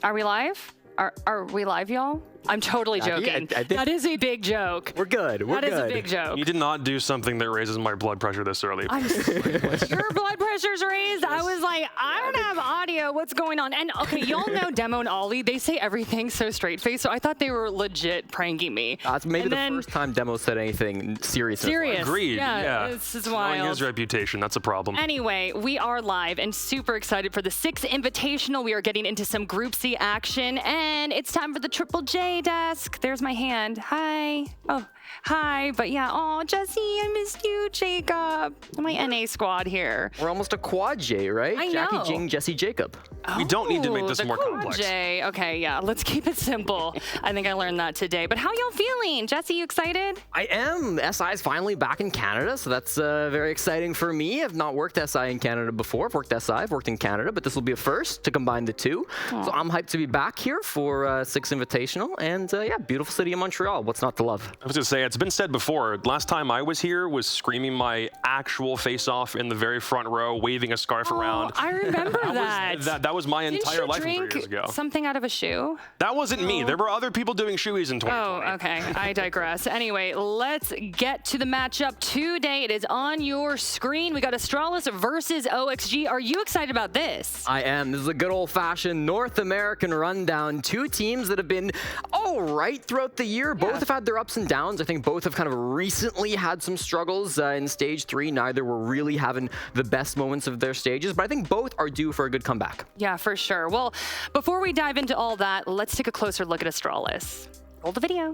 Are we live? Are we live, y'all? I'm totally joking. I think that is a big joke. we're good. We're That good. is a big joke. You did not do something that raises my blood pressure this early. Your blood pressure's raised. I was like, I don't have audio. What's going on? And okay, y'all know Demo and Ollie. They say everything so straight-faced, so I thought they were legit pranking me. That's maybe the first time Demo said anything serious. Serious. Agreed. Yeah. This is Knowing wild. his reputation, that's a problem. Anyway, we are live and super excited for the Six Invitational. We are getting into some Group C action, and it's time for the Triple J desk. There's my hand. Hi. Oh, hi. But yeah, oh, Jesse, I missed you, Jacob. My NA squad here. We're almost a quad J, right? I Jackie, know. Jing, Jesse, Jacob. We don't need to make this the more quad complex. J. Okay, yeah, let's keep it simple. I think I learned that today. But how y'all feeling? Jesse, you excited? I am. SI is finally back in Canada, so that's very exciting for me. I've not worked SI in Canada before. I've worked SI, I've worked in Canada, but this will be a first to combine the two. So I'm hyped to be back here for Six Invitational, and yeah, beautiful city of Montreal. What's not to love? I was going to say, it's been said before, last time I was here was screaming my actual face-off in the very front row, waving a scarf around. I remember that. That was my Didn't entire you life 3 drink years ago. something out of a shoe? That wasn't me. There were other people doing shoeies in 2020. Oh, okay. I digress. Anyway, let's get to the matchup today. It is on your screen. We got Astralis versus OXG. Are you excited about this? I am. This is a good old-fashioned North American rundown. Two teams that have been all right throughout the year. Both have had their ups and downs. I think both have kind of recently had some struggles in stage 3. Neither were really having the best moments of their stages, but I think both are due for a good comeback. Yeah, for sure. Well, before we dive into all that, let's take a closer look at Astralis. Roll the video.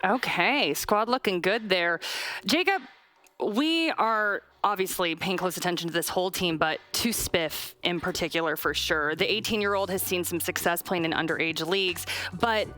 Okay, squad looking good there. Jacob, we are obviously paying close attention to this whole team, but to Spiff in particular for sure. The 18-year-old has seen some success playing in underage leagues, but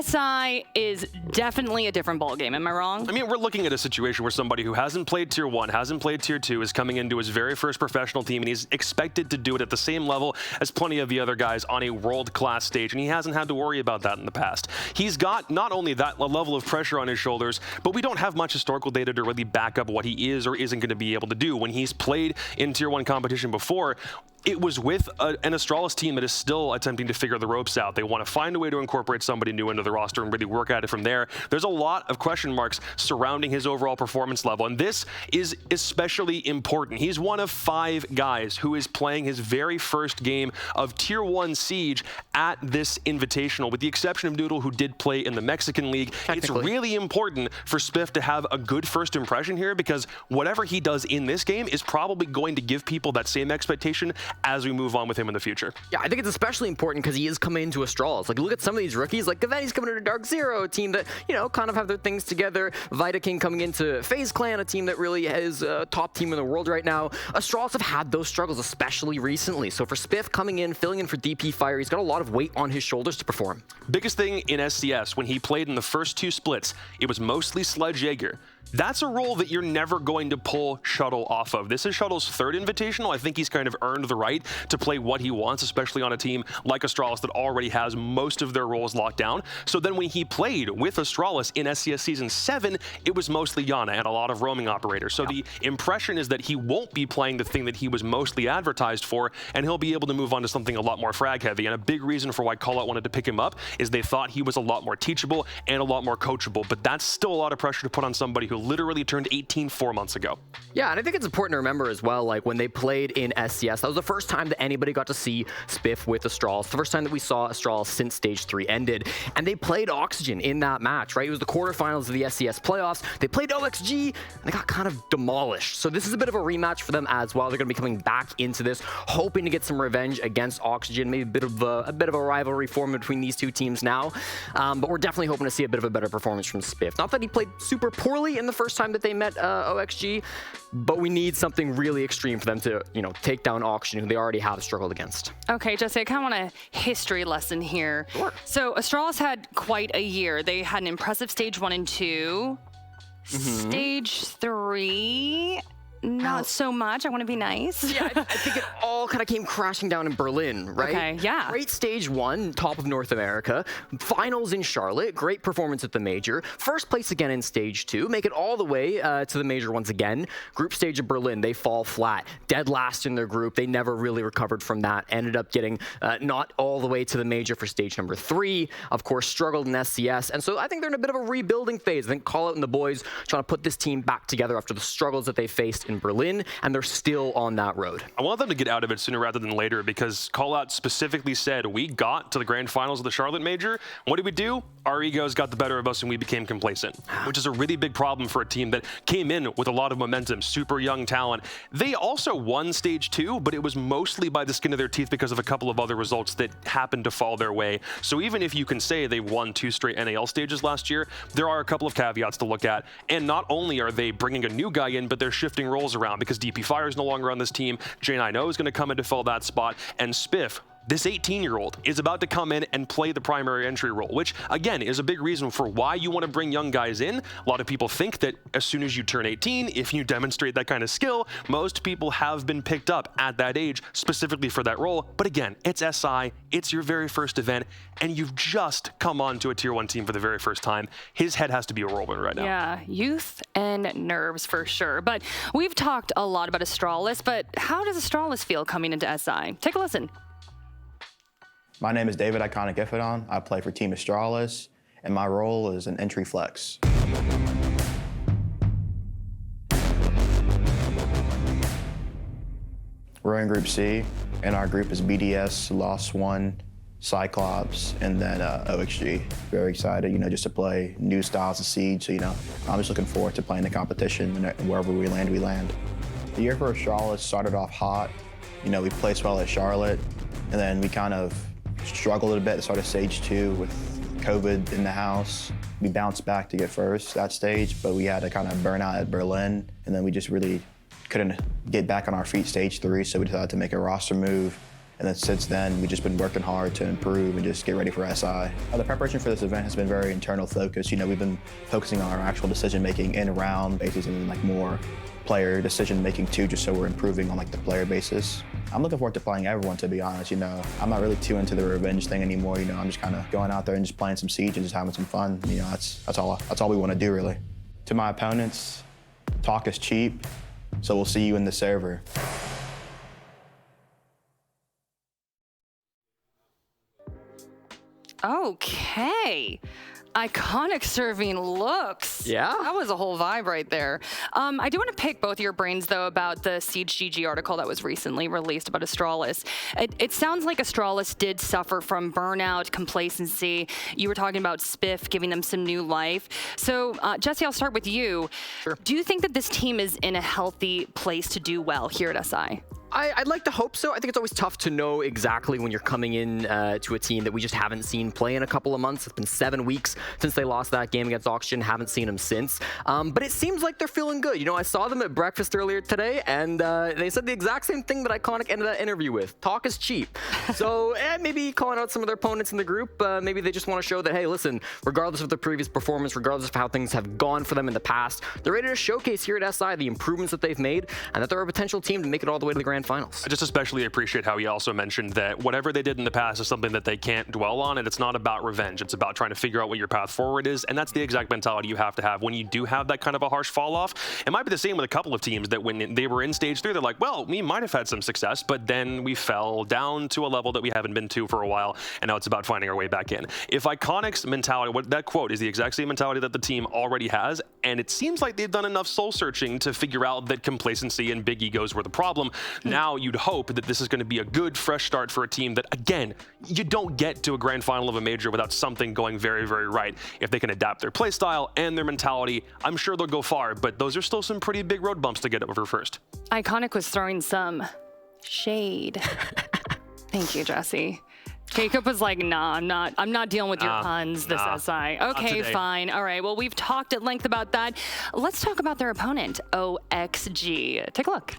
SI is definitely a different ballgame. Am I wrong? I mean, we're looking at a situation where somebody who hasn't played Tier 1, hasn't played Tier 2, is coming into his very first professional team, and he's expected to do it at the same level as plenty of the other guys on a world-class stage, and he hasn't had to worry about that in the past. He's got not only that level of pressure on his shoulders, but we don't have much historical data to really back up what he is or isn't going to be able to do. When he's played in Tier 1 competition before, it was with an Astralis team that is still attempting to figure the ropes out. They want to find a way to incorporate somebody new into the roster and really work at it from there. There's a lot of question marks surrounding his overall performance level, and this is especially important. He's one of 5 guys who is playing his very first game of Tier 1 Siege at this Invitational, with the exception of Noodle, who did play in the Mexican League. It's really important for Spiff to have a good first impression here, because whatever he does in this game is probably going to give people that same expectation as we move on with him in the future. Yeah, I think it's especially important because he is coming into Astralis. Like, look at some of these rookies, like Gaveni's coming into Dark Zero, a team that, you know, kind of have their things together. Vita King coming into FaZe Clan, a team that really is a top team in the world right now. Astralis have had those struggles, especially recently. So for Spiff coming in, filling in for DP Fire, he's got a lot of weight on his shoulders to perform. Biggest thing in SCS, when he played in the first 2 splits, it was mostly Sledge Jaeger. That's a role that you're never going to pull Shuttle off of. This is Shuttle's 3rd Invitational. I think he's kind of earned the right to play what he wants, especially on a team like Astralis that already has most of their roles locked down. So then when he played with Astralis in SCS Season 7, it was mostly Yana and a lot of roaming operators. So the impression is that he won't be playing the thing that he was mostly advertised for, and he'll be able to move on to something a lot more frag heavy. And a big reason for why Callout wanted to pick him up is they thought he was a lot more teachable and a lot more coachable. But that's still a lot of pressure to put on somebody who literally turned 18 4 months ago. Yeah, and I think it's important to remember as well, like when they played in SCS, that was the first time that anybody got to see Spiff with Astralis, the first time that we saw Astralis since Stage 3 ended. And they played Oxygen in that match, right? It was the quarterfinals of the SCS playoffs. They played OXG, and they got kind of demolished. So this is a bit of a rematch for them as well. They're going to be coming back into this, hoping to get some revenge against Oxygen, maybe a bit of a rivalry forming between these two teams now. But we're definitely hoping to see a bit of a better performance from Spiff. Not that he played super poorly in win the first time that they met OXG, but we need something really extreme for them to, take down Oxygen, who they already have struggled against. Okay, Jesse, I kind of want a history lesson here. Sure. So Astralis had quite a year. They had an impressive stage 1 and 2. Stage 3, not so much. I want to be nice. Yeah, I think it all kind of came crashing down in Berlin, right? Okay, yeah. Great stage 1, top of North America. Finals in Charlotte. Great performance at the major. First place again in stage 2. Make it all the way to the major once again. Group stage of Berlin, they fall flat. Dead last in their group. They never really recovered from that. Ended up getting not all the way to the major for stage number 3. Of course, struggled in SCS. And so I think they're in a bit of a rebuilding phase. I think Call Out and the boys trying to put this team back together after the struggles that they faced in Berlin, and they're still on that road. I want them to get out of it sooner rather than later, because Call Out specifically said, we got to the grand finals of the Charlotte Major. What did we do? Our egos got the better of us and we became complacent, which is a really big problem for a team that came in with a lot of momentum, super young talent. They also won stage 2, but it was mostly by the skin of their teeth because of a couple of other results that happened to fall their way. So even if you can say they won 2 straight NAL stages last year, there are a couple of caveats to look at. And not only are they bringing a new guy in, but they're shifting roles around, because DP Fire is no longer on this team. J9O is going to come in to fill that spot, and Spiff, this 18-year-old, is about to come in and play the primary entry role, which, again, is a big reason for why you want to bring young guys in. A lot of people think that as soon as you turn 18, if you demonstrate that kind of skill, most people have been picked up at that age specifically for that role. But again, it's SI, it's your very first event, and you've just come on to a Tier 1 team for the very first time. His head has to be a whirlwind right now. Yeah, youth and nerves for sure. But we've talked a lot about Astralis, but how does Astralis feel coming into SI? Take a listen. My name is David Iconic Ifidon. I play for Team Astralis, and my role is an entry flex. We're in Group C, and our group is BDS, Lost One, Cyclops, and then OXG. Very excited, just to play new styles of Siege. So, I'm just looking forward to playing the competition, and wherever we land, we land. The year for Astralis started off hot. We placed well at Charlotte, and then we kind of struggled a bit at the start of stage 2 with COVID in the house. We bounced back to get first that stage, but we had to kind of burn out at Berlin, and then we just really couldn't get back on our feet stage 3, so we decided to make a roster move. And then since then, we've just been working hard to improve and just get ready for SI. The preparation for this event has been very internal focused. We've been focusing on our actual decision-making in round basis, and more player decision-making too, just so we're improving on the player basis. I'm looking forward to playing everyone, to be honest. I'm not really too into the revenge thing anymore. I'm just kind of going out there and just playing some Siege and just having some fun. That's all we want to do, really. To my opponents, talk is cheap, so we'll see you in the server. Okay. Iconic serving looks. Yeah. That was a whole vibe right there. I do want to pick both your brains, though, about the Siege GG article that was recently released about Astralis. It sounds like Astralis did suffer from burnout, complacency. You were talking about Spiff giving them some new life. So, Jesse, I'll start with you. Sure. Do you think that this team is in a healthy place to do well here at SI? I'd like to hope so. I think it's always tough to know exactly when you're coming in to a team that we just haven't seen play in a couple of months. It's been 7 weeks since they lost that game against Oxygen. Haven't seen them since. But it seems like they're feeling good. I saw them at breakfast earlier today, and they said the exact same thing that Iconic ended that interview with. Talk is cheap. So maybe calling out some of their opponents in the group. Maybe they just want to show that, hey, listen, regardless of their previous performance, regardless of how things have gone for them in the past, they're ready to showcase here at SI the improvements that they've made, and that they're a potential team to make it all the way to the grand finals. I just especially appreciate how he also mentioned that whatever they did in the past is something that they can't dwell on, and it's not about revenge. It's about trying to figure out what your path forward is, and that's the exact mentality you have to have when you do have that kind of a harsh fall off. It might be the same with a couple of teams that when they were in stage 3, they're like, well, we might have had some success, but then we fell down to a level that we haven't been to for a while, and now it's about finding our way back in. If Iconic's mentality, that quote is the exact same mentality that the team already has, and it seems like they've done enough soul searching to figure out that complacency and big egos were the problem. Now you'd hope that this is going to be a good, fresh start for a team that, again, you don't get to a grand final of a major without something going very, very right. If they can adapt their play style and their mentality, I'm sure they'll go far, but those are still some pretty big road bumps to get over first. Iconic was throwing some shade. Thank you, Jesse. Jacob was like, nah, I'm not dealing with your puns, this SI. Okay, today. fine. All right, well, we've talked at length about that. Let's talk about their opponent, OXG. Take a look.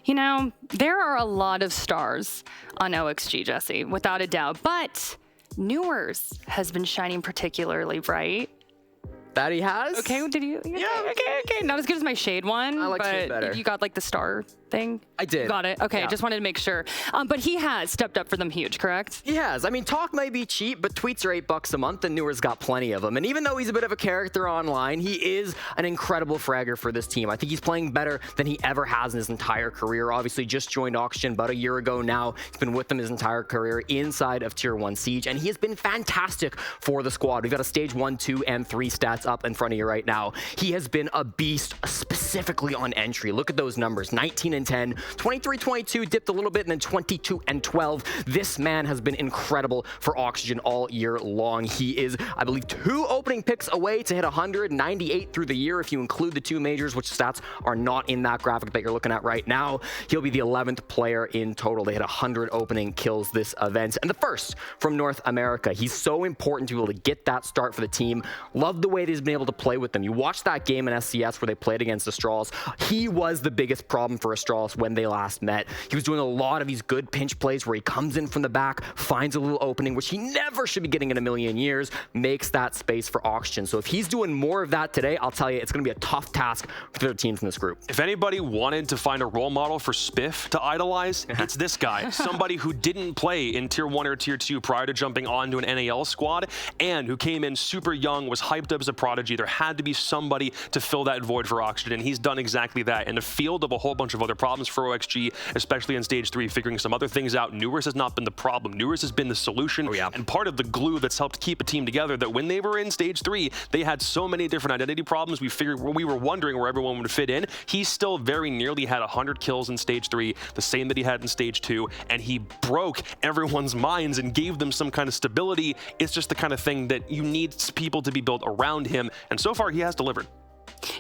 You know, there are a lot of stars on OXG, Jesse, without a doubt. But Newers has been shining particularly bright. That he has? Okay, did you? Yeah. Okay. Not as good as my Shade one. I like but Shade better. You got like the star thing? I did. You got it? Okay, Yeah. just wanted to make sure. But he has stepped up for them huge, correct? He has. I mean, talk might be cheap, but tweets are $8 a month, and Newer's got plenty of them. And even though he's a bit of a character online, he is an incredible fragger for this team. I think he's playing better than he ever has in his entire career. Obviously, just joined Oxygen about a year ago now. He's been with them his entire career inside of Tier 1 Siege, and he has been fantastic for the squad. We've got a Stage 1, 2, and 3 stats up in front of you right now. He has been a beast, specifically on entry. Look at those numbers, 19 and 10, 23-22, dipped a little bit, and then 22 and 12. This man has been incredible for Oxygen all year long. He is, I believe, 2 opening picks away to hit 198 through the year if you include the 2 majors, which stats are not in that graphic that you're looking at right now. He'll be the 11th player in total to hit 100 opening kills this event, and the first from North America. He's so important to be able to get that start for the team. Love the way that he's been able to play with them. You watched that game in SCS where they played against Astralis. He was the biggest problem for Astralis when they last met. He was doing a lot of these good pinch plays where he comes in from the back, finds a little opening, which he never should be getting in a million years, makes that space for Oxygen. So if he's doing more of that today, I'll tell you, it's going to be a tough task for their teams in this group. If anybody wanted to find a role model for Spiff to idolize, it's this guy. Somebody who didn't play in Tier 1 or Tier 2 prior to jumping onto an NAL squad, and who came in super young, was hyped up as a prodigy. There had to be somebody to fill that void for Oxygen, and he's done exactly that. In a field of a whole bunch of other problems for OXG, especially in Stage 3, figuring some other things out, Newers has not been the problem. Newers has been the solution, and part of the glue that's helped keep a team together, that when they were in Stage 3, they had so many different identity problems. We were wondering where everyone would fit in. He still very nearly had 100 kills in Stage 3, the same that he had in Stage 2, and he broke everyone's minds and gave them some kind of stability. It's just the kind of thing that you need people to be built around him, and so far he has delivered.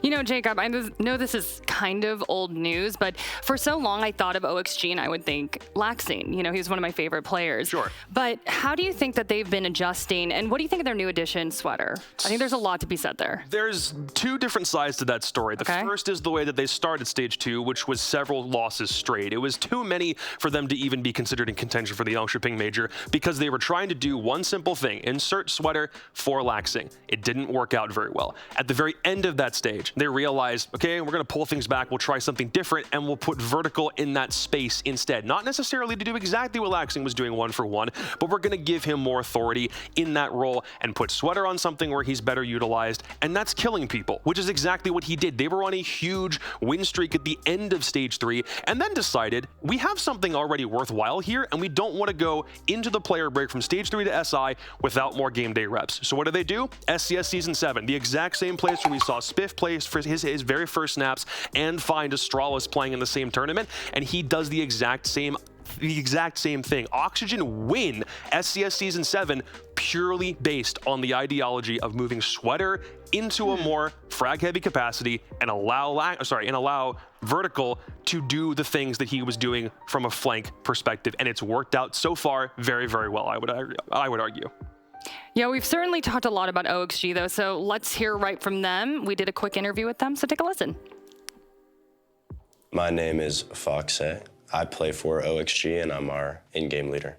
You know, Jacob, I know this is kind of old news, but for so long I thought of OXG and I would think Laxine. You know, he was one of my favorite players. Sure. But how do you think that they've been adjusting, and what do you think of their new addition, Sweater? I think there's a lot to be said there. There's 2 different sides to that story. The first is the way that they started Stage 2, which was several losses straight. It was too many for them to even be considered in contention for the Yongshipping Major, because they were trying to do one simple thing: insert Sweater for Laxing. It didn't work out very well. At the very end of that stage, they realized, okay, we're going to pull things back, we'll try something different, and we'll put Vertical in that space instead. Not necessarily to do exactly what Laxing was doing 1-for-1, but we're going to give him more authority in that role and put Sweater on something where he's better utilized, and that's killing people, which is exactly what he did. They were on a huge win streak at the end of Stage 3, and then decided, we have something already worthwhile here, and we don't want to go into the player break from Stage 3 to SI without more game day reps. So what do? SCS Season 7, the exact same place where we saw Spiff play for his very first snaps and find Astralis playing in the same tournament, and he does the exact same thing. Oxygen win SCS Season 7 purely based on the ideology of moving Sweater into a more frag-heavy capacity and allow Vertical to do the things that he was doing from a flank perspective, and it's worked out so far very, very well, I would argue. Yeah, we've certainly talked a lot about OXG, though, so let's hear right from them. We did a quick interview with them, so take a listen. My name is Foxe. I play for OXG, and I'm our in-game leader.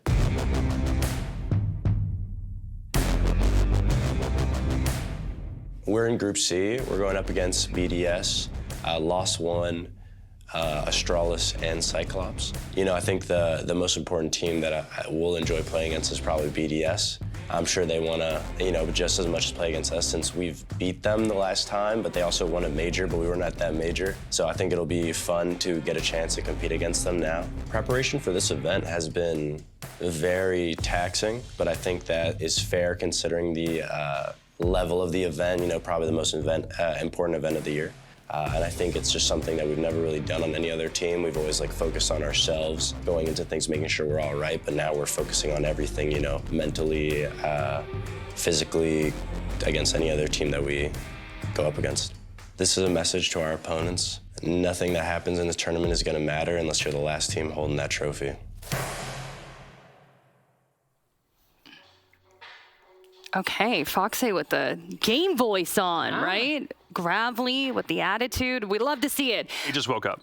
We're in Group C. We're going up against BDS, Lost One, Astralis, and Cyclops. You know, I think the most important team that I will enjoy playing against is probably BDS. I'm sure they want to, just as much as play against us since we've beat them the last time, but they also won a major, but we weren't at that major. So I think it'll be fun to get a chance to compete against them now. Preparation for this event has been very taxing, but I think that is fair considering the level of the event, probably the most important event of the year. And I think it's just something that we've never really done on any other team. We've always focused on ourselves, going into things, making sure we're all right. But now we're focusing on everything, mentally, physically, against any other team that we go up against. This is a message to our opponents. Nothing that happens in this tournament is going to matter unless you're the last team holding that trophy. Okay, Foxy with the game voice on, right? Gravelly with the attitude. We love to see it. He just woke up.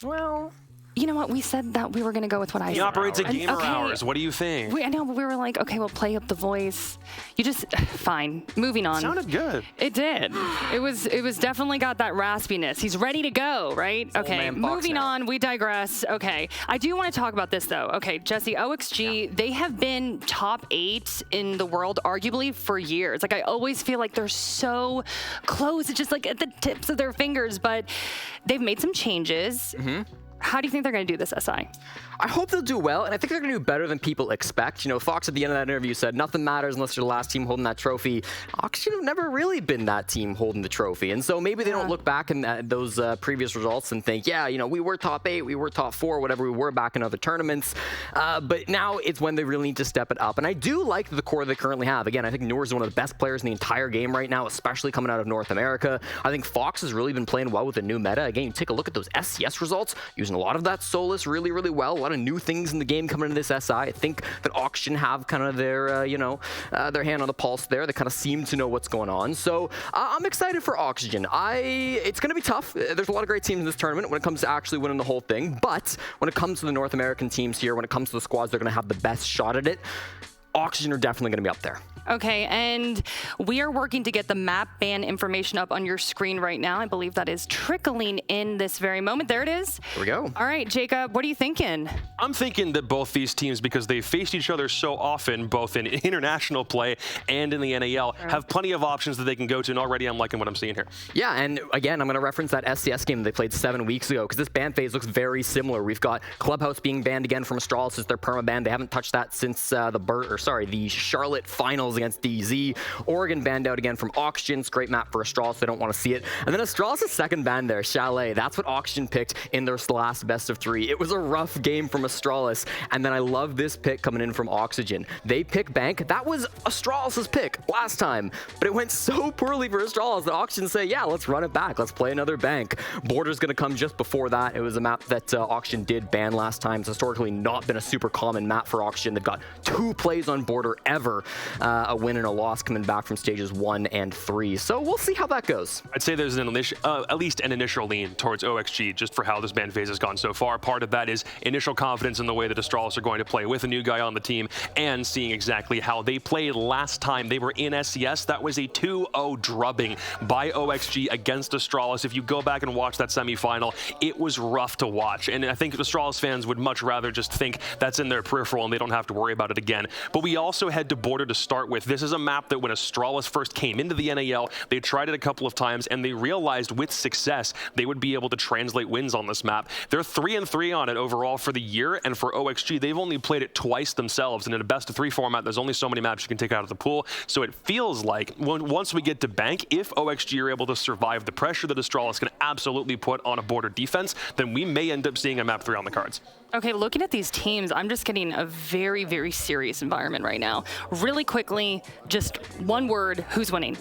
Well, You know what? We said that we were going to go with what I said. He operates at gamer Okay. hours. What do you think? I know, but we were like, okay, we'll play up the voice. You just, fine. Moving on. Sounded good. It did. It was definitely got that raspiness. He's ready to go, right? Okay, man Fox moving now. on. We digress. Okay, I do want to talk about this though. Okay, Jesse, OXG, they have been top 8 in the world arguably for years. Like I always feel like they're so close. It's just like at the tips of their fingers, but they've made some changes. How do you think they're going to do this, SI? I hope they'll do well, and I think they're going to do better than people expect. You know, Fox at the end of that interview said, nothing matters unless you're the last team holding that trophy. Oxygen have never really been that team holding the trophy, and so maybe they don't look back at those previous results and think, yeah, you know, we were top 8, we were top 4, whatever we were back in other tournaments, but now it's when they really need to step it up, and I do like the core they currently have. Again, I think Noor is one of the best players in the entire game right now, especially coming out of North America. I think Fox has really been playing well with the new meta. Again, you take a look at those SCS results, using a lot of that Solus really, really well, a lot of new things in the game coming into this SI. I think that Oxygen have kind of their, their hand on the pulse there. They kind of seem to know what's going on. So I'm excited for Oxygen. It's going to be tough. There's a lot of great teams in this tournament when it comes to actually winning the whole thing. But when it comes to the North American teams here, when it comes to the squads, they're going to have the best shot at it. Oxygen are definitely going to be up there. Okay, and we are working to get the map ban information up on your screen right now. I believe that is trickling in this very moment. There it is. Here we go. All right, Jacob, what are you thinking? I'm thinking that both these teams, because they've faced each other so often, both in international play and in the NAL, have plenty of options that they can go to, and already I'm liking what I'm seeing here. Yeah, and again, I'm going to reference that SCS game they played 7 weeks ago, because this ban phase looks very similar. We've got Clubhouse being banned again from Astralis as their perma-ban. They haven't touched that since the Charlotte finals against DZ. Oregon banned out again from Oxygen. It's a great map for Astralis. They don't want to see it. And then Astralis' second ban there, Chalet. That's what Oxygen picked in their last best of 3. It was a rough game from Astralis. And then I love this pick coming in from Oxygen. They pick Bank. That was Astralis' pick last time. But it went so poorly for Astralis that Oxygen say, yeah, let's run it back. Let's play another Bank. Border's going to come just before that. It was a map that Oxygen did ban last time. It's historically not been a super common map for Oxygen. They've got 2 plays on Border ever. A win and a loss coming back from stages 1 and 3. So we'll see how that goes. I'd say there's at least an initial lean towards OXG just for how this ban phase has gone so far. Part of that is initial confidence in the way that Astralis are going to play with a new guy on the team and seeing exactly how they played last time they were in SCS. That was a 2-0 drubbing by OXG against Astralis. If you go back and watch that semifinal, it was rough to watch. And I think Astralis fans would much rather just think that's in their peripheral and they don't have to worry about it again. But we also head to Border to start with. This is a map that when Astralis first came into the NAL, they tried it a couple of times and they realized with success they would be able to translate wins on this map. They're 3-3 on it overall for the year, and for OXG, they've only played it twice themselves, and in a best of 3 format, there's only so many maps you can take out of the pool, so it feels like once we get to Bank, if OXG are able to survive the pressure that Astralis can absolutely put on a Border defense, then we may end up seeing a map 3 on the cards. Okay, looking at these teams, I'm just getting a very, very serious environment right now. Really quickly, just one word, who's winning?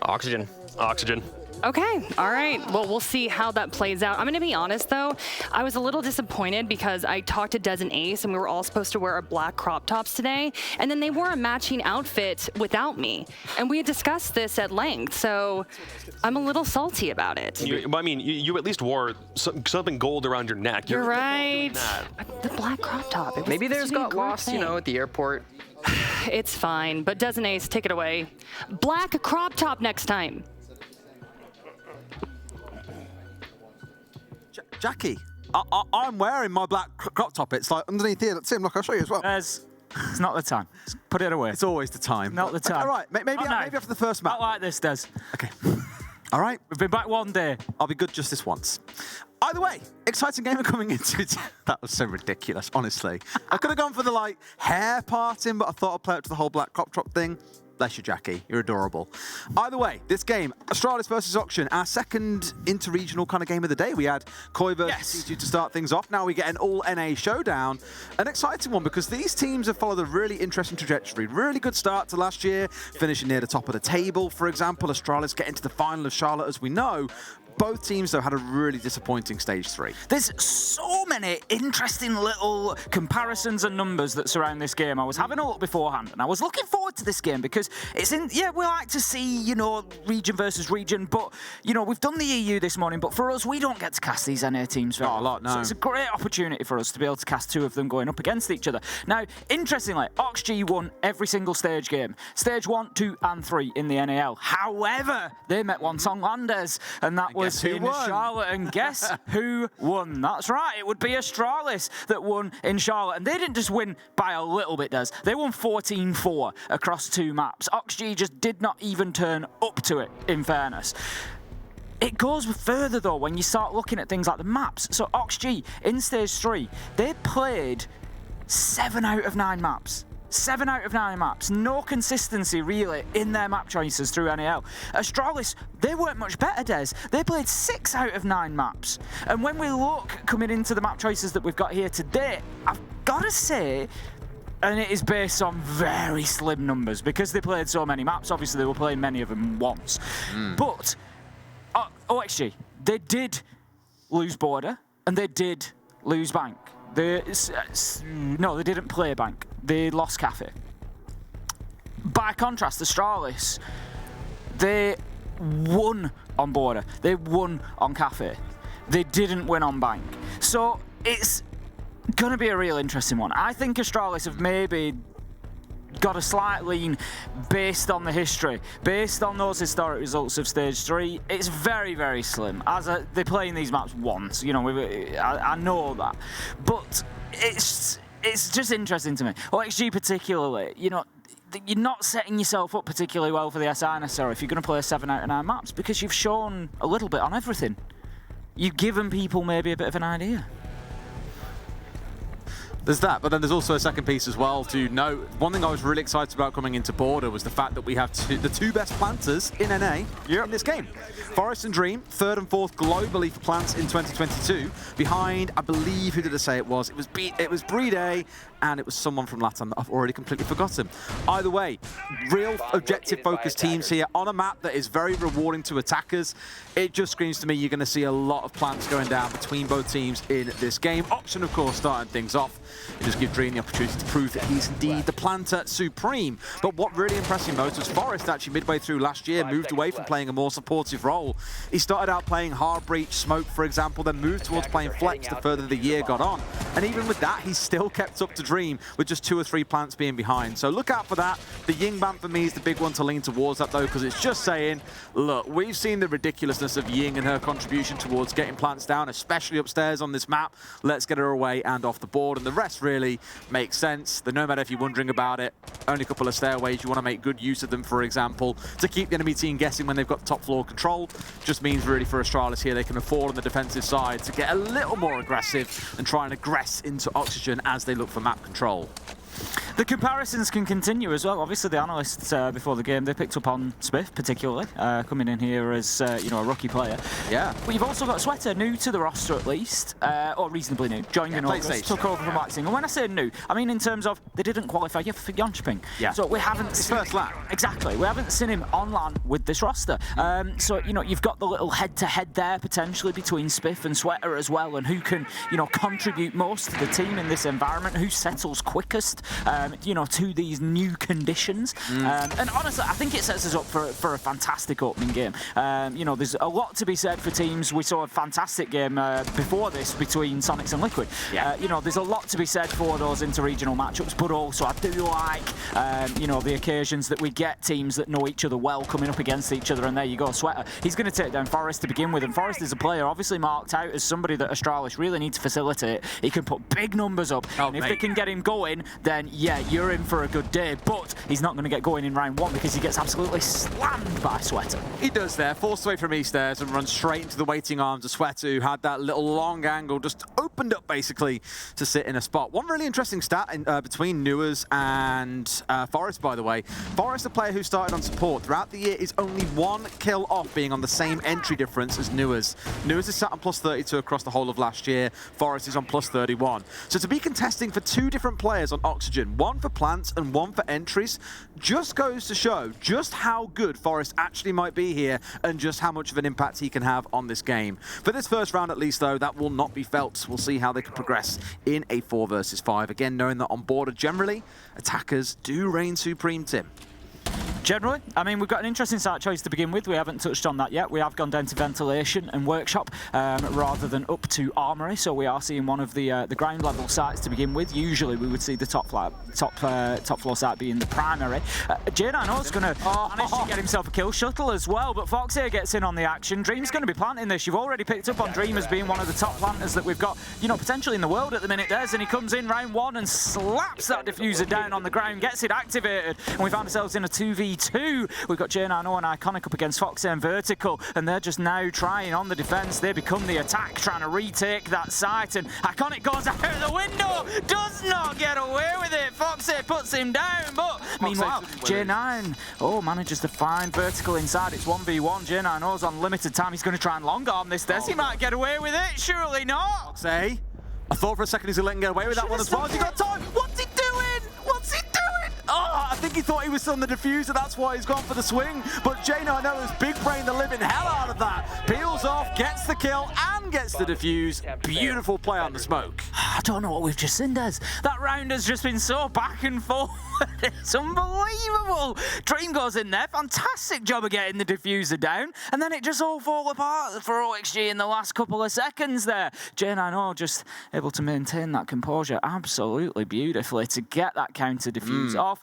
Oxygen. Oxygen. Okay, all right. Well, we'll see how that plays out. I'm going to be honest, though. I was a little disappointed because I talked to Des and Ace, and we were all supposed to wear our black crop tops today, and then they wore a matching outfit without me. And we had discussed this at length, so I'm a little salty about it. You at least wore something gold around your neck. You're right. The black crop top. It was Maybe theirs supposed to be a got group lost, thing. at the airport. It's fine, but Des and Ace, take it away. Black crop top next time. Jackie, I'm wearing my black crop top. It's like underneath here. Let's see him. Look, I'll show you as well. It's not the time. Put it away. It's always the time. Not the time. All right, maybe after the first match. Not like this, Des. Okay. All right. We've been back one day. I'll be good just this once. Either way, exciting game coming into it. That was so ridiculous, honestly. I could have gone for the hair parting, but I thought I'd play up to the whole black crop top thing. Bless you, Jackie. You're adorable. Either way, this game, Astralis versus Oxygen, our second inter-regional kind of game of the day. We had Koi versus C2 to start things off. Now we get an all-NA showdown. An exciting one because these teams have followed a really interesting trajectory. Really good start to last year, finishing near the top of the table. For example, Astralis getting to the final of Charlotte, as we know. Both teams, though, had a really disappointing Stage 3. There's so many interesting little comparisons and numbers that surround this game. I was having a look beforehand, and I was looking forward to this game because it's in, we like to see, region versus region, but, we've done the EU this morning, but for us, we don't get to cast these NA teams very Not a lot, no. So it's a great opportunity for us to be able to cast two of them going up against each other. Now, interestingly, Oxg won every single stage game. Stage 1, 2, and 3 in the NAL. However, they met Wonsong Landers, and that was in Charlotte, and guess who won? That's right, it would be Astralis that won in Charlotte, and they didn't just win by a little bit, Des. They won 14-4 across 2 maps. Oxg just did not even turn up to it, in fairness. It goes further, though, when you start looking at things like the maps. So Oxg, in Stage 3, they played 7 out of 9 maps. 7 out of 9 maps. No consistency, really, in their map choices through NAL. Astralis, they weren't much better, Des. They played 6 out of 9 maps. And when we look coming into the map choices that we've got here today, I've got to say, and it is based on very slim numbers, because they played so many maps, obviously they were playing many of them once. But OXG, they did lose Border, and they did lose Bank. No, they didn't play Bank. They lost Kafe. By contrast, Astralis, they won on Border. They won on Kafe. They didn't win on Bank. So it's going to be a real interesting one. I think Astralis have maybe got a slight lean based on the history, based on those historic results of Stage 3. It's very, very slim. They're playing these maps once, I know that. But it's just interesting to me. OXG particularly, you're not setting yourself up particularly well for the SI necessarily if you're going to play 7 out of 9 maps, because you've shown a little bit on everything. You've given people maybe a bit of an idea. There's that, but then there's also a second piece as well to note. One thing I was really excited about coming into Border was the fact that we have the 2 best planters in NA in this game. Forest and Dream, 3rd and 4th globally for plants in 2022. Behind, I believe, who did I say it was? It was Breed A, and it was someone from LATAM that I've already completely forgotten. Either way, real objective-focused teams here on a map that is very rewarding to attackers. It just screams to me you're going to see a lot of plants going down between both teams in this game. Oxygen, of course, starting things off. It just gives Dream the opportunity to prove that he's indeed the planter supreme. But what really impressed me most was Forest, actually, midway through last year, moved away from playing a more supportive role. He started out playing Hard Breach, Smoke, for example, then moved towards playing Flex the further the year got on. And even with that, he still kept up to Dream with just 2 or 3 plants being behind. So look out for that. The Ying Ban for me is the big one to lean towards that, though, because it's just saying, look, we've seen the ridiculousness of Ying and her contribution towards getting plants down, especially upstairs on this map. Let's get her away and off the board. And the rest really makes sense. The Nomad, if you're wondering about it, only a couple of stairways. You want to make good use of them, for example, to keep the enemy team guessing when they've got top floor control. Just means really for Astralis here, they can afford on the defensive side to get a little more aggressive and try and aggress into Oxygen as they look for map control. The comparisons can continue as well. Obviously, the analysts before the game, they picked up on Spiff, particularly, coming in here as a rookie player. Yeah. But you've also got Sweater, new to the roster at least, or reasonably new, joined in August, took over from Waxing. And when I say new, I mean in terms of they didn't qualify for Yonchping. Yeah. So we haven't seen first lap. Exactly. We haven't seen him on LAN with this roster. So, you've got the little head-to-head there potentially between Spiff and Sweater as well, and who can, contribute most to the team in this environment, who settles quickest, to these new conditions. And honestly, I think it sets us up for a fantastic opening game. There's a lot to be said for teams. We saw a fantastic game before this between Sonics and Liquid. Yeah. There's a lot to be said for those inter-regional matchups, but also I do like, the occasions that we get teams that know each other well coming up against each other, and there you go, Sweater. He's going to take down Forest to begin with, and Forest is a player obviously marked out as somebody that Astralis really need to facilitate. He can put big numbers up, and if they can get him going, then yeah, yeah, you're in for a good day, but he's not going to get going in round 1 because he gets absolutely slammed by Sweater. He does there, forced away from Eastairs and runs straight into the waiting arms of Sweater, who had that little long angle just opened up basically to sit in a spot. One really interesting stat between Nuers and Forest, by the way. Forest, a player who started on support throughout the year, is only 1 kill off being on the same entry difference as Nuers. Nuers is sat on plus 32 across the whole of last year. Forest is on plus 31. So to be contesting for 2 different players on Oxygen, 1 for plants and 1 for entries, just goes to show just how good Forest actually might be here and just how much of an impact he can have on this game. For this first round at least though, that will not be felt. We'll see how they can progress in a 4 versus 5. Again, knowing that on border generally, attackers do reign supreme, Tim. Generally, I mean, we've got an interesting site choice to begin with. We haven't touched on that yet. We have gone down to ventilation and workshop rather than up to armory. So we are seeing one of the ground level sites to begin with. Usually, we would see the top floor site being the primary. J9O is going to manage to get himself a kill shuttle as well, but Fox here gets in on the action. Dream's going to be planting this. You've already picked up on Dream as being one of the top planters that we've got, you know, potentially in the world at the minute. And he comes in round 1 and slaps that diffuser down on the ground, gets it activated, and we found ourselves in a 2v2. We've got J9O and Iconic up against Fox and Vertical, and they're just now trying on the defense. They become the attack, trying to retake that site, and Iconic goes out the window, does not get away with it. Fox puts him down, but meanwhile, J9 manages to find Vertical inside. It's 1v1. J9O's on limited time. He's going to try and long arm this. He might get away with it. Surely not. Fox, I thought for a second he's going to let him get away with that one as well. Has he got time? What's he doing? What's he doing? Oh, I think he thought he was on the diffuser, that's why he's gone for the swing. But J9O has big brain the living hell out of that. Peels off, gets the kill, and gets the defuse. Beautiful play on the smoke. I don't know what we've just seen, Des. That round has just been so back and forth. It's unbelievable. Dream goes in there, fantastic job of getting the diffuser down, and then it just all falls apart for OXG in the last couple of seconds there. J9O just able to maintain that composure absolutely beautifully to get that counter diffuse off.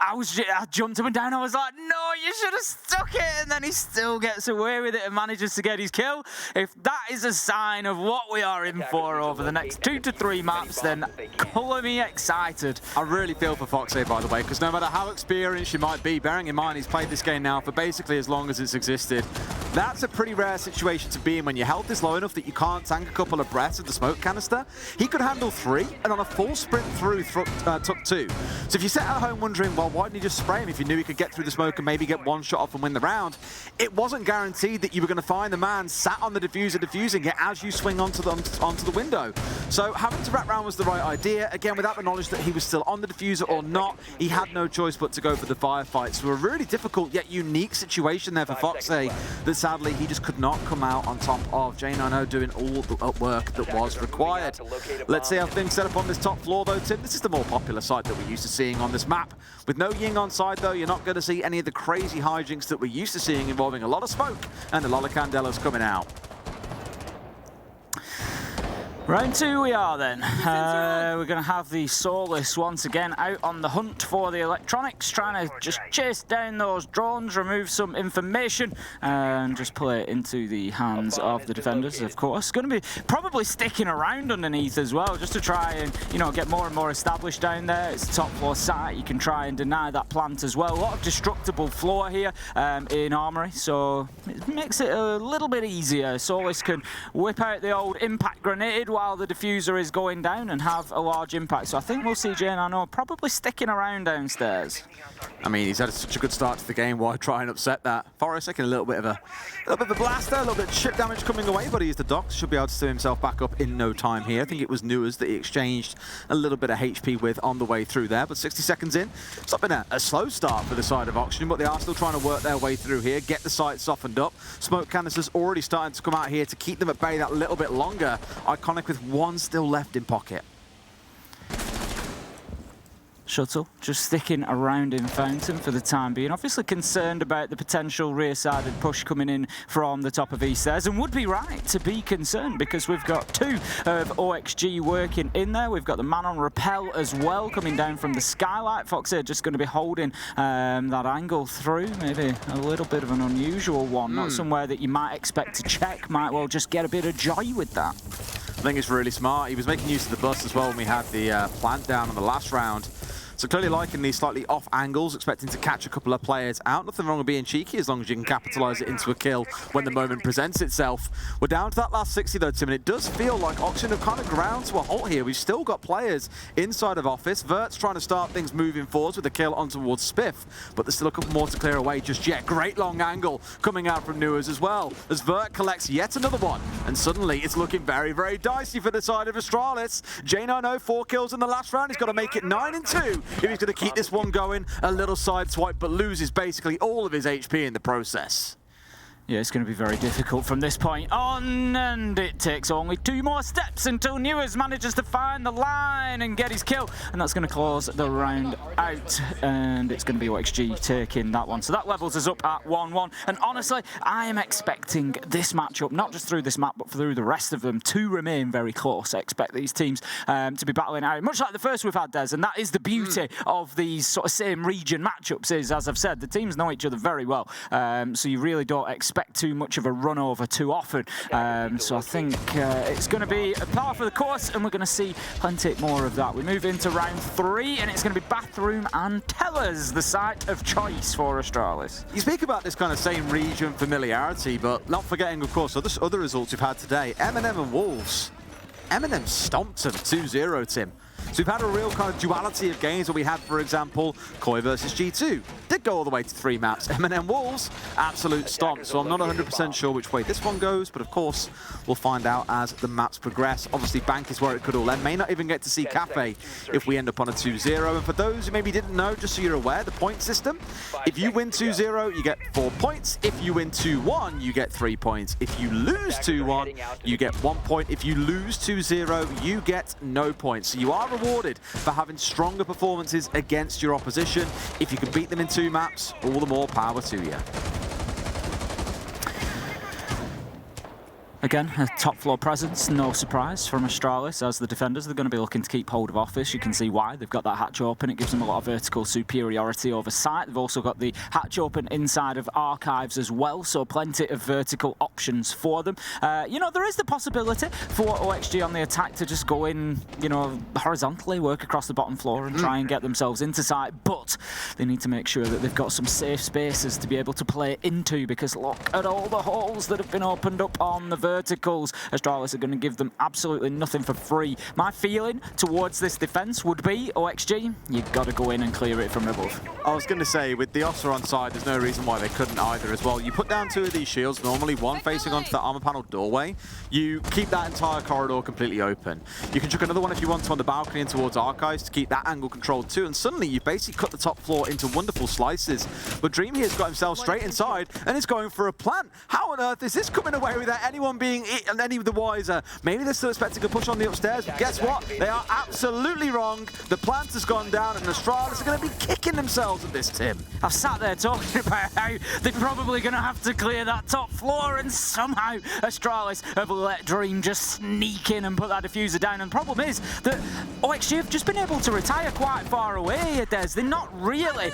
I jumped up and down. I was like, no, you should have stuck it. And then he still gets away with it and manages to get his kill. If that is a sign of what we are in for over the next 2 to 3 maps, then colour me excited. I really feel for Fox here, by the way, because no matter how experienced you might be, bearing in mind he's played this game now for basically as long as it's existed, that's a pretty rare situation to be in when your health is low enough that you can't tank a couple of breaths of the smoke canister. He could handle 3, and on a full sprint through, took 2. So if you sit at home wondering, well, why didn't he just spray him if you knew he could get through the smoke and maybe get 1 shot off and win the round? It wasn't guaranteed that you were going to find the man sat on the diffuser diffusing it as you swing onto the window. So having to wrap round was the right idea. Again, without the knowledge that he was still on the diffuser or not, he had no choice but to go for the firefight. So a really difficult yet unique situation there for Fox that sadly he just could not come out on top of. J9O doing all the work that was required. Let's see how things set up on this top floor though, Tim. This is the more popular site that we're used to seeing on this map. With no Ying on side though, you're not going to see any of the crazy hijinks that we're used to seeing involving a lot of smoke and a lot of candelas coming out. Round 2 we are then. We're going to have the Soulless once again out on the hunt for the electronics, trying to just chase down those drones, remove some information, and just play it into the hands of the defenders, of course. Going to be probably sticking around underneath as well, just to try and, you know, get more and more established down there. It's a top floor site. You can try and deny that plant as well. A lot of destructible floor here in Armory, so it makes it a little bit easier. Soulless can whip out the old impact grenade while the diffuser is going down and have a large impact. So I think we'll see J9O probably sticking around downstairs. I mean, he's had such a good start to the game. Why try and upset that? Forest taking a little bit of a blaster, a little bit of chip damage coming away, but he's the Docs. Should be able to stew himself back up in no time here. I think it was Nuers that he exchanged a little bit of HP with on the way through there, but 60 seconds in. It's not been a slow start for the side of Oxygen, but they are still trying to work their way through here, get the site softened up. Smoke canisters already starting to come out here to keep them at bay that little bit longer. Iconic with 1 still left in pocket. Shuttle just sticking around in Fountain for the time being. Obviously concerned about the potential rear-sided push coming in from the top of Eastairs, and would be right to be concerned because we've got 2 of OXG working in there. We've got the man on rappel as well coming down from the skylight. Fox here just going to be holding that angle through. Maybe a little bit of an unusual one, not somewhere that you might expect to check. Might well just get a bit of joy with that. I think it's really smart. He was making use of the bus as well when we had the plant down on the last round. So clearly liking these slightly off angles, expecting to catch a couple of players out. Nothing wrong with being cheeky as long as you can capitalize it into a kill when the moment presents itself. We're down to that last 60 though, Tim, and it does feel like Oxygen have kind of ground to a halt here. We've still got players inside of Office. Vert's trying to start things moving forwards with a kill on towards Spiff, but there's still a couple more to clear away just yet. Great long angle coming out from Newers as well, as Vert collects yet another one, and suddenly it's looking very, very dicey for the side of Astralis. J9O, 4 kills in the last round. He's got to make it 9-2 if he's going to keep this one going. A little side swipe, but loses basically all of his HP in the process. Yeah, it's going to be very difficult from this point on, and it takes only 2 more steps until Newers manages to find the line and get his kill, and that's going to close the round out, and it's going to be OXG taking that one. So that levels us up at 1-1, and honestly, I am expecting this matchup, not just through this map, but through the rest of them, to remain very close. I expect these teams to be battling out, much like the first we've had, Des, and that is the beauty of these sort of same region matchups is, as I've said, the teams know each other very well, so you really don't expect too much of a run over too often. So I think it's going to be a par for the course, and we're going to see plenty more of that. We move into round 3, and it's going to be Bathroom and Tellers, the site of choice for Astralis. You speak about this kind of same region familiarity, but not forgetting, of course, other results we've had today. M&M and Wolves. M&M stomped them 2-0, Tim. So we've had a real kind of duality of games where we had, for example, Koi versus G2. Did go all the way to 3 maps. M&M Wolves, absolute stomp. So I'm not 100% sure which way this one goes, but of course, we'll find out as the maps progress. Obviously, Bank is where it could all end. May not even get to see Kafe if we end up on a 2-0. And for those who maybe didn't know, just so you're aware, the point system, if you win 2-0, you get 4 points. If you win 2-1, you get 3 points. If you lose 2-1, you get 1 point. If you lose 2-0, you get no points. So you are rewarded for having stronger performances against your opposition. If you can beat them in 2 maps, all the more power to you. Again, a top floor presence, no surprise from Astralis as the defenders. They're going to be looking to keep hold of Office. You can see why. They've got that hatch open. It gives them a lot of vertical superiority over site. They've also got the hatch open inside of Archives as well, so plenty of vertical options for them. You know, there is the possibility for OXG on the attack to just go in, you know, horizontally, work across the bottom floor and try and get themselves into site, but they need to make sure that they've got some safe spaces to be able to play into, because look at all the holes that have been opened up on the verticals. Astralis are going to give them absolutely nothing for free. My feeling towards this defense would be, OXG, you've got to go in and clear it from above. I was going to say, with the Otter on side, there's no reason why they couldn't either as well. You put down 2 of these shields, normally one facing onto the armor panel doorway. You keep that entire corridor completely open. You can chuck another one if you want to on the balcony and towards Archives to keep that angle controlled too, and suddenly you've basically cut the top floor into wonderful slices. But Dream here's got himself straight inside and is going for a plant. How on earth is this coming away without anyone being any of the wiser? Maybe they're still expecting a push on the upstairs, but guess what? They are absolutely wrong. The plant has gone down, and Astralis are going to be kicking themselves at this, Tim. I've sat there talking about how they're probably going to have to clear that top floor, and somehow Astralis have let Dream just sneak in and put that diffuser down. And the problem is that OXG have just been able to retire quite far away, Des. They're not really,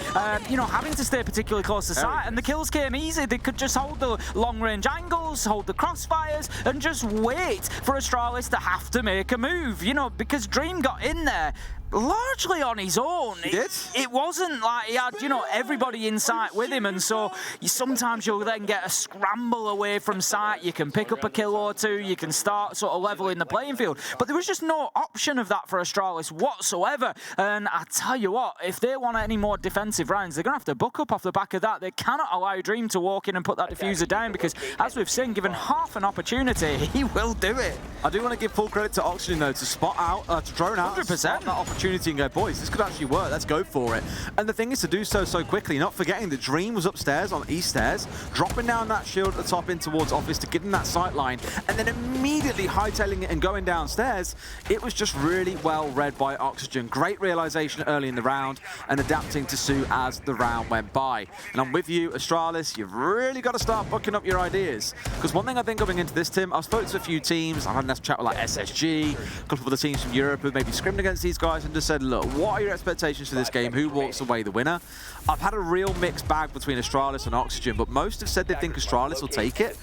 you know, having to stay particularly close to site, and the kills came easy. They could just hold the long-range angles, hold the crossfires, and just wait for Astralis to have to make a move, you know, because Dream got in there largely on his own. He did? It wasn't like he had, you know, everybody in sight with him, and so sometimes you'll then get a scramble away from sight. You can pick up a kill or 2, you can start sort of leveling the playing field, but there was just no option of that for Astralis whatsoever. And I tell you what, if they want any more defensive rounds, they're going to have to buck up off the back of that. They cannot allow Dream to walk in and put that diffuser down, because as we've seen, given half an opportunity, he will do it. I do want to give full credit to Oxygen though, to spot out, to drone out, 100%. spot that opportunity and go, boys, this could actually work, let's go for it. And the thing is to do so quickly, not forgetting that Dream was upstairs on east stairs, dropping down that shield at the top in towards Office to give him that sight line, and then immediately hightailing it and going downstairs. It was just really well read by Oxygen. Great realization early in the round and adapting to suit as the round went by. And I'm with you, Astralis, you've really got to start booking up your ideas, because one thing I think coming into into this, Tim. I've spoken to a few teams. I've had a nice chat with like SSG, a couple of other teams from Europe who maybe scrimmed against these guys and just said, look, what are your expectations for this game? Who walks away the winner? I've had a real mixed bag between Astralis and Oxygen, but most have said they think Astralis will take it.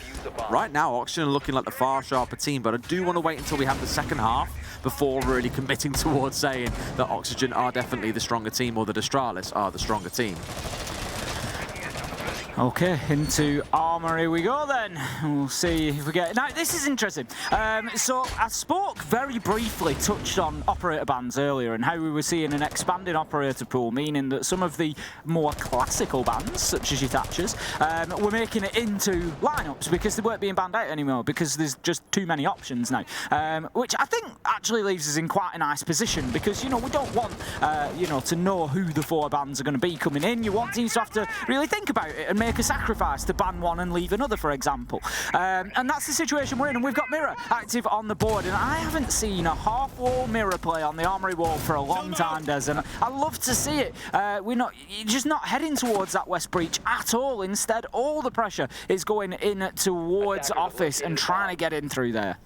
Right now, Oxygen are looking like the far sharper team, but I do want to wait until we have the second half before really committing towards saying that Oxygen are definitely the stronger team or that Astralis are the stronger team. Okay, into Armory we go then. We'll see if we get... Now, this is interesting. So I spoke very briefly, touched on operator bans earlier and how we were seeing an expanding operator pool, meaning that some of the more classical bans, such as your Thatchers, were making it into lineups because they weren't being banned out anymore because there's just too many options now. Which I think actually leaves us in quite a nice position because, you know, we don't want, you know, to know who the 4 bans are going to be coming in. You want teams to have to really think about it and make a sacrifice to ban one and leave another, for example. And that's the situation we're in, and we've got Mirror active on the board, and I haven't seen a half-wall Mirror play on the Armory wall for a long time, Des, and I love to see it. You're just not heading towards that West Breach at all. Instead, all the pressure is going in towards Office and trying to get in through there.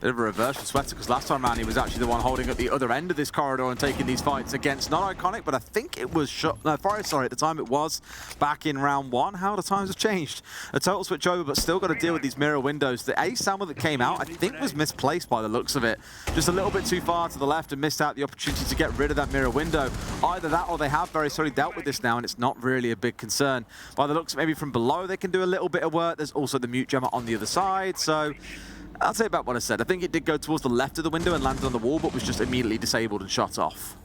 Bit of a reverse for Sweater, because last time around he was actually the one holding at the other end of this corridor and taking these fights against, not Iconic, but I think it was Forest, sorry, at the time it was back in round 1. How the times have changed. A total switch over, but still got to deal with these mirror windows. The ace salmon that came out, I think, was misplaced by the looks of it. Just a little bit too far to the left and missed out the opportunity to get rid of that mirror window. Either that or they have very sorely dealt with this now, and it's not really a big concern. By the looks, maybe from below they can do a little bit of work. There's also the mute gemmer on the other side, so I'll say about what I said. I think it did go towards the left of the window and landed on the wall, but was just immediately disabled and shot off.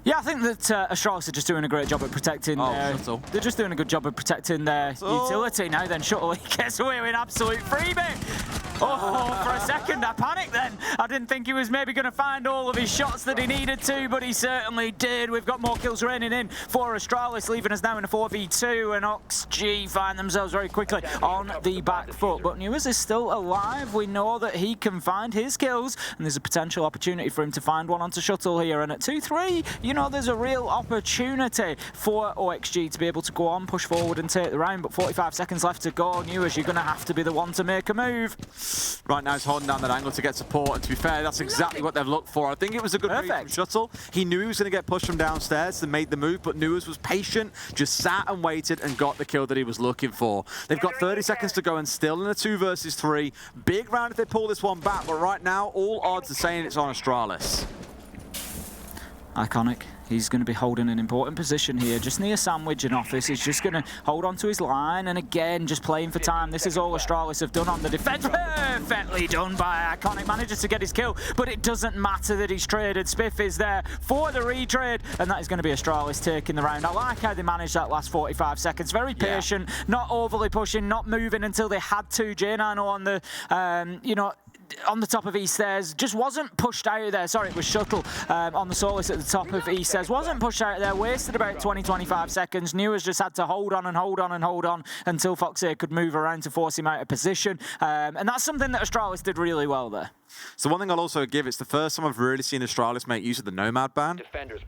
Yeah, I think that Astralis are just doing a great job at protecting Shuttle. They're just doing a good job of protecting their utility. Now then, Shuttle, he gets away with an absolute freebie. Oh, for a second I panicked then. I didn't think he was maybe going to find all of his shots that he needed to, but he certainly did. We've got more kills raining in for Astralis, leaving us now in a 4v2, and Oxg find themselves very quickly on the back foot. But Newers is still alive. We know that he can find his kills, and there's a potential opportunity for him to find one onto Shuttle here. And at 2-3, you know, there's a real opportunity for OXG to be able to go on, push forward and take the round, but 45 seconds left to go. Newers, you're going to have to be the one to make a move. Right now he's holding down that angle to get support, and to be fair, that's exactly what they've looked for. I think it was a good read from Shuttle. He knew he was going to get pushed from downstairs and made the move, but Newers was patient, just sat and waited and got the kill that he was looking for. They've got 30 seconds to go and still in a 2 versus 3. Big round if they pull this one back, but right now all odds are saying it's on Astralis. Iconic. He's going to be holding an important position here, just near Sandwich and Office. He's just going to hold on to his line, and again, just playing for time. This is all Astralis have done on the defense. Perfectly done by Iconic. Manages to get his kill, but it doesn't matter that he's traded. Spiff is there for the retrade, and that is going to be Astralis taking the round. I like how they managed that last 45 seconds. Very patient, not overly pushing, not moving until they had to. J9 on the, you know, on the top of East Stairs, just wasn't pushed out of there. Sorry, it was Shuttle on the Solis at the top of East Stairs. Wasn't pushed out of there, wasted about 20-25 seconds. Newers just had to hold on and hold on and hold on until Foxy could move around to force him out of position. And that's something that Astralis did really well there. So one thing I'll also give, it's the first time I've really seen Astralis make use of the Nomad ban.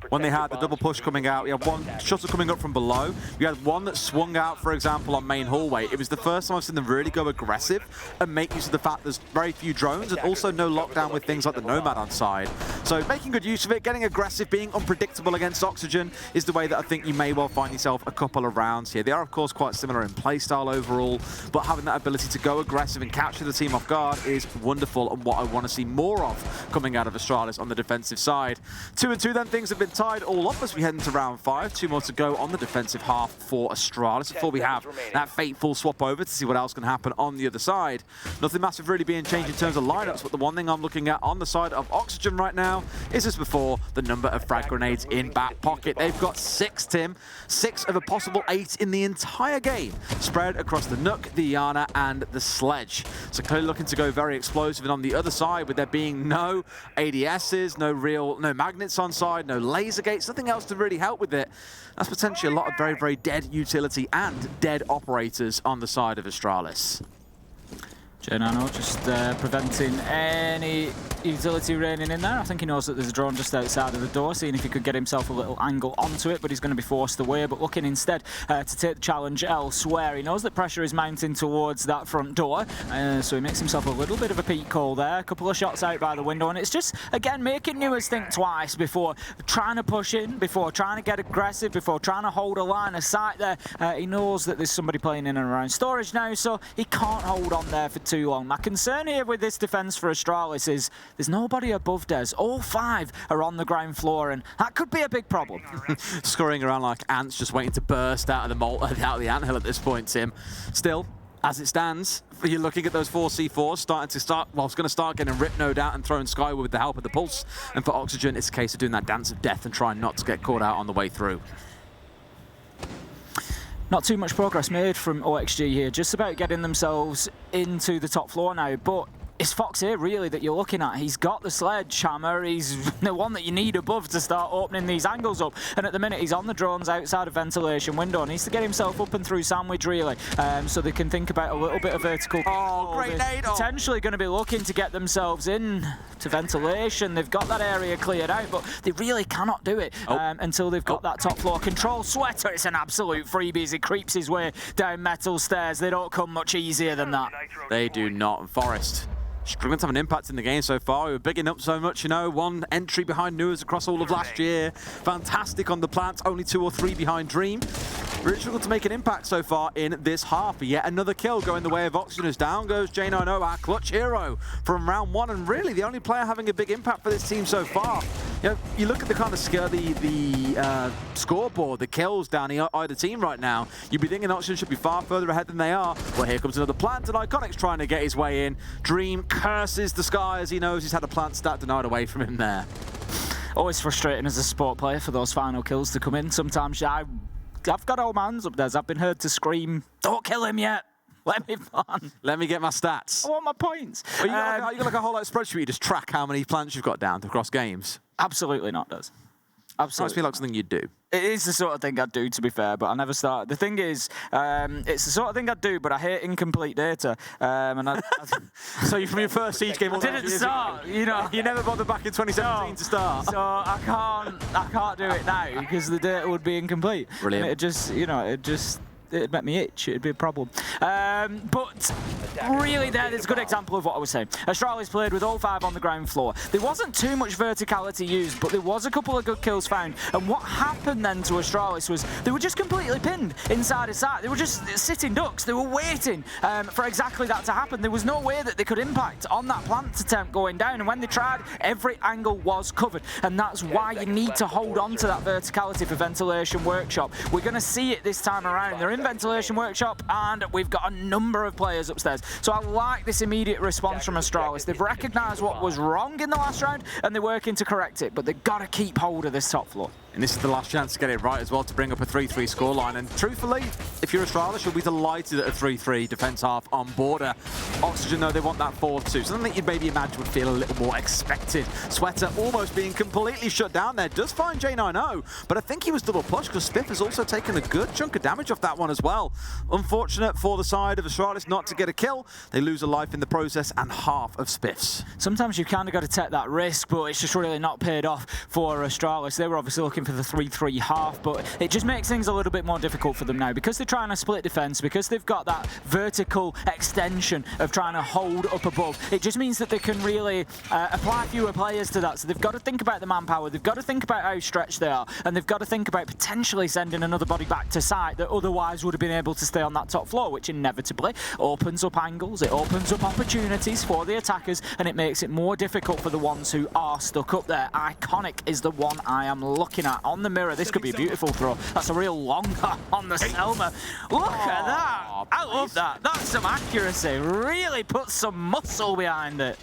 When they had the double push coming out, you had one Shuttle coming up from below. You had one that swung out, for example, on main hallway. It was the first time I've seen them really go aggressive and make use of the fact there's very few drones and also no lockdown with things like the Nomad on side. So making good use of it, getting aggressive, being unpredictable against Oxygen is the way that I think you may well find yourself a couple of rounds here. They are, of course, quite similar in playstyle overall, but having that ability to go aggressive and capture the team off guard is wonderful, and what I want to see more of coming out of Astralis on the defensive side. 2-2 then, things have been tied all up as we head into round 5. 2 more to go on the defensive half for Astralis before we have that fateful swap over to see what else can happen on the other side. Nothing massive really being changed in terms of lineups, but the one thing I'm looking at on the side of Oxygen right now is, as before, the number of frag grenades in back pocket. They've got 6, Tim. 6 of a possible 8 in the entire game, spread across the Nook, the Iana, and the Sledge. So clearly looking to go very explosive, and on the other side, with there being no ADSs, no magnets on side, no laser gates, nothing else to really help with it, that's potentially a lot of very, very dead utility and dead operators on the side of Astralis. J9 just preventing any utility raining in there. I think he knows that there's a drone just outside of the door, seeing if he could get himself a little angle onto it, but he's going to be forced away. But looking instead to take the challenge elsewhere. He knows that pressure is mounting towards that front door, so he makes himself a little bit of a peak hole there. A couple of shots out by the window, and it's just, again, making Newers think twice before trying to push in, before trying to get aggressive, before trying to hold a line of sight there. He knows that there's somebody playing in and around storage now, so he can't hold on there for too long. My concern here with this defence for Astralis is there's nobody above Des. All 5 are on the ground floor, and that could be a big problem. Scurrying around like ants, just waiting to burst out of the anthill at this point, Tim. Still, as it stands, you're looking at those 4 C4s it's going to start getting ripped, no doubt, and thrown skyward with the help of the Pulse. And for Oxygen, it's a case of doing that dance of death and trying not to get caught out on the way through. Not too much progress made from OXG here, just about getting themselves into the top floor now, but it's Fox here, really, that you're looking at. He's got the sledgehammer. He's the one that you need above to start opening these angles up. And at the minute, he's on the drones outside of ventilation window. Needs to get himself up and through sandwich, really, so they can think about a little bit of vertical. Oh, great nade! Potentially going to be looking to get themselves in to ventilation. They've got that area cleared out, but they really cannot do it until they've got that top floor control. Sweater, it's an absolute freebie as he creeps his way down metal stairs. They don't come much easier than that. They do not. Forest struggling to have an impact in the game so far. We were bigging up so much, you know, 1 entry behind Newers across all of last year. Fantastic on the plants, only 2 or 3 behind Dream. Really struggled to make an impact so far in this half. But yet another kill going the way of Oxygen as down goes J90, our clutch hero from round 1, and really the only player having a big impact for this team so far. You know, you look at the kind of skill, the scoreboard, the kills down either team right now, you'd be thinking Oxygen should be far further ahead than they are. Well, here comes another plant, and Iconic's trying to get his way in. Dream curses the sky as he knows he's had a plant stat denied away from him there. Always frustrating as a sport player for those final kills to come in. Sometimes I've got all my hands up there. I've been heard to scream, "Don't kill him yet. Let me plan. Let me get my stats. I want my points." Well, you got like a whole spreadsheet where you just track how many plants you've got down across games? Absolutely not, Does. Absolutely. Sounds like something you'd do. It is the sort of thing I'd do, to be fair, but I never start. The thing is, it's the sort of thing I'd do, but I hate incomplete data. So from your first Siege game, I didn't start. You know, you never bothered back in 2017 to start. So I can't do it now because the data would be incomplete. Brilliant. It'd make me itch. It'd be a problem. But really, there's a good example of what I was saying. Astralis played with all 5 on the ground floor. There wasn't too much verticality used, but there was a couple of good kills found. And what happened then to Astralis was they were just completely pinned inside of sight. They were just sitting ducks. They were waiting for exactly that to happen. There was no way that they could impact on that plant attempt going down. And when they tried, every angle was covered. And that's why you need to hold on to that verticality for Ventilation Workshop. We're going to see it this time around. They're in Ventilation Workshop, and we've got a number of players upstairs. So I like this immediate response from Astralis. They've recognised what was wrong in the last round, and they're working to correct it, but they've got to keep hold of this top floor. And this is the last chance to get it right as well, to bring up a 3-3 scoreline. And truthfully, if you're Astralis, you'll be delighted at a 3-3 defence half on border. Oxygen, though, they want that 4-2. Something that you'd maybe imagine would feel a little more expected. Sweater almost being completely shut down there. Does find J90, but I think he was double pushed because Spiff has also taken a good chunk of damage off that one as well. Unfortunate for the side of Astralis not to get a kill. They lose a life in the process and half of Spiff's. Sometimes you kind of got to take that risk, but it's just really not paid off for Astralis. They were obviously looking for the 3-3 half, but it just makes things a little bit more difficult for them now because they're trying to split defense, because they've got that vertical extension of trying to hold up above. It just means that they can really apply fewer players to that. So they've got to think about the manpower, they've got to think about how stretched they are, and they've got to think about potentially sending another body back to site that otherwise would have been able to stay on that top floor, which inevitably opens up angles, it opens up opportunities for the attackers, and it makes it more difficult for the ones who are stuck up there. Iconic is the one I am looking at on the mirror. This could be a beautiful throw. That's a real long on the Selma. Look at that. I love that. That's some accuracy. Really puts some muscle behind it.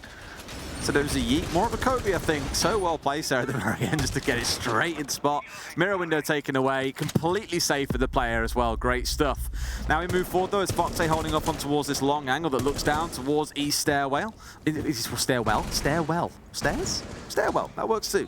So there was a yeet, more of a Kobe, I think. So well placed there at the very end just to get it straight in spot. Mirror window taken away, completely safe for the player as well. Great stuff. Now we move forward though, as Foxe holding up on towards this long angle that looks down towards East Stairwell. Stairwell? Stairs? Stairwell, that works too.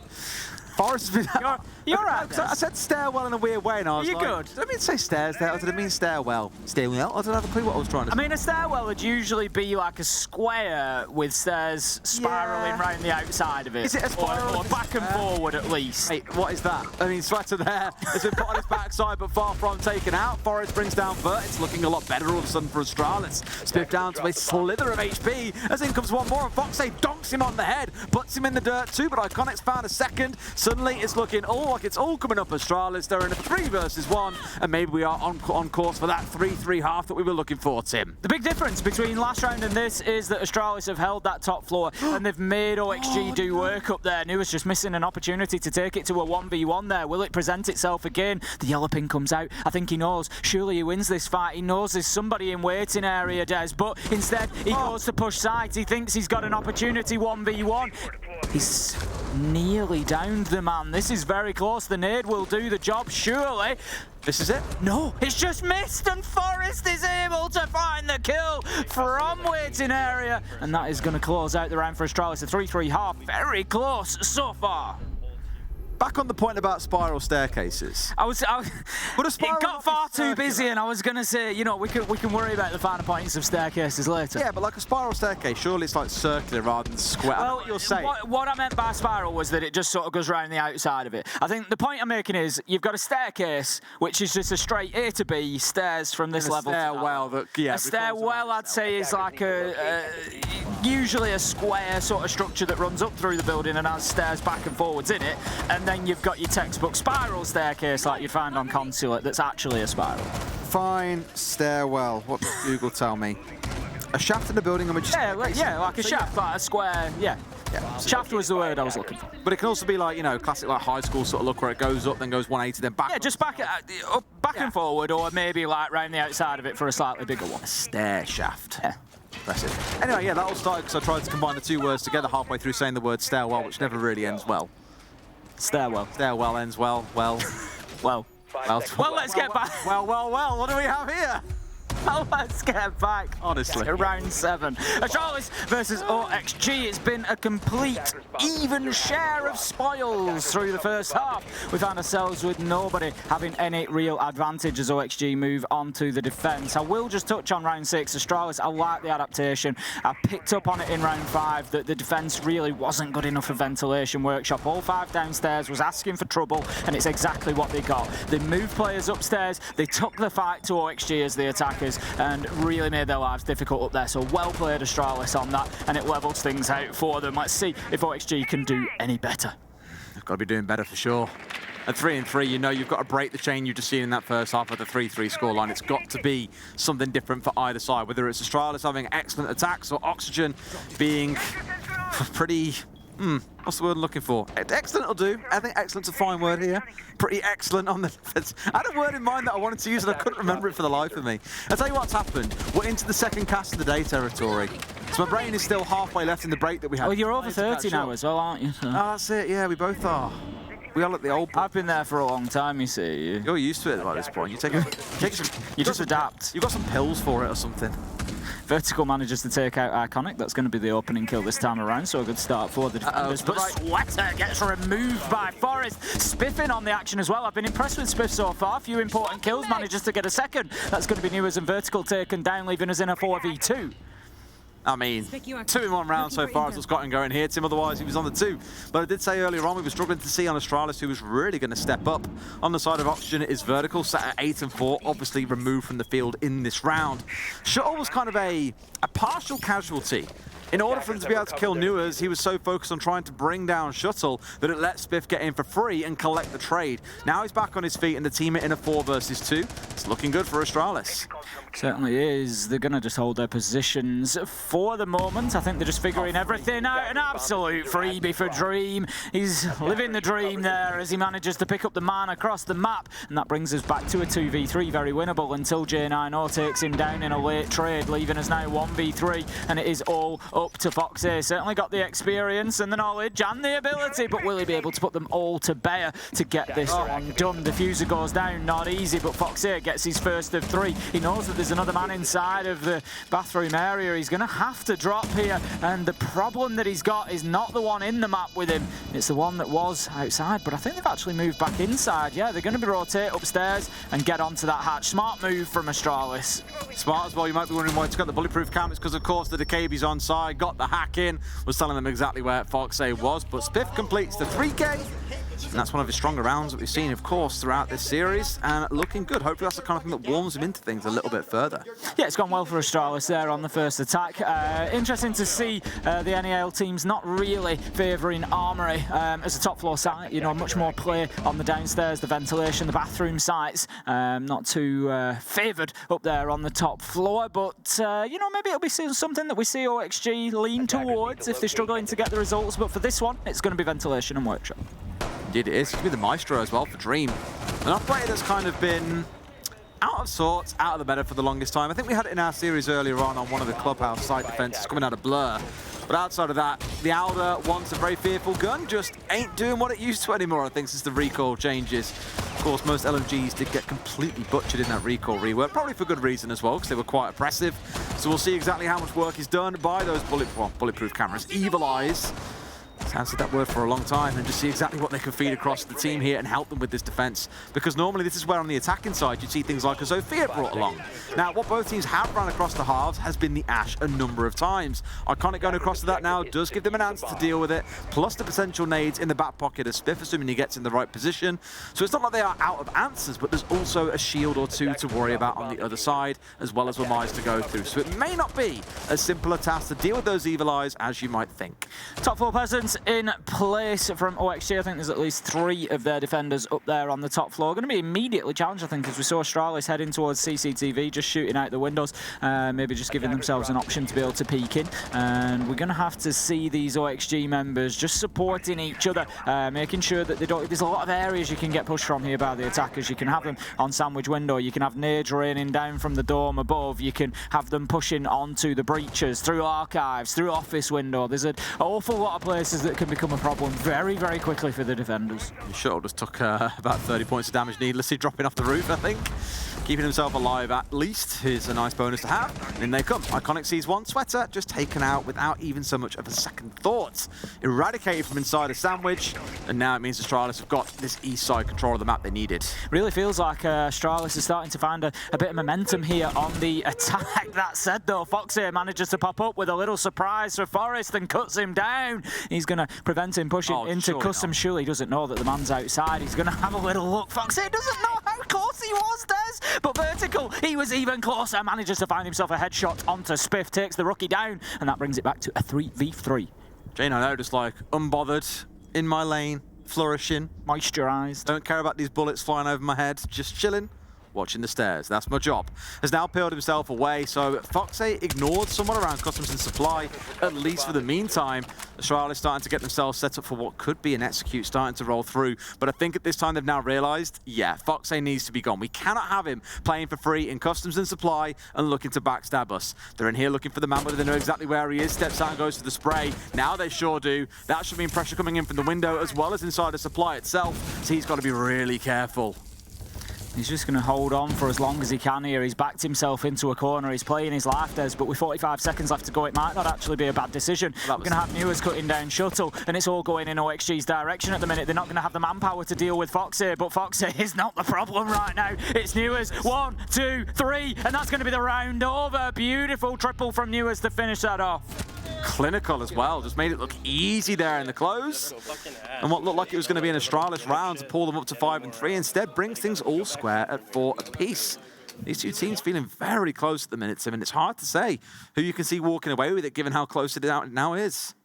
Forrest has been... You're right. I said stairwell in a weird way, and I was You like... good? Did I mean to say stairs there, or did I mean stairwell? Stairwell? I don't have a clue what I was trying to say. I mean, a stairwell would usually be like a square with stairs spiralling round the outside of it. Is it a spiral? Or back and forward, at least. Hey, what is that? I mean, Sweater there has been put on his backside, but far from taken out. Forrest brings down Vert. It's looking a lot better all of a sudden for Astralis. Spiff down to a slither of HP, as in comes one more, and Foxay donks him on the head, puts him in the dirt too, but Iconic's found a second. Suddenly, it's looking all like it's all coming up Astralis. They're in a 3 versus 1, and maybe we are on course for that 3-3 half that we were looking for, Tim. The big difference between last round and this is that Astralis have held that top floor, and they've made OXG do work up there. Nua's just missing an opportunity to take it to a 1v1 there. Will it present itself again? The yellow pin comes out. I think he knows. Surely he wins this fight. He knows there's somebody in waiting area, Des, but instead he goes to push sides. He thinks he's got an opportunity 1v1. He's nearly downed the man. This is very close. The nade will do the job, surely. This is it? No, it's just missed, and Forrest is able to find the kill from waiting area. And that is going to close out the round for Astralis. A 3-3 half, very close so far. Back on the point about spiral staircases. It got far too busy, and I was going to say, you know, we can worry about the finer points of staircases later. Yeah, but like a spiral staircase, surely it's like circular rather than square. Well, what you're saying. What I meant by spiral was that it just sort of goes around the outside of it. I think the point I'm making is you've got a staircase, which is just a straight A to B stairs from this level. A stairwell, I'd say, is like usually a square sort of structure that runs up through the building and has stairs back and forwards in it. And then you've got your textbook spiral staircase like you'd find on Consulate that's actually a spiral. Fine stairwell. What does Google tell me? A shaft in the building on which... Yeah, like a shaft, like a square, yeah. Shaft was the word I was looking for. But it can also be like, you know, classic like high school sort of look where it goes up, then goes 180, then back. Yeah, just back and forward, or maybe like round the outside of it for a slightly bigger one. A stair shaft. Yeah. Impressive. Anyway, yeah, that all started because I tried to combine the 2 words together halfway through saying the word stairwell, which never really ends well. Stairwell. Stairwell ends well. Well, let's get back. Well, what do we have here? Well, let's get back. Honestly. To round 7. Astralis versus OXG. It's been a complete even share of spoils through the first half. We found ourselves with nobody having any real advantage as OXG move on to the defence. I will just touch on round 6. Astralis, I like the adaptation. I picked up on it in round 5 that the defence really wasn't good enough for ventilation workshop. All 5 downstairs was asking for trouble, and it's exactly what they got. They moved players upstairs. They took the fight to OXG as the attackers and really made their lives difficult up there. So well played Astralis on that, and it levels things out for them. Let's see if OXG can do any better. They've got to be doing better for sure. At 3-3, you know you've got to break the chain you've just seen in that first half of the 3-3 scoreline. It's got to be something different for either side, whether it's Astralis having excellent attacks or Oxygen being pretty... what's the word I'm looking for? Excellent will do. I think excellent's a fine word here. Pretty excellent on the defense. I had a word in mind that I wanted to use and I couldn't remember it for the life of me. I'll tell you what's happened. We're into the second cast of the day territory. So my brain is still halfway left in the break that we had. Well, you're over 30 now as well, aren't you? So. Oh, that's it. Yeah, we both are. We are like the old... I've been there for a long time, you see. You're used to it by this point. You take some... You just adapt. You've got some pills for it or something. Vertical manages to take out Iconic. That's going to be the opening kill this time around, so a good start for the defenders. But Sweater gets removed by Forrest. Spiffing on the action as well. I've been impressed with Spiff so far. A few important kills, manages to get a second. That's going to be Nuas and Vertical taken down, leaving us in a 4v2. I mean, 2-in-1 round so far as what's got him going here, Tim. Otherwise, he was on the 2. But I did say earlier on, we were struggling to see on Astralis who was really going to step up. On the side of Oxygen, it is Vertical, sat at 8-4, obviously removed from the field in this round. Shuttle was kind of a partial casualty. In order for him to be able to kill Nuas, he was so focused on trying to bring down Shuttle that it let Spiff get in for free and collect the trade. Now he's back on his feet and the team are in a 4 versus 2. It's looking good for Astralis. Certainly is. They're going to just hold their positions for the moment. I think they're just figuring everything out. An absolute freebie for Dream. He's living the dream there as he manages to pick up the man across the map. And that brings us back to a 2v3, very winnable until J9O takes him down in a late trade, leaving us now 1v3. And it is all up to Foxay. Certainly got the experience and the knowledge and the ability, but will he be able to put them all to bear to get this one done? The Diffuser goes down, not easy, but Foxay gets his first of 3. He knows knows that there's another man inside of the bathroom area. He's going to have to drop here, and the problem that he's got is not the one in the map with him. It's the one that was outside, but I think they've actually moved back inside. Yeah, they're going to be rotate upstairs and get onto that hatch. Smart move from Astralis. Smart as well. You might be wondering why it's got the bulletproof cam. It's because, of course, the Decabi's on side, got the hack in, was telling them exactly where Foxay was, but Spiff completes the 3K. And that's one of his stronger rounds that we've seen, of course, throughout this series, and looking good. Hopefully that's the kind of thing that warms him into things a little bit further. Yeah, it's gone well for Astralis there on the first attack. Interesting to see the NAL teams not really favouring Armory as a top floor site. You know, much more play on the downstairs, the ventilation, the bathroom sites. Not too favoured up there on the top floor, but you know, maybe it'll be something that we see OXG lean towards if they're struggling to get the results. But for this one, it's going to be ventilation and workshop. Indeed it is. It's going to be the Maestro as well for Dream. An operator that's kind of been out of sorts, out of the meta for the longest time. I think we had it in our series earlier on one of the clubhouse site defenses coming out of Blur. But outside of that, the Alder wants a very fearful gun, just ain't doing what it used to anymore, I think, since the recall changes. Of course, most LMGs did get completely butchered in that recall rework, probably for good reason as well, because they were quite oppressive. So we'll see exactly how much work is done by those bulletproof cameras. Evil Eyes. I've said that word for a long time, and just see exactly what they can feed across the team here and help them with this defense. Because normally this is where on the attacking side you'd see things like a Zofia brought along. Now, what both teams have run across the halves has been the Ash a number of times. Iconic going across to that now does give them an answer to deal with it, plus the potential nades in the back pocket of Spiff, assuming he gets in the right position. So it's not like they are out of answers, but there's also a shield or two to worry about on the other side, as well as Wamais to go through. So it may not be as simple a task to deal with those Evil Eyes as you might think. Top 4 peasants in place from OXG. I think there's at least 3 of their defenders up there on the top floor. Going to be immediately challenged, I think, as we saw Astralis heading towards CCTV, just shooting out the windows, maybe just giving themselves an option to be able to peek in. And we're going to have to see these OXG members just supporting each other, making sure that they don't... There's a lot of areas you can get pushed from here by the attackers. You can have them on sandwich window, you can have nades raining down from the dome above, you can have them pushing onto the breaches, through archives, through office window. There's an awful lot of places that can become a problem very, very quickly for the defenders. Shuttle just took about 30 points of damage needlessly, dropping off the roof, I think. Keeping himself alive at least is a nice bonus to have. In they come. Iconic sees one. Sweater just taken out without even so much of a second thought. Eradicated from inside a sandwich, and now it means Astralis have got this east side control of the map they needed. Really feels like Astralis is starting to find a bit of momentum here on the attack. That said, though, Foxy manages to pop up with a little surprise for Forest and cuts him down. He's going to prevent him pushing into custom. Surely he doesn't know that the man's outside. He's going to have a little look. Foxy doesn't know how close he was, Des, but vertical, he was even closer. Manages to find himself a headshot onto Spiff, takes the rookie down, and that brings it back to a 3v3. Jane, I know, just like unbothered, in my lane, flourishing. Moisturised. Don't care about these bullets flying over my head, just chilling. Watching the stairs. That's my job. Has now peeled himself away, so Foxy ignored someone around customs and supply, at least for the meantime. Astralis starting to get themselves set up for what could be an execute starting to roll through. But I think at this time they've now realised, yeah, Foxy needs to be gone. We cannot have him playing for free in customs and supply and looking to backstab us. They're in here looking for the man, but they know exactly where he is. Steps out and goes for the spray. Now they sure do. That should mean pressure coming in from the window as well as inside the supply itself. So he's got to be really careful. He's just going to hold on for as long as he can here. He's backed himself into a corner. He's playing his life, Des, but with 45 seconds left to go, it might not actually be a bad decision. We're going to have Newers cutting down Shuttle, and it's all going in OXG's direction at the minute. They're not going to have the manpower to deal with Foxy, but Foxy is not the problem right now. It's Newers. 1, 2, 3, and that's going to be the round over. Beautiful triple from Newers to finish that off. Clinical as well, just made it look easy there in the close. And what looked like it was going to be an Astralis round to pull them up to 5 and 3 instead brings things all square at 4 apiece. These two teams feeling very close at the minute, Tim, and it's hard to say who you can see walking away with it given how close it now is.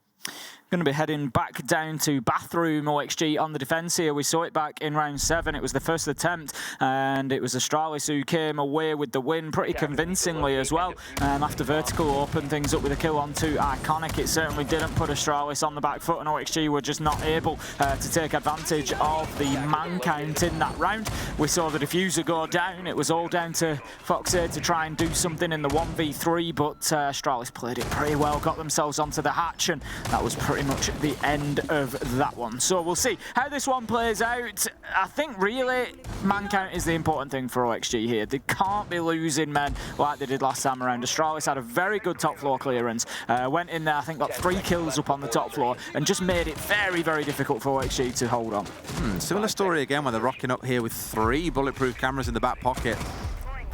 Going to be heading back down to bathroom OXG on the defence here. We saw it back in round 7. It was the first attempt, and it was Astralis who came away with the win pretty convincingly as well. After Vertical opened things up with a kill onto Iconic, it certainly didn't put Astralis on the back foot, and OXG were just not able to take advantage of the man count in that round. We saw the diffuser go down. It was all down to Foxy to try and do something in the 1v3, but Astralis played it pretty well, got themselves onto the hatch, and that was pretty pretty much the end of that one. So we'll see how this one plays out. I think really man count is the important thing for OXG here. They can't be losing men like they did last time around. Astralis had a very good top floor clearance, went in there, I think got 3 kills up on the top floor and just made it very, very difficult for OXG to hold on. Similar story again when they're rocking up here with 3 bulletproof cameras in the back pocket.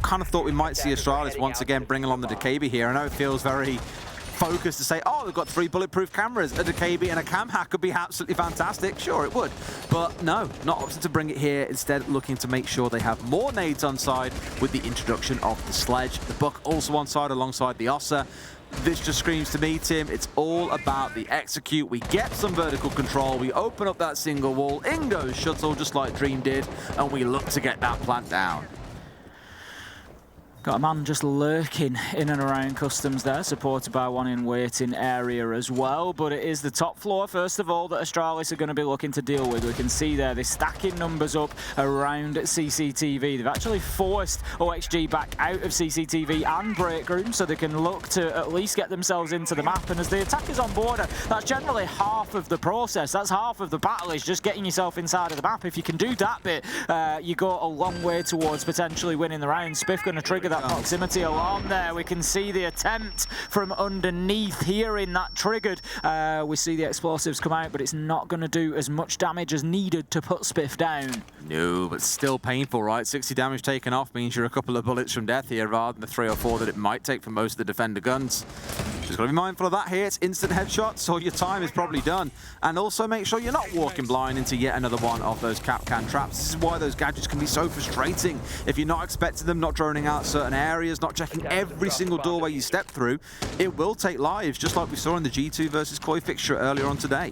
Kind of thought we might see Astralis once again bring along the DKB here. I know it feels very focused to say, oh, they've got 3 bulletproof cameras. A DKB and a cam hack could be absolutely fantastic. Sure, it would. But no, not opting to bring it here. Instead, looking to make sure they have more nades on side with the introduction of the sledge. The Buck also on side alongside the Ossa. This just screams to me, Tim, it's all about the execute. We get some vertical control, we open up that single wall, in goes Shuttle just like Dream did, and we look to get that plant down. Got a man just lurking in and around Customs there, supported by one in waiting area as well. But it is the top floor, first of all, that Astralis are going to be looking to deal with. We can see there, they're stacking numbers up around CCTV. They've actually forced OXG back out of CCTV and break room, so they can look to at least get themselves into the map. And as the attack is on border, that's generally half of the process. That's half of the battle, is just getting yourself inside of the map. If you can do that bit, you go a long way towards potentially winning the round. Spiff going to trigger that proximity alarm there. We can see the attempt from underneath, hearing that triggered. We see the explosives come out, but it's not going to do as much damage as needed to put Spiff down. No, but still painful, right? 60 damage taken off means you're a couple of bullets from death here rather than the 3 or 4 that it might take for most of the defender guns. Just got to be mindful of that here. It's instant headshots, so your time is probably done. And also make sure you're not walking blind into yet another one of those Kapkan traps. This is why those gadgets can be so frustrating. If you're not expecting them, not droning out certain areas, not checking every single doorway you step through, it will take lives, just like we saw in the G2 versus Koi fixture earlier on today.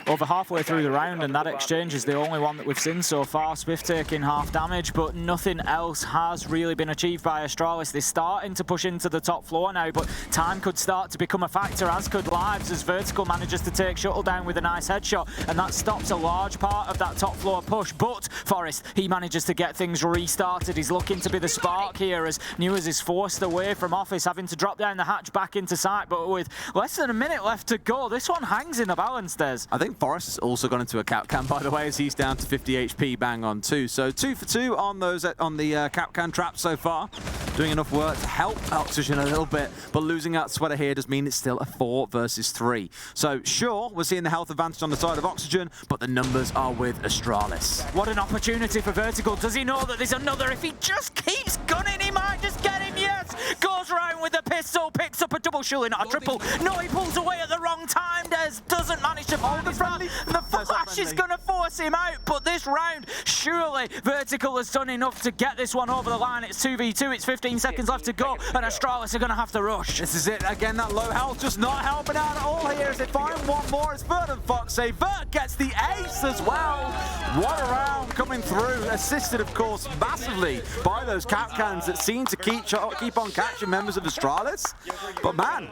Over halfway through the round, and that exchange is the only one that we've seen so far. Spiff taking half damage, but nothing else has really been achieved by Astralis. They're starting to push into the top floor now, but time could start to become a factor, as could lives, as Vertical manages to take Shuttle down with a nice headshot, and that stops a large part of that top floor push. But Forrest, he manages to get things restarted. He's looking to be the spark here, as Newers is forced away from Office, having to drop down the hatch back into sight. But with less than a minute left to go, this one hangs in the balance, Des. I think Forrest has also gone into a Kapkan, by the way, as he's down to 50 HP, bang on 2. So 2 for 2 on those on the Kapkan traps so far. Doing enough work to help Oxygen a little bit, but losing out Sweater here does mean it's still a 4 versus 3. So sure, we're seeing the health advantage on the side of Oxygen, but the numbers are with Astralis. What an opportunity for Vertical. Does he know that there's another? If he just keeps gunning, he might just get him, yes! Goes round with the pistol, picks up a double shooting, not a triple. No, he pulls away at the wrong time, Des. Doesn't manage to hold the friendly. The flash is going to force him out, but this round, surely Vertical has done enough to get this one over the line. It's 2v2, it's 15 seconds left to go, and Astralis are going to have to rush. This is it. Again, that low health just not helping out at all here as they find one more. It's Vert and Foxy. Vert gets the ace as well. What a round coming through. Assisted, of course, massively by those Kapkans that seem to keep on catching members of Astralis. But man,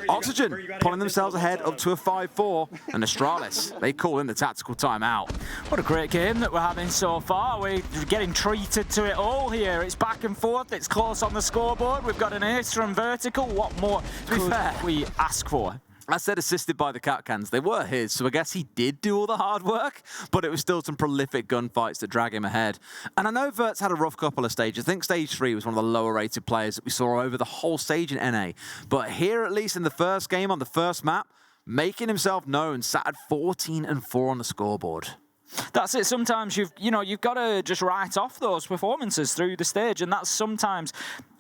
Oxygen pulling themselves ahead up to a 5-4, and Astralis, they call in the tactical timeout. What a great game that we're having so far. We're getting treated to it all here. It's back and forth. It's close on the scoreboard. We've got an ace from Vertical. What more could we ask for? I said assisted by the Kapkans. They were his, so I guess he did do all the hard work, but it was still some prolific gunfights that drag him ahead. And I know Vert's had a rough couple of stages. I think stage 3 was one of the lower rated players that we saw over the whole stage in NA. But here, at least in the first game on the first map, making himself known, sat at 14-4 on the scoreboard. That's it. Sometimes you've got to just write off those performances through the stage, and that's sometimes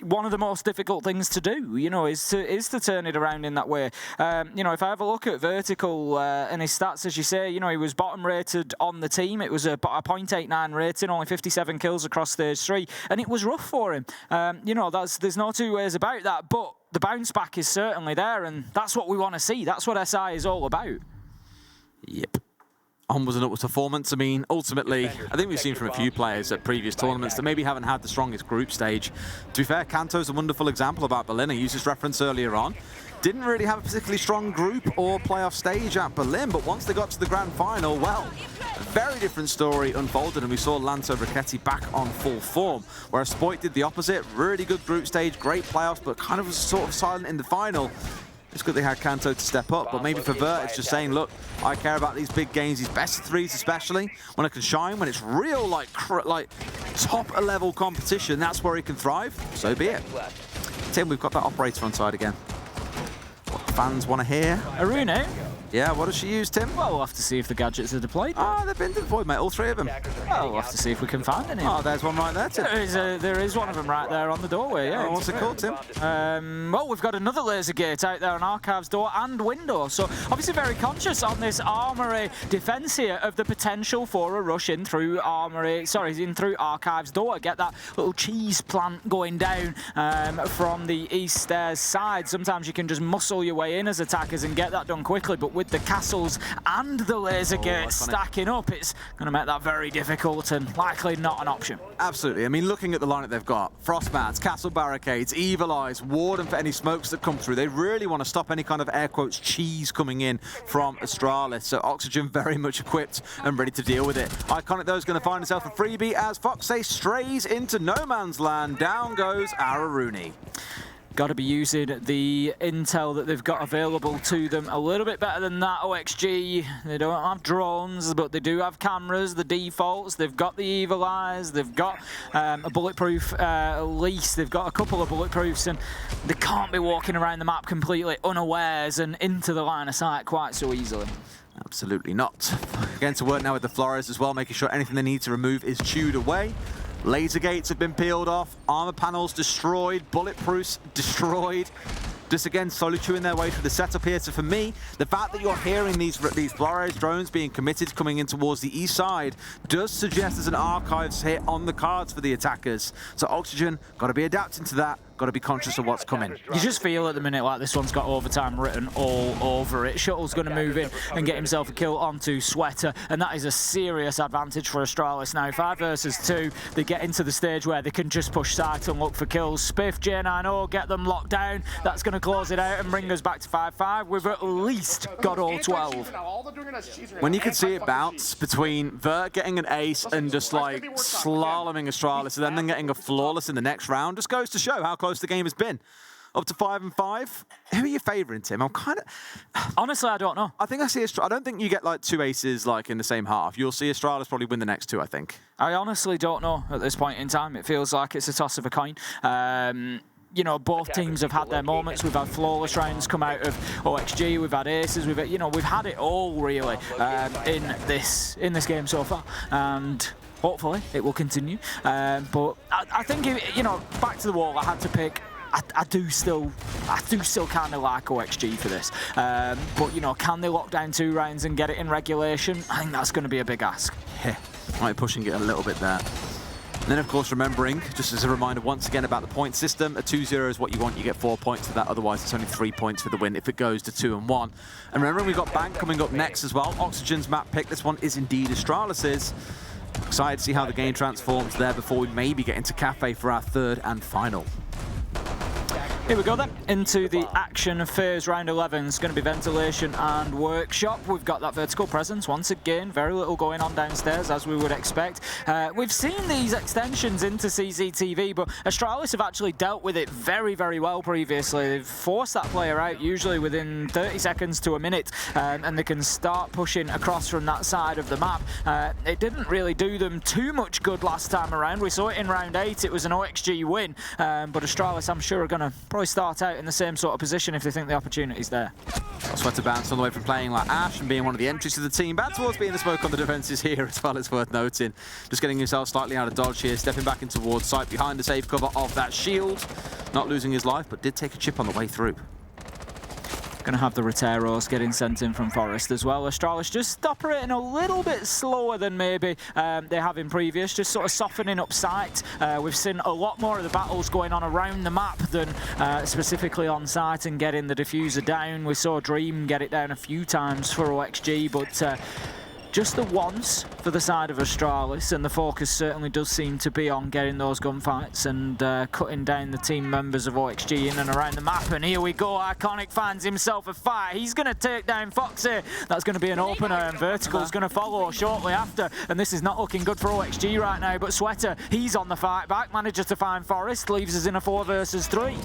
one of the most difficult things to do. Is to turn it around in that way. If I have a look at Vertical and his stats, as you say, he was bottom rated on the team. It was a 0.89 rating, only 57 kills across stage 3, and it was rough for him. There's no two ways about that. But the bounce back is certainly there, and that's what we want to see. That's what SI is all about. Yep. Onwards and upwards performance. I mean, ultimately, I think we've seen from a few players at previous tournaments that maybe haven't had the strongest group stage. To be fair, Kanto's a wonderful example about Berlin. I used this reference earlier on. Didn't really have a particularly strong group or playoff stage at Berlin, but once they got to the grand final, well, a very different story unfolded, and we saw Lanto Brichetti back on full form, whereas Spoit did the opposite. Really good group stage, great playoffs, but kind of was sort of silent in the final. It's good they had Kanto to step up, but maybe for Vert, it's just saying, look, I care about these big games, these best of threes especially, when I can shine, when it's real, like top-level competition, that's where he can thrive. So be it. Tim, we've got that operator on side again. What the fans want to hear? Arune? Yeah, what does she use, Tim? Well, we'll have to see if the gadgets are deployed. Oh, they've been deployed, mate, all 3 of them. Well, we'll have to see if we can find any. Oh, there's one right there, Tim. There is one of them right there on the doorway, yeah. Oh, what's it called, Tim? Well, we've got another laser gate out there on Archive's door and window, so obviously very conscious on this Armory defense here of the potential for a rush in through in through Archive's door. Get that little cheese plant going down from the east stairs side. Sometimes you can just muscle your way in as attackers and get that done quickly, but with the castles and the laser gate stacking up, it's going to make that very difficult and likely not an option. Absolutely. I mean, looking at the lineup they've got, Frostbats, Castle Barricades, Evil Eyes, Warden for any smokes that come through. They really want to stop any kind of air quotes cheese coming in from Astralis. So Oxygen very much equipped and ready to deal with it. Iconic though is going to find himself a freebie as Foxay strays into no man's land. Down goes Arune. Got to be using the intel that they've got available to them a little bit better than that. OXG, they don't have drones, but they do have cameras, the defaults. They've got the Evil Eyes. They've got a bulletproof lease. They've got a couple of bulletproofs, and they can't be walking around the map completely unawares and into the line of sight quite so easily. Absolutely not. Again, to work now with the Flores as well, making sure anything they need to remove is chewed away. Laser gates have been peeled off, armor panels destroyed, bulletproofs destroyed. Just again, slowly chewing their way through the setup here. So for me, the fact that you're hearing these Flores drones being committed coming in towards the east side does suggest there's an Archives hit on the cards for the attackers. So Oxygen, got to be adapting to that. Got to be conscious of what's coming. You just feel at the minute like this one's got overtime written all over it. Shuttle's going to move in and get himself a kill onto Sweater, and that is a serious advantage for Astralis now. 5 versus 2, they get into the stage where they can just push site and look for kills. Spiff, J9O, get them locked down. That's going to close it out and bring us back to 5-5. We've at least got all 12. When you can see it bounce between Vert getting an ace and just like slaloming Astralis and then getting a flawless in the next round, just goes to show how close the game has been. Up to 5-5. Who are you favouring, Tim? I'm kind of... Honestly, I don't know. I think I don't think you get like 2 aces like in the same half. You'll see Astralis probably win the next 2, I think. I honestly don't know at this point in time. It feels like it's a toss of a coin. You know, both teams have had their moments. We've had flawless rounds come out of OXG. We've had aces. We've had it all really in this game so far, and hopefully it will continue. But I think back to the wall. I had to pick. I do still kind of like OXG for this. But can they lock down 2 rounds and get it in regulation? I think that's going to be a big ask. Yeah, might be pushing it a little bit there. And then, of course, remembering, just as a reminder once again about the point system, a 2-0 is what you want. You get 4 points for that. Otherwise, it's only 3 points for the win if it goes to 2-1. And remembering, we've got Bank coming up next as well. Oxygen's map pick. This one is indeed Astralis's. Excited to see how the game transforms there before we maybe get into Kafe for our 3rd and final. Here we go then, into the action phase. Round 11 is going to be ventilation and workshop. We've got that vertical presence once again. Very little going on downstairs, as we would expect. We've seen these extensions into CCTV, but Astralis have actually dealt with it very, very well previously. They've forced that player out, usually within 30 seconds to a minute, and they can start pushing across from that side of the map. It didn't really do them too much good last time around. We saw it in round 8. It was an OXG win, but Astralis, I'm sure, are going to probably start out in the same sort of position if they think the opportunity's there. Sweater bounce all the way from playing like Ash and being one of the entries to the team, back towards being the smoke on the defences here as well, it's worth noting. Just getting himself slightly out of dodge here, stepping back in towards sight behind the safe cover of that shield. Not losing his life, but did take a chip on the way through. Going to have the Roteros getting sent in from Forest as well. Astralis just operating a little bit slower than maybe they have in previous, just sort of softening up sight. We've seen a lot more of the battles going on around the map than specifically on site and getting the diffuser down. We saw Dream get it down a few times for OXG, but just the once for the side of Astralis, and the focus certainly does seem to be on getting those gunfights and cutting down the team members of OXG in and around the map. And here we go, Iconic finds himself a fight. He's going to take down Foxy. That's going to be an opener, and Vertical's going to follow shortly after. And this is not looking good for OXG right now, but Sweater, he's on the fight back, manages to find Forest, leaves us in a 4 versus 3.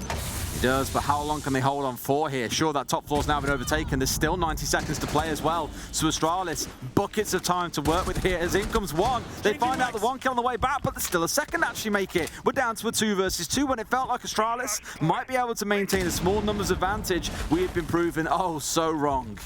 does, but how long can they hold on for here? Sure, that top floor's now been overtaken. There's still 90 seconds to play as well. So Astralis, buckets of time to work with here as in comes one. They find out the one kill on the way back, but there's still a second to actually make it. We're down to a 2 versus 2 when it felt like Astralis might be able to maintain a small numbers advantage. We have been proven oh so wrong.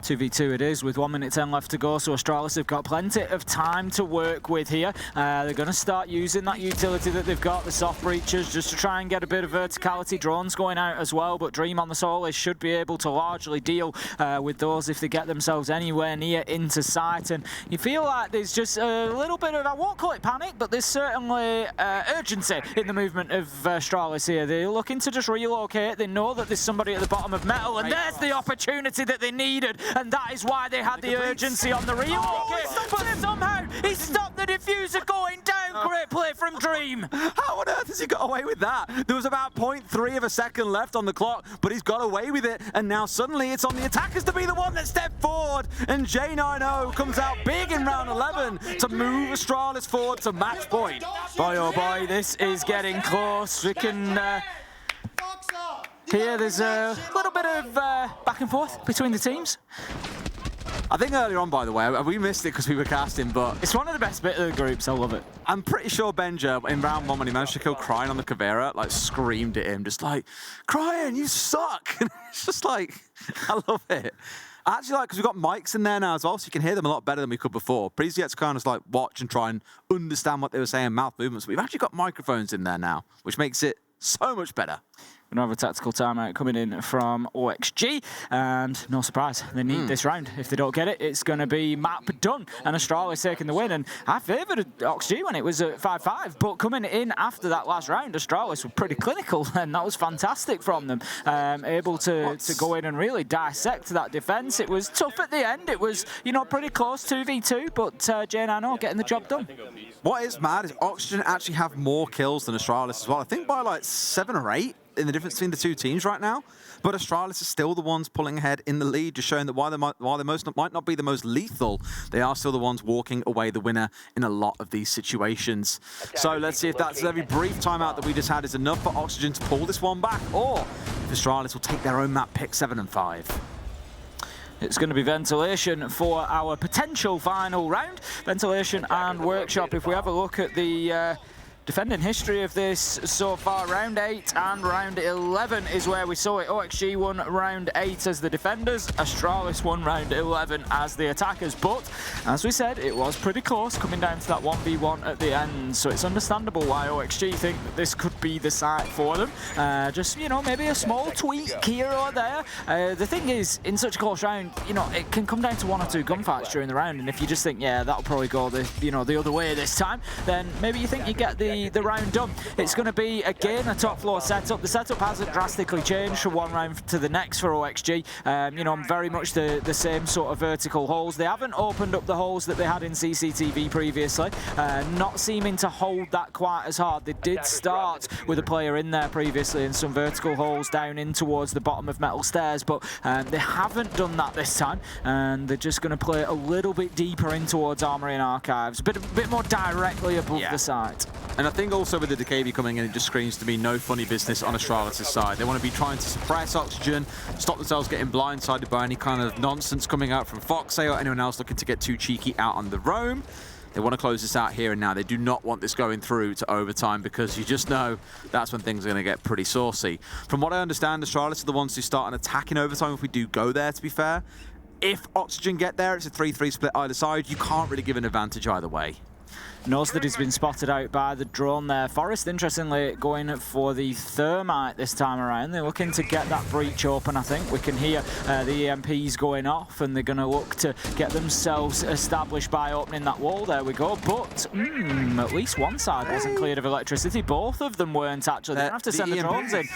2v2 it is with 1 minute 10 left to go, so Astralis have got plenty of time to work with here. They're going to start using that utility that they've got, the soft breaches, just to try and get a bit of verticality. Drones going out as well, but Dream on the Solis should be able to largely deal with those if they get themselves anywhere near into sight. And you feel like there's just a little bit of, I won't call it panic, but there's certainly urgency in the movement of Astralis here. They're looking to just relocate. They know that there's somebody at the bottom of metal, and there's the opportunity that they needed. And that is why they had the urgency on the relocate. But somehow he stopped the diffuser going down. Great play from Dream. How on earth has he got away with that? There was about 0.3 of a second left on the clock, but he's got away with it. And now suddenly it's on the attackers to be the one that stepped forward. And J90 comes out big in round 11 to move Astralis forward to match point. Boy, oh boy, this is getting close. We can... Here, there's a little bit of back and forth between the teams. I think earlier on, by the way, we missed it because we were casting, but... It's one of the best bits of the groups, I love it. I'm pretty sure Benja, in round 1, when he managed to kill Crying on the Caveira, like, screamed at him, just like, Crying, you suck! And it's just like, I love it. I actually like, because we've got mics in there now as well, so you can hear them a lot better than we could before. Previously, you had to kind of like watch and try and understand what they were saying, mouth movements. But we've actually got microphones in there now, which makes it so much better. Another tactical timeout coming in from OXG, and no surprise, they need this round. If they don't get it, it's going to be map done, and Astralis taking the win. And I favoured OXG when it was at 5-5, but coming in after that last round, Astralis were pretty clinical, and that was fantastic from them. Able to go in and really dissect that defence. It was tough at the end. It was, you know, pretty close 2v2, but J90 getting the job done. What is mad is Oxygen actually have more kills than Astralis as well. I think by like 7 or 8 in the difference between the two teams right now. But Astralis is still the ones pulling ahead in the lead, just showing that while they might not be the most lethal, they are still the ones walking away the winner in a lot of these situations. So let's see if that very brief timeout that we just had is enough for Oxygen to pull this one back, or if Astralis will take their own map pick 7 and 5. It's going to be Ventilation for our potential final round. Ventilation and Workshop. If we have a look at the defending history of this so far, round 8 and round 11 is where we saw it. OXG won round 8 as the defenders, Astralis won round 11 as the attackers. But as we said, it was pretty close coming down to that 1v1 at the end. So it's understandable why OXG think that this could be the site for them. Just, you know, maybe a small tweak here or there. The thing is, in such a close round, you know, it can come down to 1 or 2 gunfights during the round. And if you just think, yeah, that'll probably go the other way this time, then maybe you think you get the round done. It's going to be, again, a top floor setup. The setup hasn't drastically changed from one round to the next for OXG. You know, very much the same sort of vertical holes. They haven't opened up the holes that they had in CCTV previously, not seeming to hold that quite as hard. They did start with a player in there previously and some vertical holes down in towards the bottom of metal stairs, but they haven't done that this time, and they're just going to play a little bit deeper in towards Armory and Archives, a bit more directly above the site. And I think also with the DKB coming in, it just screams to me no funny business on Astralis' side. They want to be trying to suppress Oxygen, stop themselves getting blindsided by any kind of nonsense coming out from Foxay or anyone else looking to get too cheeky out on the roam. They want to close this out here and now. They do not want this going through to overtime, because you just know that's when things are going to get pretty saucy. From what I understand, Astralis are the ones who start an attack in overtime if we do go there, to be fair. If Oxygen get there, it's a 3-3 split either side. You can't really give an advantage either way. Knows that he's been spotted out by the drone there. Forest, interestingly, going for the thermite this time around. They're looking to get that breach open, I think. We can hear the EMPs going off, and they're going to look to get themselves established by opening that wall. There we go. But at least one side wasn't cleared of electricity. Both of them weren't, actually. They're going to have to send the drones in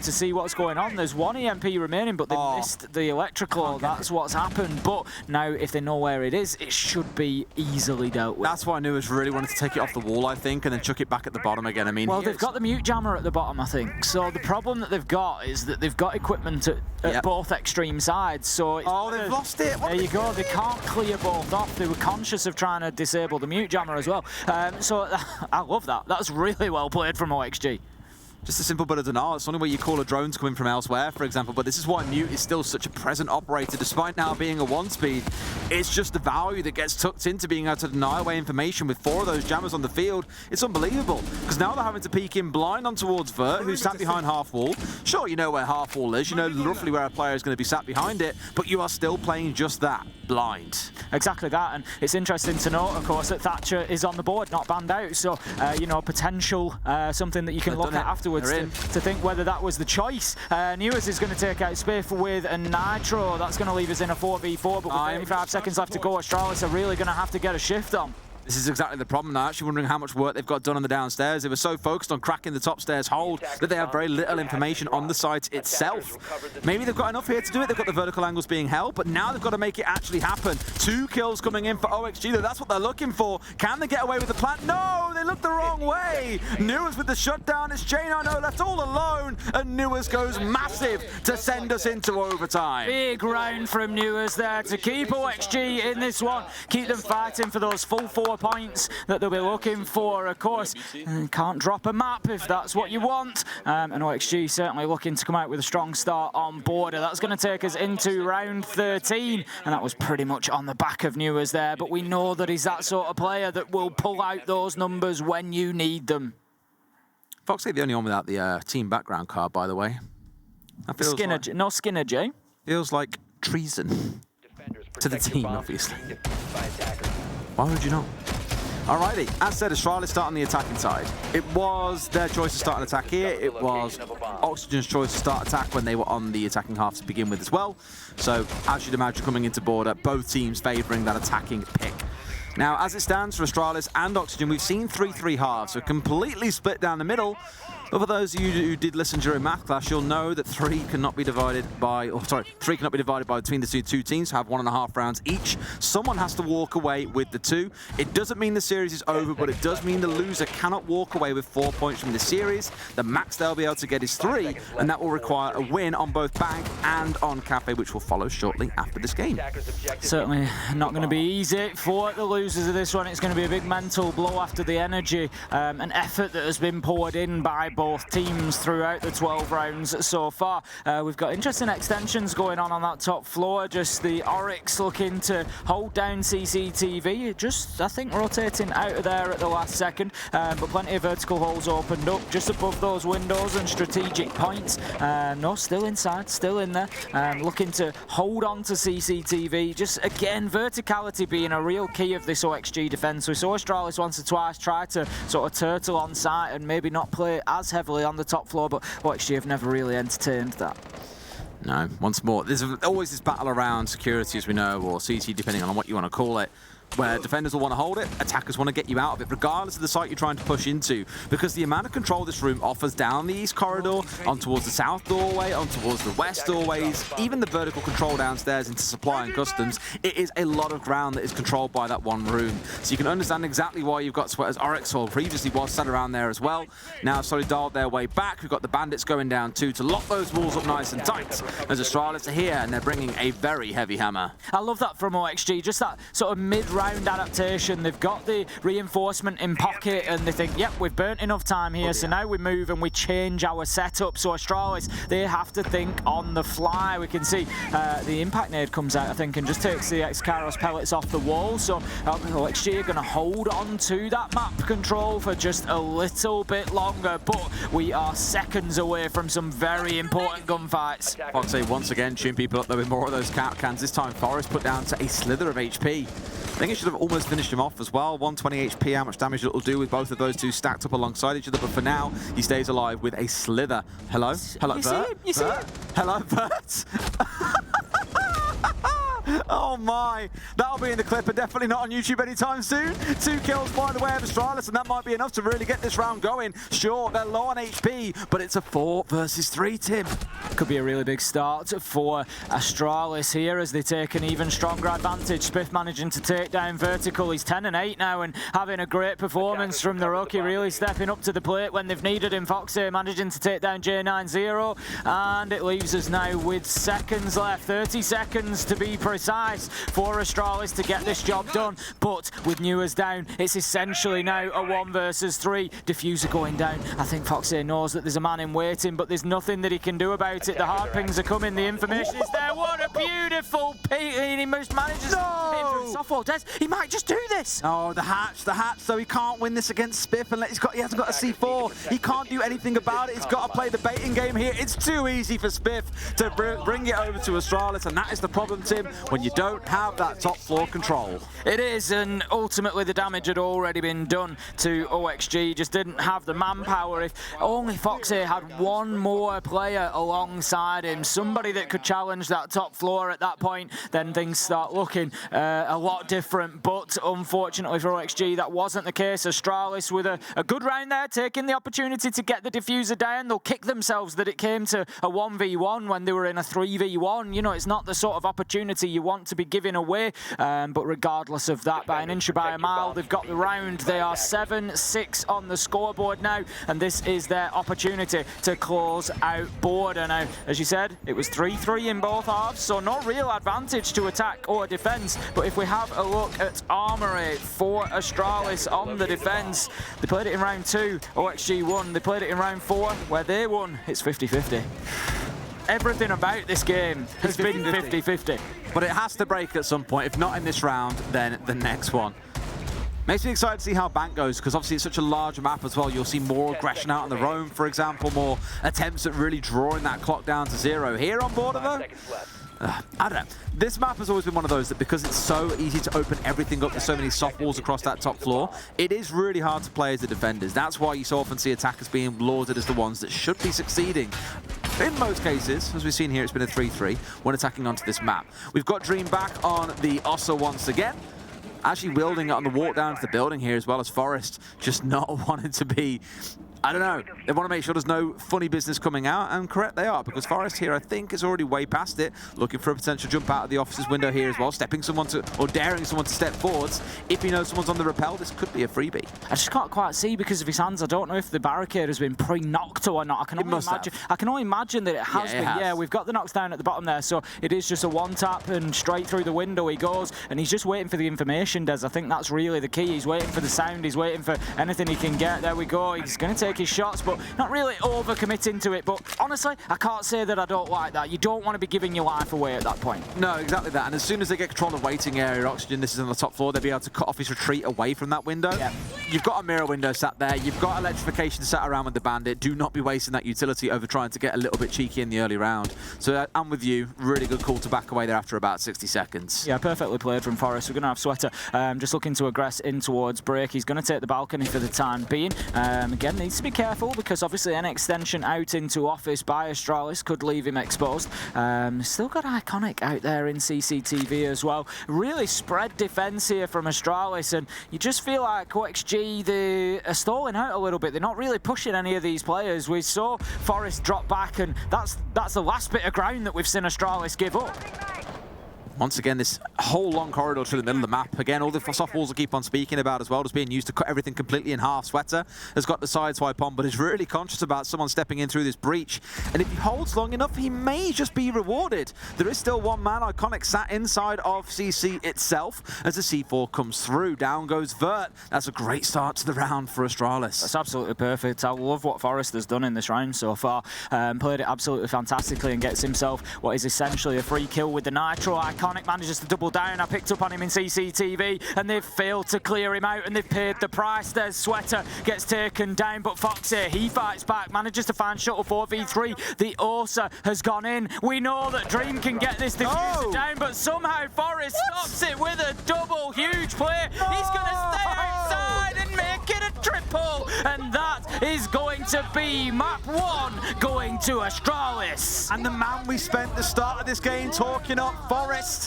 to see what's going on. There's one EMP remaining, but they missed the electrical. That's what's happened. But now, if they know where it is, it should be easily dealt with. That's what I knew was really wanted to take it off the wall, I think, and then chuck it back at the bottom again. I mean, well, they've got the mute jammer at the bottom, I think. So the problem that they've got is that they've got equipment at both extreme sides. So they've lost it. There you go. They can't clear both off. They were conscious of trying to disable the mute jammer as well. So I love that. That's really well played from OXG. just a simple bit of denial. It's only where you call a drones coming from elsewhere, for example, but this is why Mute is still such a present operator, despite now being a 1-speed. It's just the value that gets tucked into being able to deny away information with 4 of those jammers on the field. It's unbelievable, because now they're having to peek in blind on towards Vert, who's sat behind half wall. Sure, you know where half wall is, you know roughly where a player is going to be sat behind it, but you are still playing just that, blind. Exactly that, and it's interesting to note, of course, that Thatcher is on the board, not banned out, so, you know, potential, something that you can look at afterwards to think whether that was the choice. Newers is going to take out Spiff with a Nitro. That's going to leave us in a 4v4, but with 35 seconds left to go, Astralis are really going to have to get a shift on. This is exactly the problem. They're actually wondering how much work they've got done on the downstairs. They were so focused on cracking the top stairs hold that they have very little information on the site itself. Maybe they've got enough here to do it. They've got the vertical angles being held, but now they've got to make it actually happen. 2 kills coming in for OXG, though. That's what they're looking for. Can they get away with the plant? No, they look the wrong way. Newers with the shutdown. It's J90 left all alone, and Newers goes massive to send us into overtime. Big round from Newers there to keep OXG in this one. Keep them fighting for those full 4 points that they'll be looking for. Of course, can't drop a map if that's what you want. And OXG certainly looking to come out with a strong start on Border. That's going to take us into round 13. And that was pretty much on the back of Newers there. But we know that he's that sort of player that will pull out those numbers when you need them. Foxy, the only one without the team background card, by the way. That feels Skinner, like, no Skinner, Jay. Feels like treason to the team, obviously. Why would you not? Alrighty, as said, Astralis start on the attacking side. It was their choice to start an attack here. It was Oxygen's choice to start attack when they were on the attacking half to begin with as well. So, as you'd imagine, coming into Border, both teams favouring that attacking pick. Now, as it stands for Astralis and Oxygen, we've seen 3-3 halves, so completely split down the middle. But for those of you who did listen during math class, you'll know that 3 cannot be divided by between the two teams, have 1.5 rounds each. Someone has to walk away with the 2. It doesn't mean the series is over, but it does mean the loser cannot walk away with 4 points from the series. The max they'll be able to get is 3, and that will require a win on both Bank and on Kafe, which will follow shortly after this game. Certainly not going to be easy for the losers of this one. It's going to be a big mental blow after the energy and effort that has been poured in by both teams throughout the 12 rounds so far. We've got interesting extensions going on that top floor. Just the Oryx looking to hold down CCTV. Just, I think, rotating out of there at the last second. But plenty of vertical holes opened up just above those windows and strategic points. No, still inside, still in there. Looking to hold on to CCTV. Just, again, verticality being a real key of this OXG defence. We saw Astralis once or twice try to sort of turtle on site and maybe not play as heavily on the top floor, but OXG have never really entertained that. No, once more, there's always this battle around security, as we know, or CT, depending on what you want to call it, where defenders will want to hold it, attackers want to get you out of it, regardless of the site you're trying to push into, because the amount of control this room offers down the east corridor, on towards the south doorway, on towards the west doorways, even the vertical control downstairs into supply and customs, it is a lot of ground that is controlled by that one room. So you can understand exactly why you've got Sweaters Oryx, or previously was sat around there as well. Now slowly dialed their way back. We've got the bandits going down too to lock those walls up nice and tight. As Astralis are here, and they're bringing a very heavy hammer. I love that from OXG, just that sort of mid-round adaptation. They've got the reinforcement in pocket and they think, yep, we've burnt enough time here, so now we move and we change our setup. So Astralis, they have to think on the fly. We can see the impact nade comes out, I think, and just takes the X-Karos pellets off the wall. So OXG are going to hold on to that map control for just a little bit longer, but we are seconds away from some very important gunfights. I'd say once again, tune people up there with more of those cap cans. This time Forest put down to a slither of HP. I think it should have almost finished him off as well. 120 HP, how much damage it'll do with both of those two stacked up alongside each other. But for now, he stays alive with a slither. Hello? Hello, you Bert? See him? You see him? Hello, Bert? Oh my, that'll be in the clip and definitely not on YouTube anytime soon. 2 kills by the way of Astralis, and that might be enough to really get this round going. Sure, they're low on HP, but it's a 4 versus 3, Tim. Could be a really big start for Astralis here as they take an even stronger advantage. Spiff managing to take down Vertical. He's 10 and 8 now and having a great performance from the rookie, really stepping up to the plate when they've needed him. Foxy managing to take down J90, and it leaves us now with seconds left, 30 seconds to be precise. precise for Astralis to get this job done. But with Newers down, it's essentially now a 1 versus 3. Diffuser going down. I think Foxy knows that there's a man in waiting, but there's nothing that he can do about it. The hard pings are coming, the information is there. What a beautiful peek. He manages hitting softball. Des, he might just do this. Oh, the hatch, so he can't win this against Spiff unless he hasn't got a C4. He can't do anything about it. He's got to play the baiting game here. It's too easy for Spiff to bring it over to Astralis, and that is the problem, Tim, when you don't have that top floor control. It is, and ultimately the damage had already been done to OXG. Just didn't have the manpower. If only Foxy had one more player alongside him, somebody that could challenge that top floor at that point, then things start looking a lot different. But unfortunately for OXG, that wasn't the case. Astralis with a good round there, taking the opportunity to get the diffuser down. They'll kick themselves that it came to a 1v1 when they were in a 3v1. You know, it's not the sort of opportunity you want to be giving away. But regardless of that, by an inch or by a mile, they've got the round. They are 7-6 on the scoreboard now, and this is their opportunity to close out Border. Now, as you said, it was 3-3 in both halves, so no real advantage to attack or defence. But if we have a look at Armory for Astralis on the defence, they played it in round 2, OXG won. They played it in round 4, where they won. It's 50-50. Everything about this game has been 50-50. But it has to break at some point. If not in this round, then the next one. Makes me excited to see how Bank goes, because obviously it's such a large map as well. You'll see more aggression out on the roam, for example, more attempts at really drawing that clock down to 0. Here on Border, though, I don't know. This map has always been one of those that because it's so easy to open everything up, there's so many soft walls across that top floor, it is really hard to play as the defenders. That's why you so often see attackers being lauded as the ones that should be succeeding. In most cases, as we've seen here, it's been a 3-3 when attacking onto this map. We've got Dream back on the Ossa once again. Actually wielding it on the walk down to the building here, as well as Forest just not wanting to be, I don't know, they want to make sure there's no funny business coming out, and correct they are, because Forest here, I think, is already way past it, looking for a potential jump out of the officer's window here as well, stepping someone to, or daring someone to step forwards. If he knows someone's on the rappel, this could be a freebie. I just can't quite see because of his hands. I don't know if the barricade has been pre-knocked or not. I can only imagine that it has been. Yeah, we've got the knocks down at the bottom there, so it is just a one tap and straight through the window he goes, and he's just waiting for the information, Des. I think that's really the key. He's waiting for the sound, he's waiting for anything he can get. There we go. He's going to take his shots, but not really over-committing to it. But honestly, I can't say that I don't like that. You don't want to be giving your life away at that point. No, exactly that. And as soon as they get control of the waiting area, Oxygen, this is on the top floor, they'll be able to cut off his retreat away from that window. Yeah. You've got a mirror window sat there. You've got electrification sat around with the bandit. Do not be wasting that utility over trying to get a little bit cheeky in the early round. So I'm with you. Really good call to back away there after about 60 seconds. Yeah, perfectly played from Forest. We're going to have Sweater just looking to aggress in towards break. He's going to take the balcony for the time being. Again, needs to be careful because obviously an extension out into office by Astralis could leave him exposed. Still got Iconic out there in CCTV as well. Really spread defense here from Astralis, and you just feel like OXG, they are stalling out a little bit. They're not really pushing any of these players. We saw Forest drop back, and that's the last bit of ground that we've seen Astralis give up. Once again, this whole long corridor through the middle of the map. Again, all the soft walls I keep on speaking about as well, just being used to cut everything completely in half. Sweater has got the side swipe on, but is really conscious about someone stepping in through this breach. And if he holds long enough, he may just be rewarded. There is still one man, Iconic, sat inside of CC itself as the C4 comes through. Down goes Vert. That's a great start to the round for Astralis. That's absolutely perfect. I love what Forrest has done in this round so far. Played it absolutely fantastically and gets himself what is essentially a free kill with the Nitro. Iconic manages to double down. I picked up on him in CCTV, and they've failed to clear him out, and they've paid the price. There's Sweater gets taken down, but Foxy, he fights back, manages to find Shuttle 4v3. The Osa has gone in. We know that Dream can get this diffuser down, but somehow Forrest stops it with a double huge play. He's going to stay outside and make it a triple, and that is going to be map 1 going to Astralis. And the man we spent the start of this game talking up, Forrest,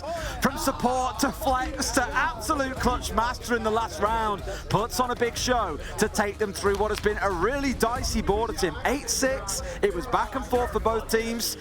from support to flex to absolute clutch master in the last round, puts on a big show to take them through what has been a really dicey border, Tim. 8-6, it was back and forth for both teams.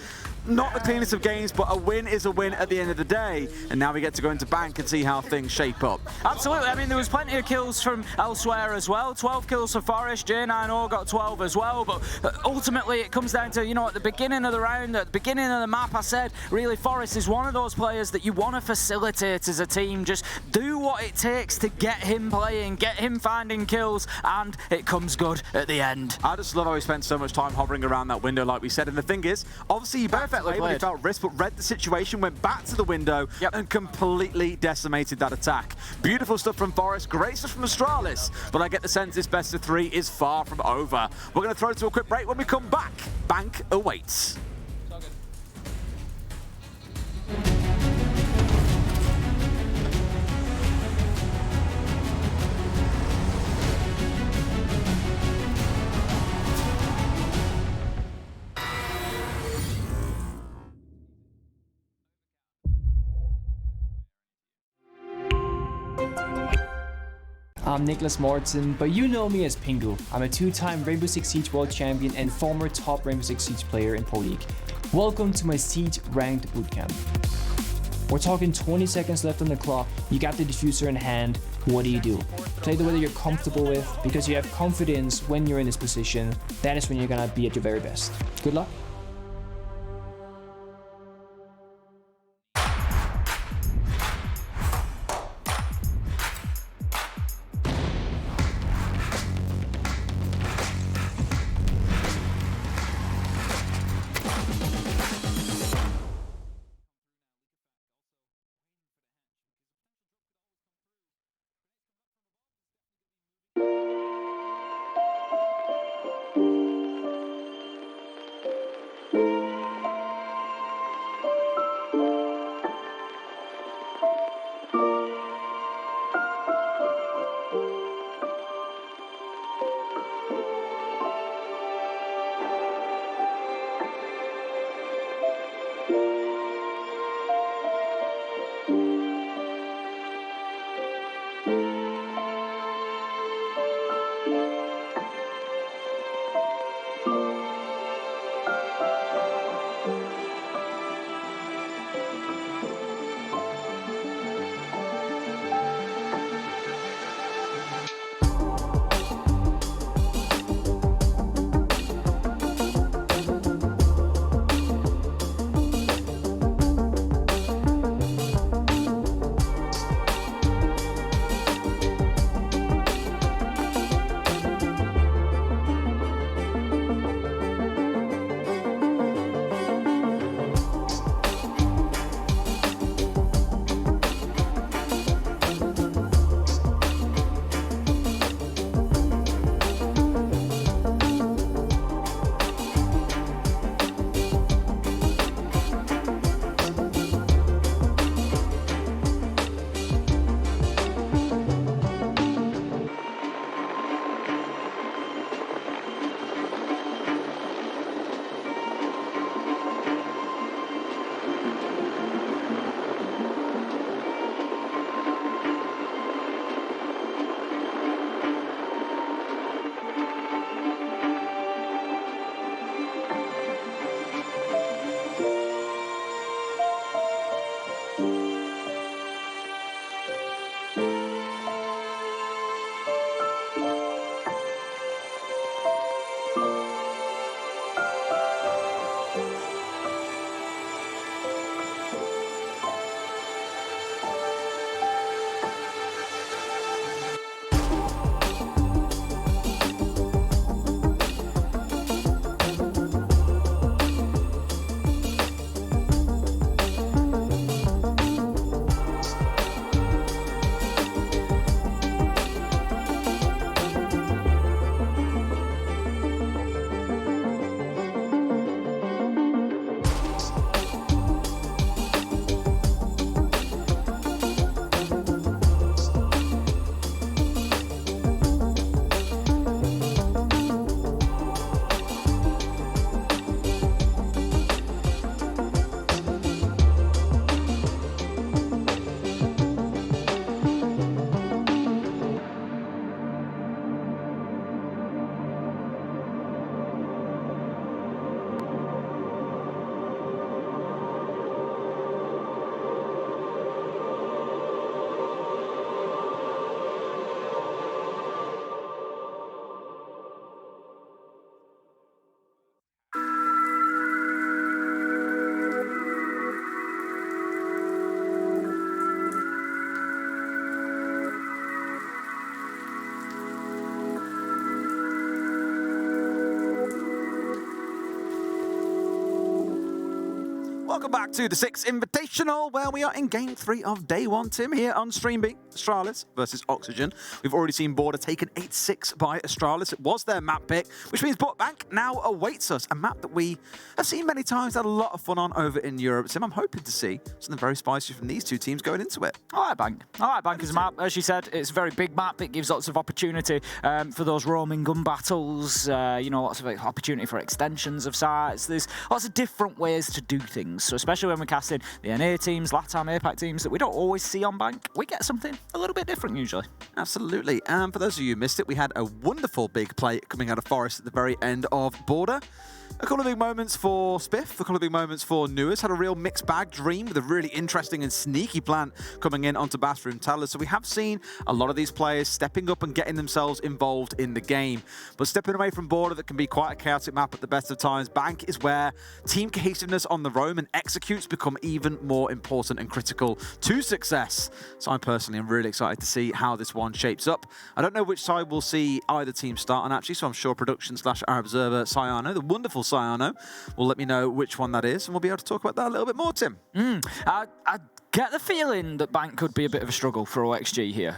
Not the cleanest of games, but a win is a win at the end of the day. And now we get to go into bank and see how things shape up. Absolutely. I mean, there was plenty of kills from elsewhere as well. 12 kills for Forest. J9O got 12 as well. But ultimately, it comes down to, you know, at the beginning of the round, at the beginning of the map, I said, really, Forest is one of those players that you want to facilitate as a team. Just do what it takes to get him playing, get him finding kills, and it comes good at the end. I just love how he spent so much time hovering around that window, like we said. And the thing is, obviously, he perfectly played. He felt risk, but read the situation, went back to the window, and completely decimated that attack. Beautiful stuff from Forest, great stuff from Astralis, but I get the sense this best of 3 is far from over. We're going to throw to a quick break. When we come back, bank awaits. I'm Nicholas Mortensen, but you know me as Pingu. I'm a 2-time Rainbow Six Siege World Champion and former top Rainbow Six Siege player in Pro League. Welcome to my Siege Ranked Bootcamp. We're talking 20 seconds left on the clock, you got the diffuser in hand, what do? Play the way that you're comfortable with, because you have confidence when you're in this position. That is when you're gonna be at your very best. Good luck. Welcome back to the Six Invitational, where we are in Game 3 of Day 1, Tim, here on Stream B. Astralis versus Oxygen. We've already seen Border taken 8-6 by Astralis. It was their map pick, which means Bank now awaits us. A map that we have seen many times, had a lot of fun on over in Europe. Tim, I'm hoping to see something very spicy from these two teams going into it. I like Bank. I like Bank as a map. As you said, it's a very big map. It gives lots of opportunity for those roaming gun battles, lots of opportunity for extensions of sites. There's lots of different ways to do things. So especially when we're casting the NA teams, LATAM, APAC teams that we don't always see on Bank, we get something a little bit different usually. Absolutely. And for those of you who missed it, we had a wonderful big play coming out of Forest at the very end of Border. A couple of big moments for Spiff, a couple of big moments for Newers. Had a real mixed bag Dream with a really interesting and sneaky plant coming in onto Bathroom Tower. So we have seen a lot of these players stepping up and getting themselves involved in the game. But stepping away from Border, that can be quite a chaotic map at the best of times. Bank is where team cohesiveness on the roam and executes become even more important and critical to success. So I personally am really excited to see how this one shapes up. I don't know which side we'll see either team start on actually, so I'm sure Production / our observer, Sayano, the wonderful Sayano, will let me know which one that is, and we'll be able to talk about that a little bit more, Tim. I get the feeling that Bank could be a bit of a struggle for OXG here,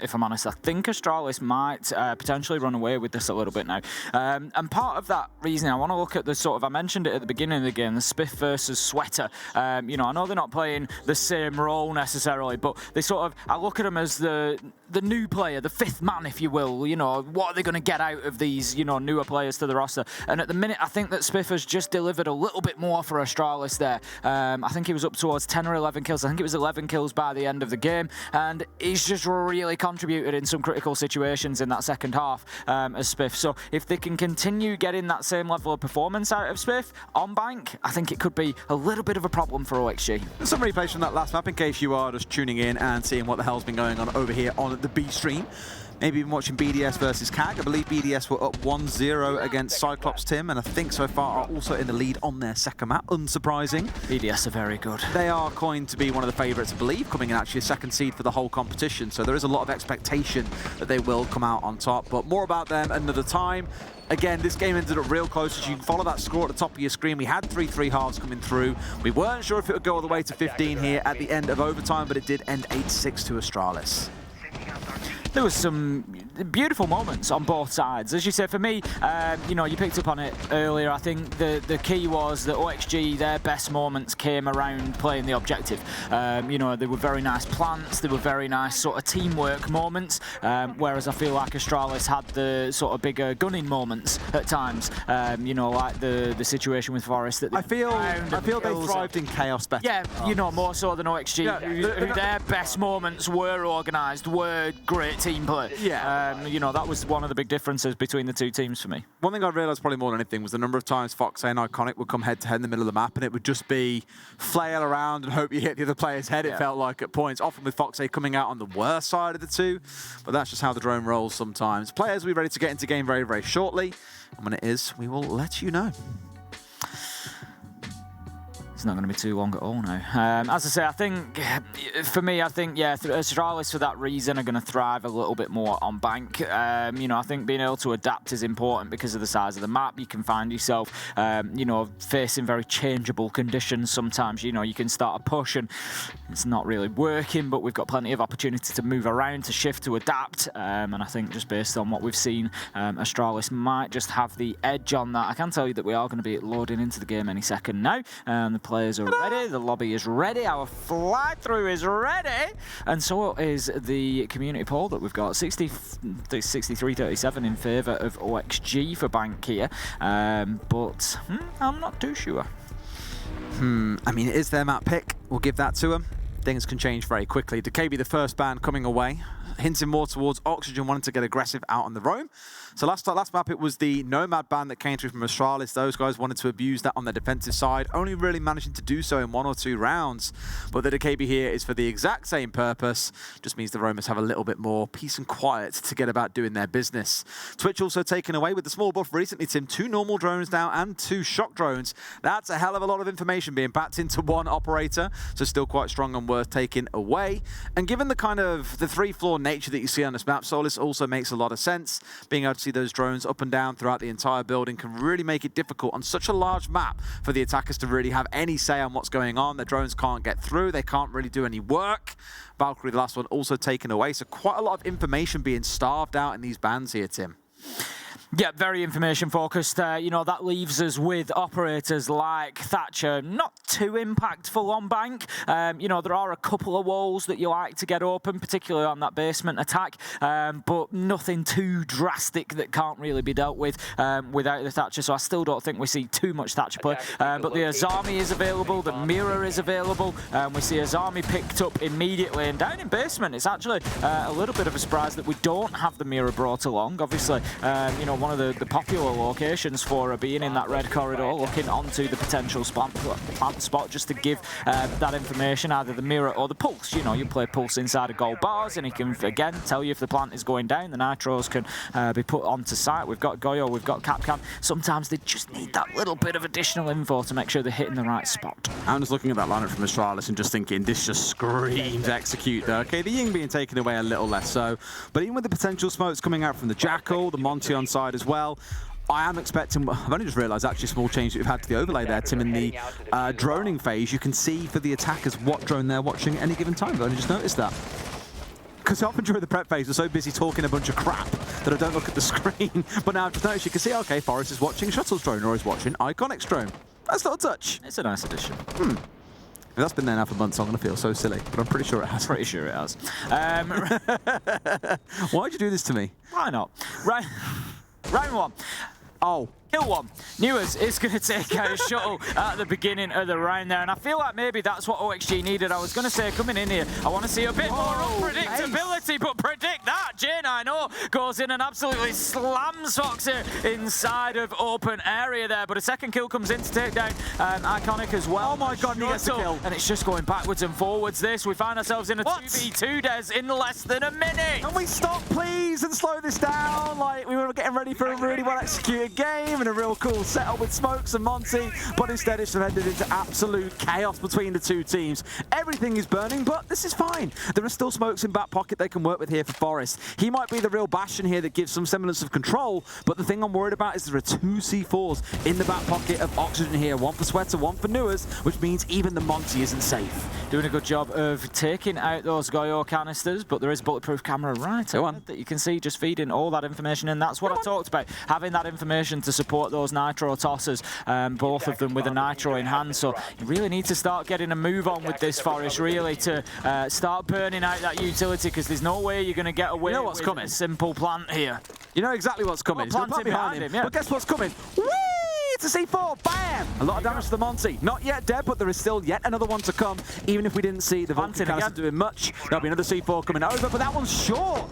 if I'm honest. I think Astralis might potentially run away with this a little bit now. And part of that reasoning, I want to look at the sort of, I mentioned it at the beginning of the game, the Spiff versus Sweater. I know they're not playing the same role necessarily, but they sort of, I look at them as the new player, the fifth man, if you will. What are they going to get out of these, newer players to the roster? And at the minute, I think that Spiff has just delivered a little bit more for Astralis there. I think he was up towards 10 or 11 kills. I think it was 11 kills by the end of the game, and he's just really contributed in some critical situations in that second half as Spiff. So if they can continue getting that same level of performance out of Spiff on Bank, I think it could be a little bit of a problem for OXG. Some replays from that last map in case you are just tuning in and seeing what the hell's been going on over here on the B stream. Maybe even watching BDS versus CAG. I believe BDS were up 1-0 against Cyclops, Tim, and I think so far are also in the lead on their second map. Unsurprising. BDS are very good. They are coined to be one of the favourites, I believe, coming in actually a second seed for the whole competition. So there is a lot of expectation that they will come out on top. But more about them another time. Again, this game ended up real close. As you can follow that score at the top of your screen, we had 3-3 halves coming through. We weren't sure if it would go all the way to 15 here at the end of overtime, but it did end 8-6 to Astralis. There was some beautiful moments on both sides. As you said, for me, you picked up on it earlier. I think the key was that OXG, their best moments came around playing the objective. They were very nice plants, they were very nice sort of teamwork moments, whereas I feel like Astralis had the sort of bigger gunning moments at times. Like the situation with Forest. That I feel they thrived in chaos better. Yeah, more so than OXG, who their best moments were organised, were great team play. Yeah. That was one of the big differences between the two teams for me. One thing I realised probably more than anything was the number of times Fox and Iconic would come head-to-head in the middle of the map, and it would just be flail around and hope you hit the other player's head, it felt like at points, often with Fox coming out on the worst side of the two, but that's just how the drone rolls sometimes. Players will be ready to get into game very, very shortly, and when it is, we will let you know. It's not going to be too long at all now. As I say, I think, Astralis for that reason are going to thrive a little bit more on Bank. I think being able to adapt is important because of the size of the map. You can find yourself, facing very changeable conditions. Sometimes, you can start a push and it's not really working, but we've got plenty of opportunity to move around, to shift, to adapt. And I think just based on what we've seen, Astralis might just have the edge on that. I can tell you that we are going to be loading into the game any second now. The players are ready, the lobby is ready, our fly-through is ready, and so is the community poll that we've got. 63-37 in favour of OXG for Bank here, but I'm not too sure. I mean, it is their map pick. We'll give that to them. Things can change very quickly. DKB, the first ban coming away, hinting more towards Oxygen wanting to get aggressive out on the roam. So last map, it was the Nomad ban that came through from Astralis. Those guys wanted to abuse that on their defensive side, only really managing to do so in 1 or 2 rounds. But the DKB here is for the exact same purpose. Just means the roamers have a little bit more peace and quiet to get about doing their business. Twitch also taken away with the small buff recently, Tim. 2 normal drones now and 2 shock drones. That's a hell of a lot of information being packed into one operator. So still quite strong and worth taking away. And given the kind of the three-floor nature that you see on this map, Solis also makes a lot of sense. Being able to see those drones up and down throughout the entire building can really make it difficult on such a large map for the attackers to really have any say on what's going on. The drones can't get through. They can't really do any work. Valkyrie, the last one, also taken away. So quite a lot of information being starved out in these bans here, Tim. Yeah, very information focused. That leaves us with operators like Thatcher, not too impactful on Bank. There are a couple of walls that you like to get open, particularly on that basement attack, but nothing too drastic that can't really be dealt with without the Thatcher. So I still don't think we see too much Thatcher play. But the Azami is available, the Mirror is available. We see Azami picked up immediately, and down in basement, it's actually a little bit of a surprise that we don't have the Mirror brought along. Obviously, one of the popular locations for being in that red corridor, looking onto the potential plant spot just to give that information, either the Mirror or the Pulse. You play Pulse inside of gold bars and he can, again, tell you if the plant is going down. The Nitros can be put onto site. We've got Goyo, we've got Capcan. Sometimes they just need that little bit of additional info to make sure they're hitting the right spot. I'm just looking at that lineup from Astralis and just thinking, this just screams execute there. Okay, the Ying being taken away a little less so, but even with the potential smokes coming out from the Jackal, the Monty on side as well, I am expecting, I've only just realised actually a small change that we've had to the overlay there, Tim, in the droning phase. You can see for the attackers what drone they're watching at any given time. I've only just noticed that. Because often during the prep phase, we're so busy talking a bunch of crap that I don't look at the screen. But now I've just noticed you can see, okay, Forest is watching Shuttle's drone or is watching Iconic's drone. That's not a touch. It's a nice addition. If that's been there now for months, I'm going to feel so silly, but I'm pretty sure it has. Pretty sure it has. Why'd you do this to me? Why not? Right. Round one. Oh. Kill one. Newers is going to take out a shuttle at the beginning of the round there, and I feel like maybe that's what OXG needed. I was going to say, coming in here, I want to see a bit more unpredictability, but predict that. J9O goes in and absolutely slams Foxer inside of open area there, but a second kill comes in to take down Iconic as well. Oh my God, he gets a kill. And it's just going backwards and forwards this. We find ourselves in a 2v2, Des, in less than a minute. Can we stop, please, and slow this down? Like, we were getting ready for a really well-executed game and a real cool setup with Smokes and Monty, but instead it's headed into absolute chaos between the two teams. Everything is burning, but this is fine. There are still Smokes in back pocket they can work with here for Forest. He might be the real bastion here that gives some semblance of control, but the thing I'm worried about is there are two C4s in the back pocket of Oxygen here. One for Sweater, one for Newers, which means even the Monty isn't safe. Doing a good job of taking out those Goyo canisters, but there is bulletproof camera right ahead that you can see just feeding all that information in. That's what I talked about, having that information to support those Nitro tossers, both of them with a Nitro in hand. So you really need to start getting a move on with this Forest, really, to start burning out that utility, because there's no way you're going to get away with a simple plant here. You know exactly what's coming. Well, plant behind him, yeah. But guess what's coming? Whee! It's a C4, bam! A lot of damage to the Monty. Not yet dead, but there is still yet another one to come. Even if we didn't see the Vulcan canister doing much, there'll be another C4 coming over, but that one's short.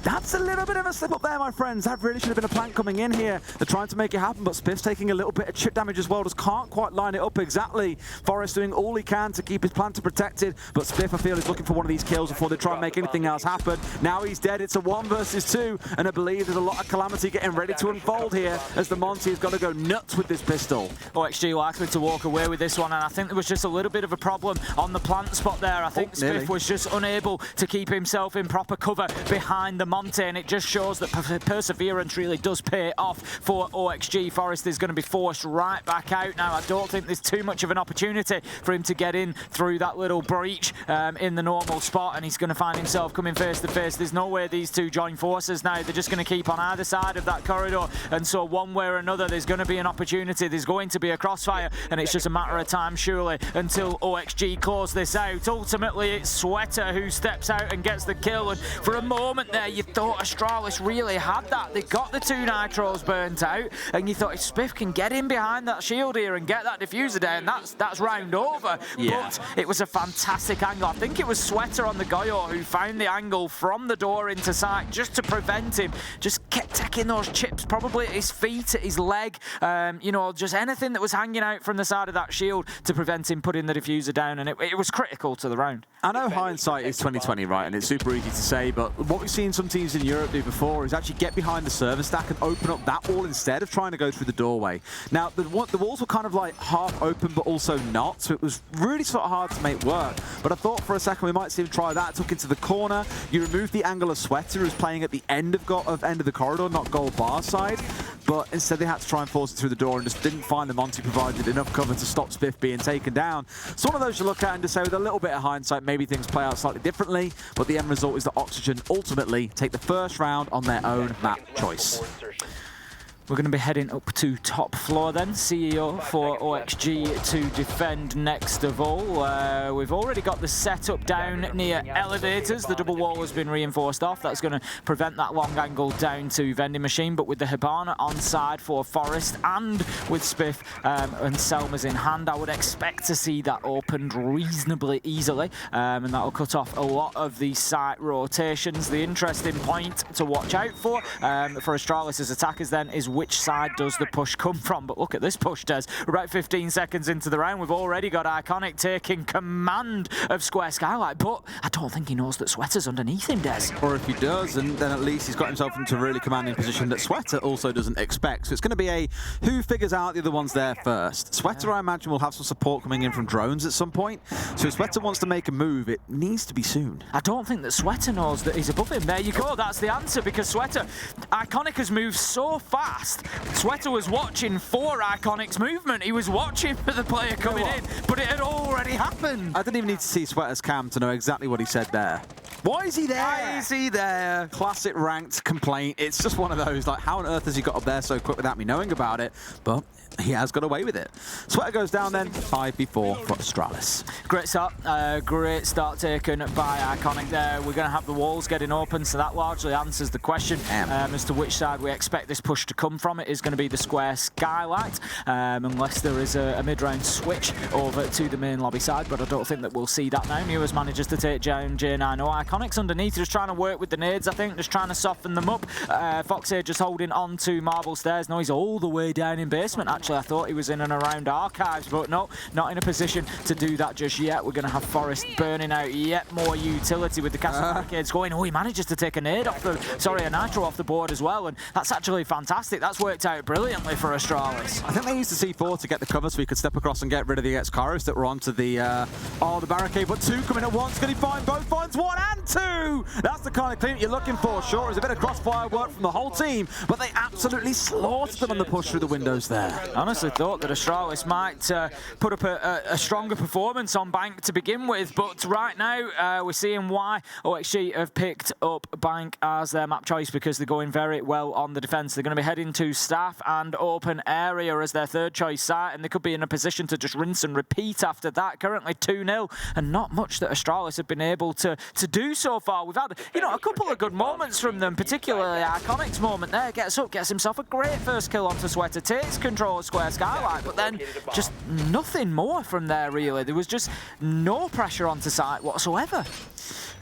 That's a little bit of a slip up there, my friends. That really should have been a plant coming in here. They're trying to make it happen, but Spiff's taking a little bit of chip damage as well. Just can't quite line it up exactly. Forrest doing all he can to keep his planter protected, but Spiff, I feel, is looking for one of these kills before they try and make anything else happen. Now he's dead. It's a 1 versus 2, and I believe there's a lot of calamity getting ready to unfold here as the Monty has got to go nuts with this pistol. OXG likely to walk away with this one, and I think there was just a little bit of a problem on the plant spot there. I think Spiff was just unable to keep himself in proper cover behind the Monty, and it just shows that perseverance really does pay off for OXG. Forrest is going to be forced right back out now. I don't think there's too much of an opportunity for him to get in through that little breach in the normal spot, and he's going to find himself coming face to face. There's no way these two join forces now. They're just going to keep on either side of that corridor, and so one way or another there's going to be an opportunity. There's going to be a crossfire, and it's just a matter of time, surely, until OXG close this out. Ultimately, it's Sweater who steps out and gets the kill, and for a moment there, you thought Astralis really had that. They got the two Nitros burnt out, and you thought if Spiff can get in behind that shield here and get that diffuser down, that's round over. Yeah. But it was a fantastic angle. I think it was Sweater on the Goyo who found the angle from the door into sight just to prevent him. Just kept taking those chips, probably at his feet, at his leg, you know, just anything that was hanging out from the side of that shield to prevent him putting the diffuser down, and it was critical to the round. I know hindsight is 2020, right, and it's super easy to say, but what we've seen teams in Europe do before is actually get behind the server stack and open up that wall instead of trying to go through the doorway. Now, the walls were kind of like half open, but also not, so it was really sort of hard to make work. But I thought for a second we might see him try that. Took into the corner. You remove the angle of Sweater, who's playing at the end of the corridor, not goal bar side. But instead they had to try and force it through the door and just didn't find the Monty provided enough cover to stop Spiff being taken down. It's one of those you look at and just say with a little bit of hindsight, maybe things play out slightly differently, but the end result is that Oxygen ultimately take the first round on their own map choice. We're going to be heading up to top floor then. CEO for OXG to defend next of all. We've already got the setup down near elevators. The double wall has been reinforced off. That's going to prevent that long angle down to vending machine. But with the Hibana on side for Forest and with Spiff and Selma's in hand, I would expect to see that opened reasonably easily. And that'll cut off a lot of the site rotations. The interesting point to watch out for Astralis' attackers then is which side does the push come from. But look at this push, Des. We're about 15 seconds into the round. We've already got Iconic taking command of Square Skylight, but I don't think he knows that Sweater's underneath him, Des. Or if he does, and then at least he's got himself into a really commanding position that Sweater also doesn't expect. So it's going to be a who figures out the other ones there first. Sweater, I imagine, will have some support coming in from drones at some point. So if Sweater wants to make a move, it needs to be soon. I don't think that Sweater knows that he's above him. There you go. That's the answer, because Sweater, Iconic has moved so fast. Sweater was watching for Iconic's movement. He was watching for the player coming in, but it had already happened. I didn't even need to see Sweater's cam to know exactly what he said there. Why is he there? Why is he there? Classic ranked complaint. It's just one of those, like, how on earth has he got up there so quick without me knowing about it? But he has got away with it. Sweater goes down then, 5v4 for Astralis. Great start taken by Iconic there. We're going to have the walls getting open, so that largely answers the question as to which side we expect this push to come from. It is going to be the Square Skylight, unless there is a mid-round switch over to the main lobby side, but I don't think that we'll see that now. Newers manages to take down J9O. Iconic's underneath, just trying to work with the nades, I think, just trying to soften them up. Fox here just holding on to Marble Stairs. No, he's all the way down in basement. Actually, I thought he was in and around Archives, but no, not in a position to do that just yet. We're going to have Forest burning out yet more utility with the castle barricades going. Oh, he manages to take a nade off the, a nitro off the board as well, and that's actually fantastic. That's worked out brilliantly for Astralis. I think they used the C4 to get the cover so he could step across and get rid of the X-Kairos that were onto the the barricade, but two coming at once. Can he find both? Finds one and two! That's the kind of clean you're looking for. Sure, there's a bit of crossfire work from the whole team, but they absolutely slaughtered them on the push through the windows there. Honestly thought that Astralis might put up a stronger performance on Bank to begin with, but right now we're seeing why OXG have picked up Bank as their map choice, because they're going very well on the defence. They're going to be heading to Staff and Open Area as their third choice site, and they could be in a position to just rinse and repeat after that. Currently 2-0, and not much that Astralis have been able to do so far. We've had, a couple of good moments from them, particularly Iconic's moment there. Gets up, gets himself a great first kill onto Sweater, takes control of Square Skylight, but then just nothing more from there, really. There was just no pressure onto site whatsoever.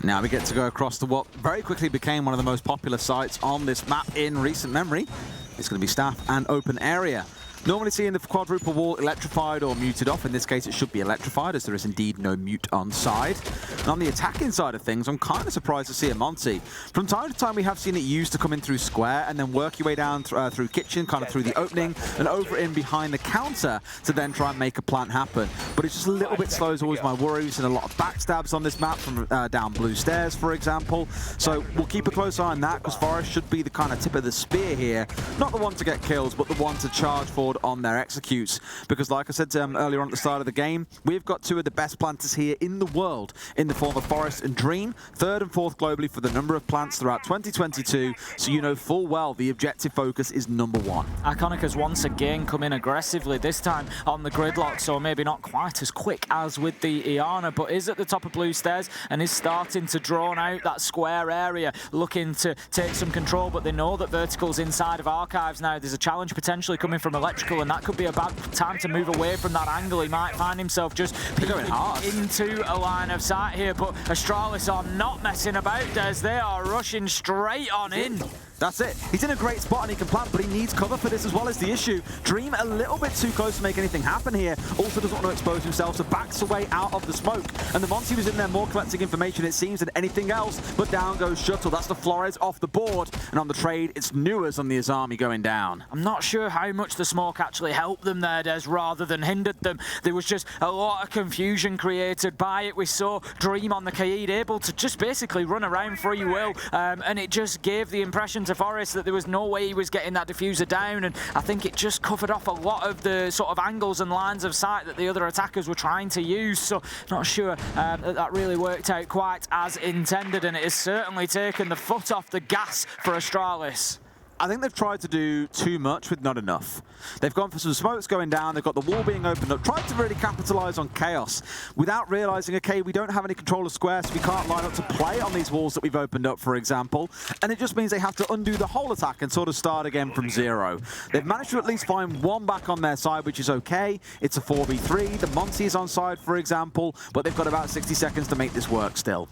Now we get to go across to what very quickly became one of the most popular sites on this map in recent memory. It's going to be Staff and Open Area. Normally seeing the quadruple wall electrified or muted off. In this case, it should be electrified, as there is indeed no mute on side. And on the attacking side of things, I'm kind of surprised to see a Monty. From time to time, we have seen it used to come in through square and then work your way down through kitchen, kind of through the opening, and over in behind the counter to then try and make a plant happen. But it's just a little bit slow is always my worries, and a lot of backstabs on this map from down blue stairs, for example. So we'll keep a close eye on that, because Forest should be the kind of tip of the spear here. Not the one to get kills, but the one to charge forward on their executes, because like I said earlier on at the start of the game, we've got two of the best planters here in the world in the form of Forest and Dream, third and fourth globally for the number of plants throughout 2022, so you know full well the objective focus is number one. Iconic has once again come in aggressively, this time on the gridlock, so maybe not quite as quick as with the Iana, but is at the top of blue stairs and is starting to drawn out that square area, looking to take some control, but they know that Vertical's inside of Archives now. There's a challenge potentially coming from Electrical, and that could be a bad time to move away from that angle. He might find himself just peeking into a line of sight here, but Astralis are not messing about, as they are rushing straight on in. That's it. He's in a great spot and he can plant, but he needs cover for this as well as the issue. Dream a little bit too close to make anything happen here. Also doesn't want to expose himself, so backs away out of the smoke. And the Monty was in there more collecting information, it seems, than anything else. But down goes Shuttle. That's the Flores off the board. And on the trade, it's Newers on the Azami going down. I'm not sure how much the smoke actually helped them there, Des, rather than hindered them. There was just a lot of confusion created by it. We saw Dream on the Kaid able to just basically run around free will. And it just gave the impression to Forrest that there was no way he was getting that diffuser down, and I think it just covered off a lot of the sort of angles and lines of sight that the other attackers were trying to use, so not sure that really worked out quite as intended, and it has certainly taken the foot off the gas for Astralis. I think they've tried to do too much with not enough. They've gone for some smokes going down, they've got the wall being opened up, tried to really capitalize on chaos without realizing, okay, we don't have any control of squares, so we can't line up to play on these walls that we've opened up, for example, and it just means they have to undo the whole attack and sort of start again from zero. They've managed to at least find one back on their side, which is okay. It's a 4v3, the Monty is on side, for example, but they've got about 60 seconds to make this work still.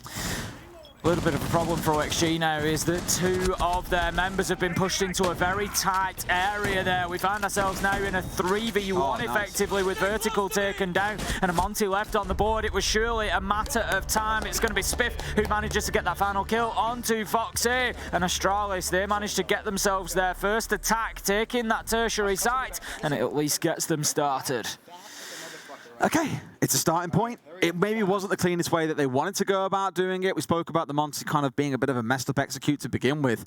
A little bit of a problem for OXG now is that two of their members have been pushed into a very tight area there. We find ourselves now in a 3v1 effectively with Vertical taken down and a Monty left on the board. It was surely a matter of time. It's going to be Spiff who manages to get that final kill onto Foxy, and Astralis, they managed to get themselves their first attack, taking that tertiary site, and it at least gets them started. Okay, it's a starting point. It maybe wasn't the cleanest way that they wanted to go about doing it. We spoke about the Monty kind of being a bit of a messed up execute to begin with.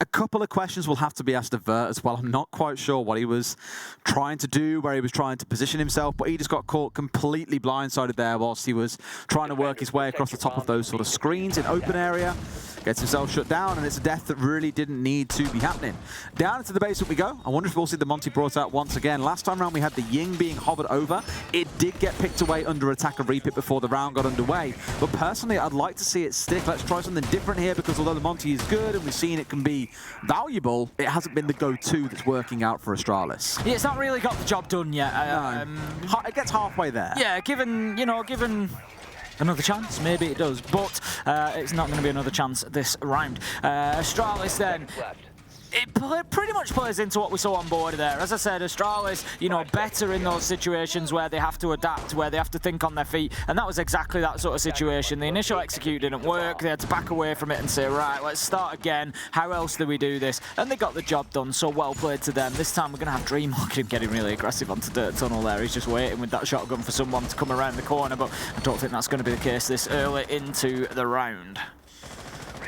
A couple of questions will have to be asked of Vert as well. I'm not quite sure what he was trying to do, where he was trying to position himself, but he just got caught completely blindsided there whilst he was trying to work his way across the top of those sort of screens in open area. Gets himself shut down, and it's a death that really didn't need to be happening. Down into the basement we go. I wonder if we'll see the Monty brought out once again. Last time around we had the Ying being hovered over. It did get picked away under attack and repick before the round got underway. But personally, I'd like to see it stick. Let's try something different here, because although the Monty is good and we've seen it can be valuable, it hasn't been the go-to that's working out for Astralis. Yeah, it's not really got the job done yet. It gets halfway there. Yeah, given another chance, maybe it does, but it's not going to be another chance this round. Astralis then, it pretty much plays into what we saw on board there. As I said, Astralis, better in those situations where they have to adapt, where they have to think on their feet, and that was exactly that sort of situation. The initial execute didn't work, they had to back away from it and say, right, let's start again, how else do we do this? And they got the job done, so well played to them. This time we're going to have Dream, look at him getting really aggressive onto Dirt Tunnel there. He's just waiting with that shotgun for someone to come around the corner, but I don't think that's going to be the case this early into the round.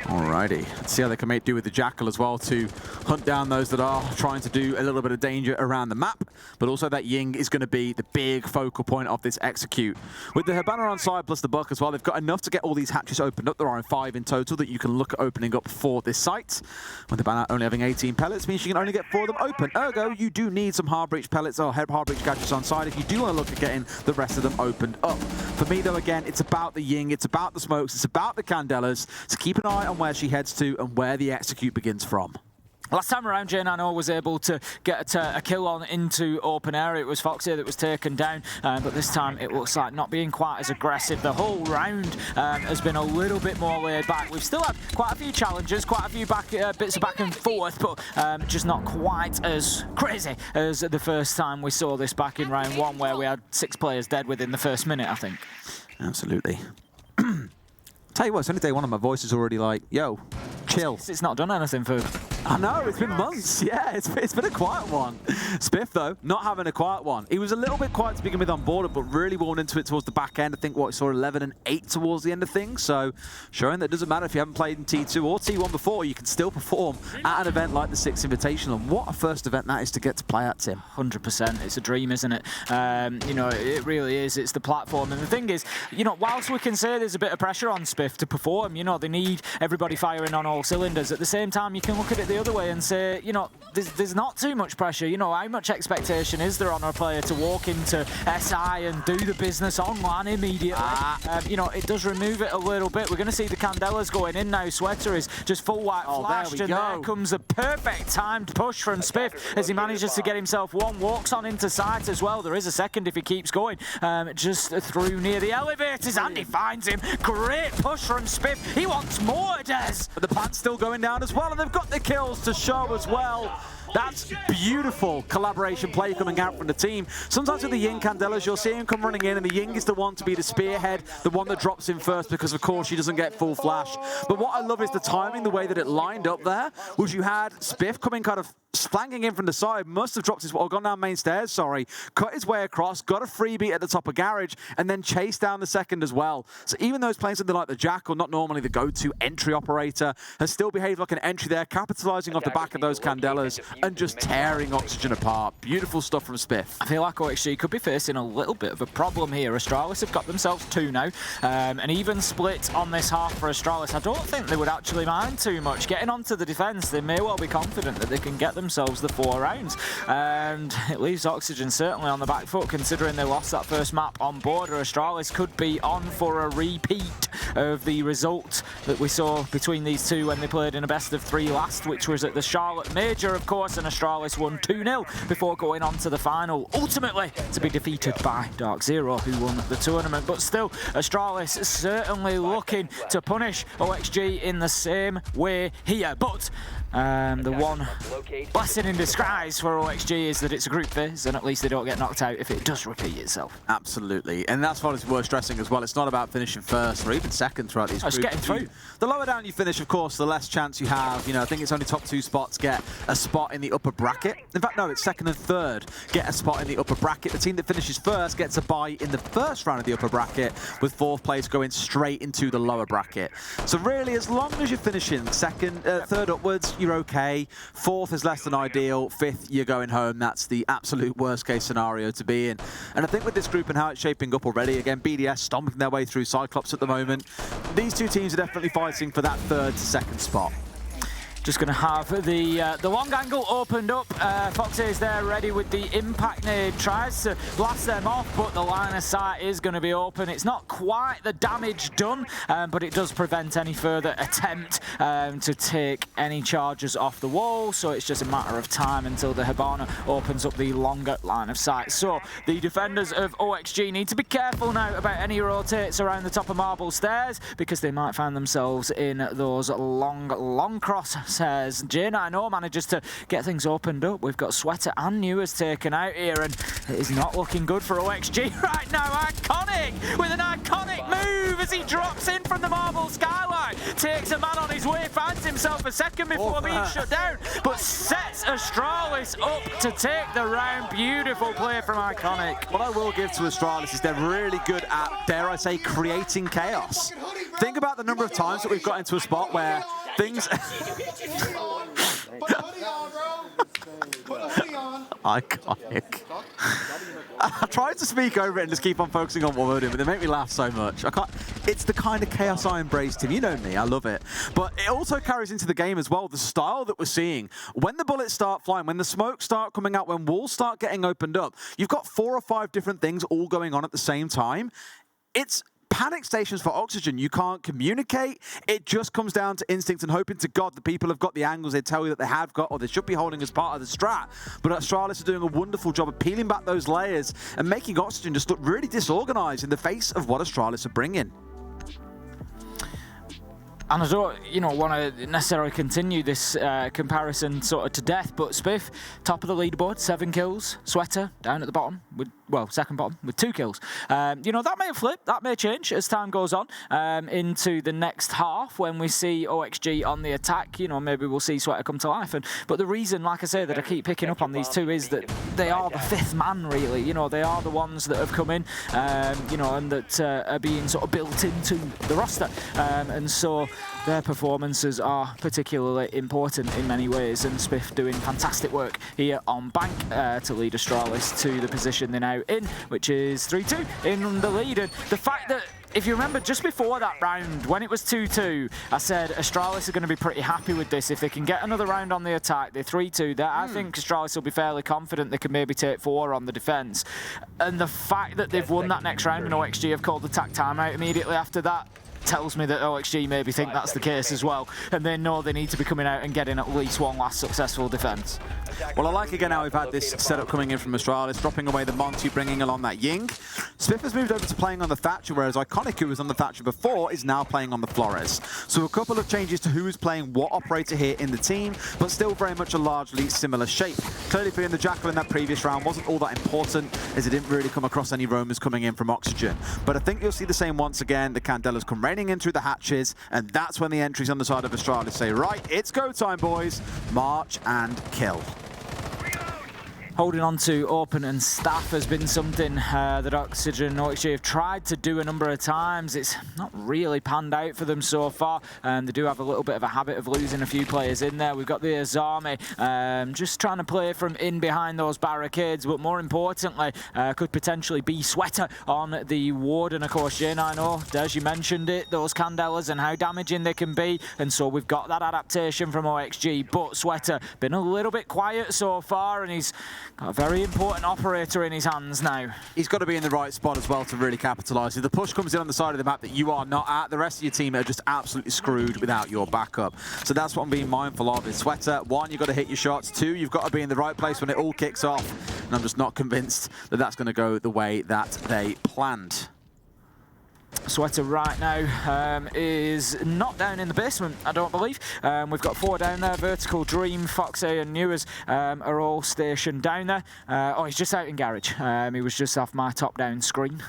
Alrighty, let's see how they can make do with the Jackal as well to hunt down those that are trying to do a little bit of danger around the map, but also that Ying is going to be the big focal point of this execute. With the Hibana on side plus the Buck as well, they've got enough to get all these hatches opened up. There are 5 in total that you can look at opening up for this site. With the Hibana only having 18 pellets means you can only get 4 of them open. Ergo, you do need some hard breach pellets or hard breach gadgets on side if you do want to look at getting the rest of them opened up. For me though, again, it's about the Ying, it's about the smokes, it's about the Candelas, so keep an eye on where she heads to and where the execute begins from. Last time around, J9O was able to get a kill on into open area. It was Foxy that was taken down, but this time it looks like not being quite as aggressive. The whole round has been a little bit more laid back. We've still had quite a few challenges, quite a few bits of back and forth, but just not quite as crazy as the first time we saw this back in round 1, where we had 6 players dead within the first minute, I think. Absolutely. Tell you what, it's only day 1 and my voice is already like, yo, chill. It's not done anything for... I know, it's been months. Yeah, it's been a quiet one. Spiff, though, not having a quiet one. He was a little bit quiet to begin with on board, but really warmed into it towards the back end. I think what he saw 11 and 8 towards the end of things. So showing that it doesn't matter if you haven't played in T2 or T1 before, you can still perform at an event like the Six Invitational. And what a first event that is to get to play at, Tim. 100%. It's a dream, isn't it? It really is. It's the platform. And the thing is, whilst we can say there's a bit of pressure on Spiff to perform, they need everybody firing on all cylinders. At the same time, you can look at it the other way and say, there's not too much pressure. How much expectation is there on a player to walk into SI and do the business online immediately? It does remove it a little bit. We're going to see the Candelas going in now. Sweater is just full white flashed, and there comes a perfect timed push from Spiff as he manages to get himself one, walks on into sight as well. There is a second if he keeps going. Just through near the elevators, and he finds him. Great push from Spiff. He wants more, Des. But the plant's still going down as well, and they've got the kill. goes to show as well. That's beautiful collaboration play coming out from the team. Sometimes with the Ying Candelas, you'll see him come running in, and the Ying is the one to be the spearhead, the one that drops in first because, of course, she doesn't get full flash. But what I love is the timing, the way that it lined up there, was you had Spiff coming kind of flanking in from the side, must have dropped his, or gone down main stairs, sorry, cut his way across, got a freebie at the top of garage, and then chased down the second as well. So even though he's playing something like the Jackal, not normally the go-to entry operator, has still behaved like an entry there, capitalizing off the back of those Candelas and just tearing Oxygen apart. Beautiful stuff from Spiff. I feel like OXG could be facing a little bit of a problem here. Astralis have got themselves 2 now. An even split on this half for Astralis. I don't think they would actually mind too much. Getting onto the defense, they may well be confident that they can get themselves the 4 rounds. And it leaves Oxygen certainly on the back foot, considering they lost that first map on Border. Astralis could be on for a repeat of the result that we saw between these two when they played in a best of 3 last, which was at the Charlotte Major, of course, and Astralis won 2-0 before going on to the final, ultimately to be defeated by Dark Zero, who won the tournament. But still, Astralis certainly looking to punish OXG in the same way here. But the one blessing in disguise for OXG is that it's a group phase, and at least they don't get knocked out if it does repeat itself. Absolutely, and that's what it's worth stressing as well. It's not about finishing first or even second throughout these groups. It's getting through. The lower down you finish, of course, the less chance you have. You know, I think it's only top 2 spots get a spot in the upper bracket. In fact, no, it's second and third get a spot in the upper bracket. The team that finishes first gets a bye in the first round of the upper bracket, with 4th place going straight into the lower bracket. So really, as long as you're finishing second, third upwards, you're okay. 4th is less than ideal. 5th, you're going home. That's the absolute worst case scenario to be in. And I think with this group and how it's shaping up already, again, BDS stomping their way through Cyclops at the moment, these two teams are definitely fighting for that 3rd to 2nd spot. Just going to have the long angle opened up. Foxy is there ready with the impact nade. Tries to blast them off, but the line of sight is going to be open. It's not quite the damage done, but it does prevent any further attempt to take any charges off the wall. So it's just a matter of time until the Hibana opens up the longer line of sight. So the defenders of OXG need to be careful now about any rotates around the top of Marble Stairs, because they might find themselves in those long cross. Says J90 manages to get things opened up. We've got Sweater and Newers taken out here, and it is not looking good for OXG right now. Iconic with an iconic move as he drops in from the marble skyline, takes a man on his way, finds himself a second before being shut down, but sets Astralis up to take the round. Beautiful play from Iconic. What I will give to Astralis is they're really good at, dare I say, creating chaos. Think about the number of times that we've got into a spot where things... Iconic. I tried to speak over it and just keep on focusing on what we're doing, but they make me laugh so much. I can't. It's the kind of chaos I embrace, Tim. You know me, I love it. But it also carries into the game as well, the style that we're seeing. When the bullets start flying, when the smokes start coming out, when walls start getting opened up, you've got 4 or 5 different things all going on at the same time. It's panic stations for Oxygen. You can't communicate. It just comes down to instinct and hoping to God that people have got the angles they tell you that they have got or they should be holding as part of the strat. But Astralis are doing a wonderful job of peeling back those layers and making Oxygen just look really disorganized in the face of what Astralis are bringing. And I don't, want to necessarily continue this comparison sort of to death, but Spiff, top of the leaderboard, 7 kills. Sweater, down at the bottom, with, second bottom, with 2 kills. That may flip, that may change as time goes on into the next half when we see OXG on the attack. Maybe we'll see Sweater come to life. But the reason, like I say, that I keep picking up on these two is that they are the 5th man, really. They are the ones that have come in, and that are being sort of built into the roster. And so their performances are particularly important in many ways, and Spiff doing fantastic work here on Bank to lead Astralis to the position they're now in, which is 3-2 in the lead. And the fact that, if you remember, just before that round, when it was 2-2, I said Astralis are going to be pretty happy with this. If they can get another round on the attack, they're 3-2. I think Astralis will be fairly confident they can maybe take 4 on the defence. And the fact that they've won that next round and OXG have called the attack timeout immediately after that tells me that OXG maybe think that's the case as well, and they know they need to be coming out and getting at least one last successful defence. Well, I like again how we've had this setup coming in from Astralis, dropping away the Monty, bringing along that Ying. Spiff has moved over to playing on the Thatcher, whereas Iconic, who was on the Thatcher before, is now playing on the Flores. So a couple of changes to who is playing what operator here in the team, but still very much a largely similar shape. Clearly being the Jackal in that previous round wasn't all that important, as it didn't really come across any roamers coming in from Oxygen. But I think you'll see the same once again. The Candelas come raining in through the hatches, and that's when the entries on the side of Astralis say, right, it's go time, boys. March and kill. Holding on to open and staff has been something that Oxygen and OXG have tried to do a number of times. It's not really panned out for them so far. They do have a little bit of a habit of losing a few players in there. We've got the Azami just trying to play from in behind those barricades, but more importantly, could potentially be Sweater on the Warden. Of course, Jane, I know, Des, you mentioned it, those Candelas and how damaging they can be, and so we've got that adaptation from OXG, but Sweater been a little bit quiet so far, and he's got a very important operator in his hands now. He's got to be in the right spot as well to really capitalise. If the push comes in on the side of the map that you are not at, the rest of your team are just absolutely screwed without your backup. So that's what I'm being mindful of. Is Sweater, 1, you've got to hit your shots. 2, you've got to be in the right place when it all kicks off. And I'm just not convinced that that's going to go the way that they planned. Sweater right now is not down in the basement, I don't believe. We've got 4 down there. Vertical, Dream, Foxy and Newers are all stationed down there. Oh, he's just out in garage. He was just off my top-down screen.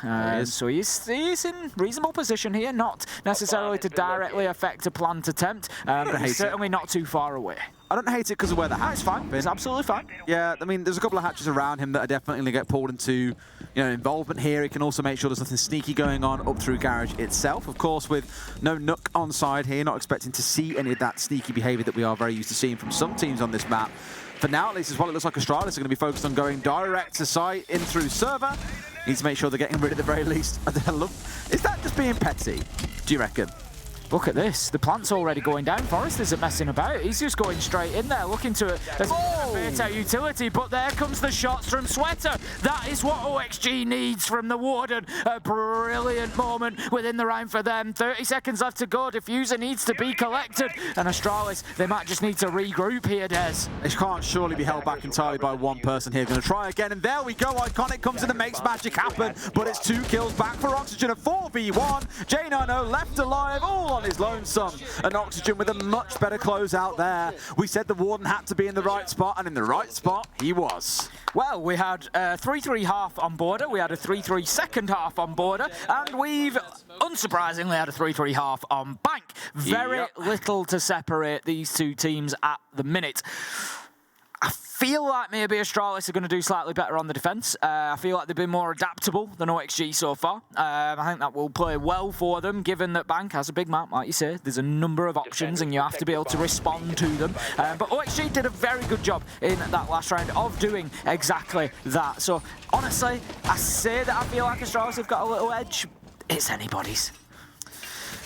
So he's in reasonable position here, not necessarily to directly affect a planned attempt, but he's certainly not too far away. I don't hate it because of where the hatch. It's fine. It's absolutely fine. Yeah, I mean, there's a couple of hatches around him that are definitely going to get pulled into, involvement here. He can also make sure there's nothing sneaky going on up through garage itself. Of course, with no Nook on side here, not expecting to see any of that sneaky behaviour that we are very used to seeing from some teams on this map. For now, at least, as well, it looks like Astralis are going to be focused on going direct to site in through server. Needs to make sure they're getting rid at the very least. Is that just being petty, do you reckon? Look at this. The plant's already going down. Forrest isn't messing about. He's just going straight in there, looking to bait out utility. But there comes the shots from Sweater. That is what OXG needs from the Warden. A brilliant moment within the round for them. 30 seconds left to go. Diffuser needs to be collected. And Astralis, they might just need to regroup here, Des. It can't surely be held back entirely by one person here. Going to try again. And there we go. Iconic comes in and makes magic happen. But it's 2 kills back for Oxygen. A 4v1. J90 left alive. All on his lonesome, and Oxygen with a much better closeout there. We said the Warden had to be in the right spot, and in the right spot he was. Well, we had a 3-3 half on border, we had a 3-3 second half on border, and we've unsurprisingly had a 3-3 half on bank. Very little to separate these two teams at the minute. I feel like maybe Astralis are going to do slightly better on the defence. I feel like they've been more adaptable than OXG so far. I think that will play well for them, given that Bank has a big map, like you say. There's a number of options, and you have to be able to respond to them. But OXG did a very good job in that last round of doing exactly that. So, honestly, I say that I feel like Astralis have got a little edge. It's anybody's.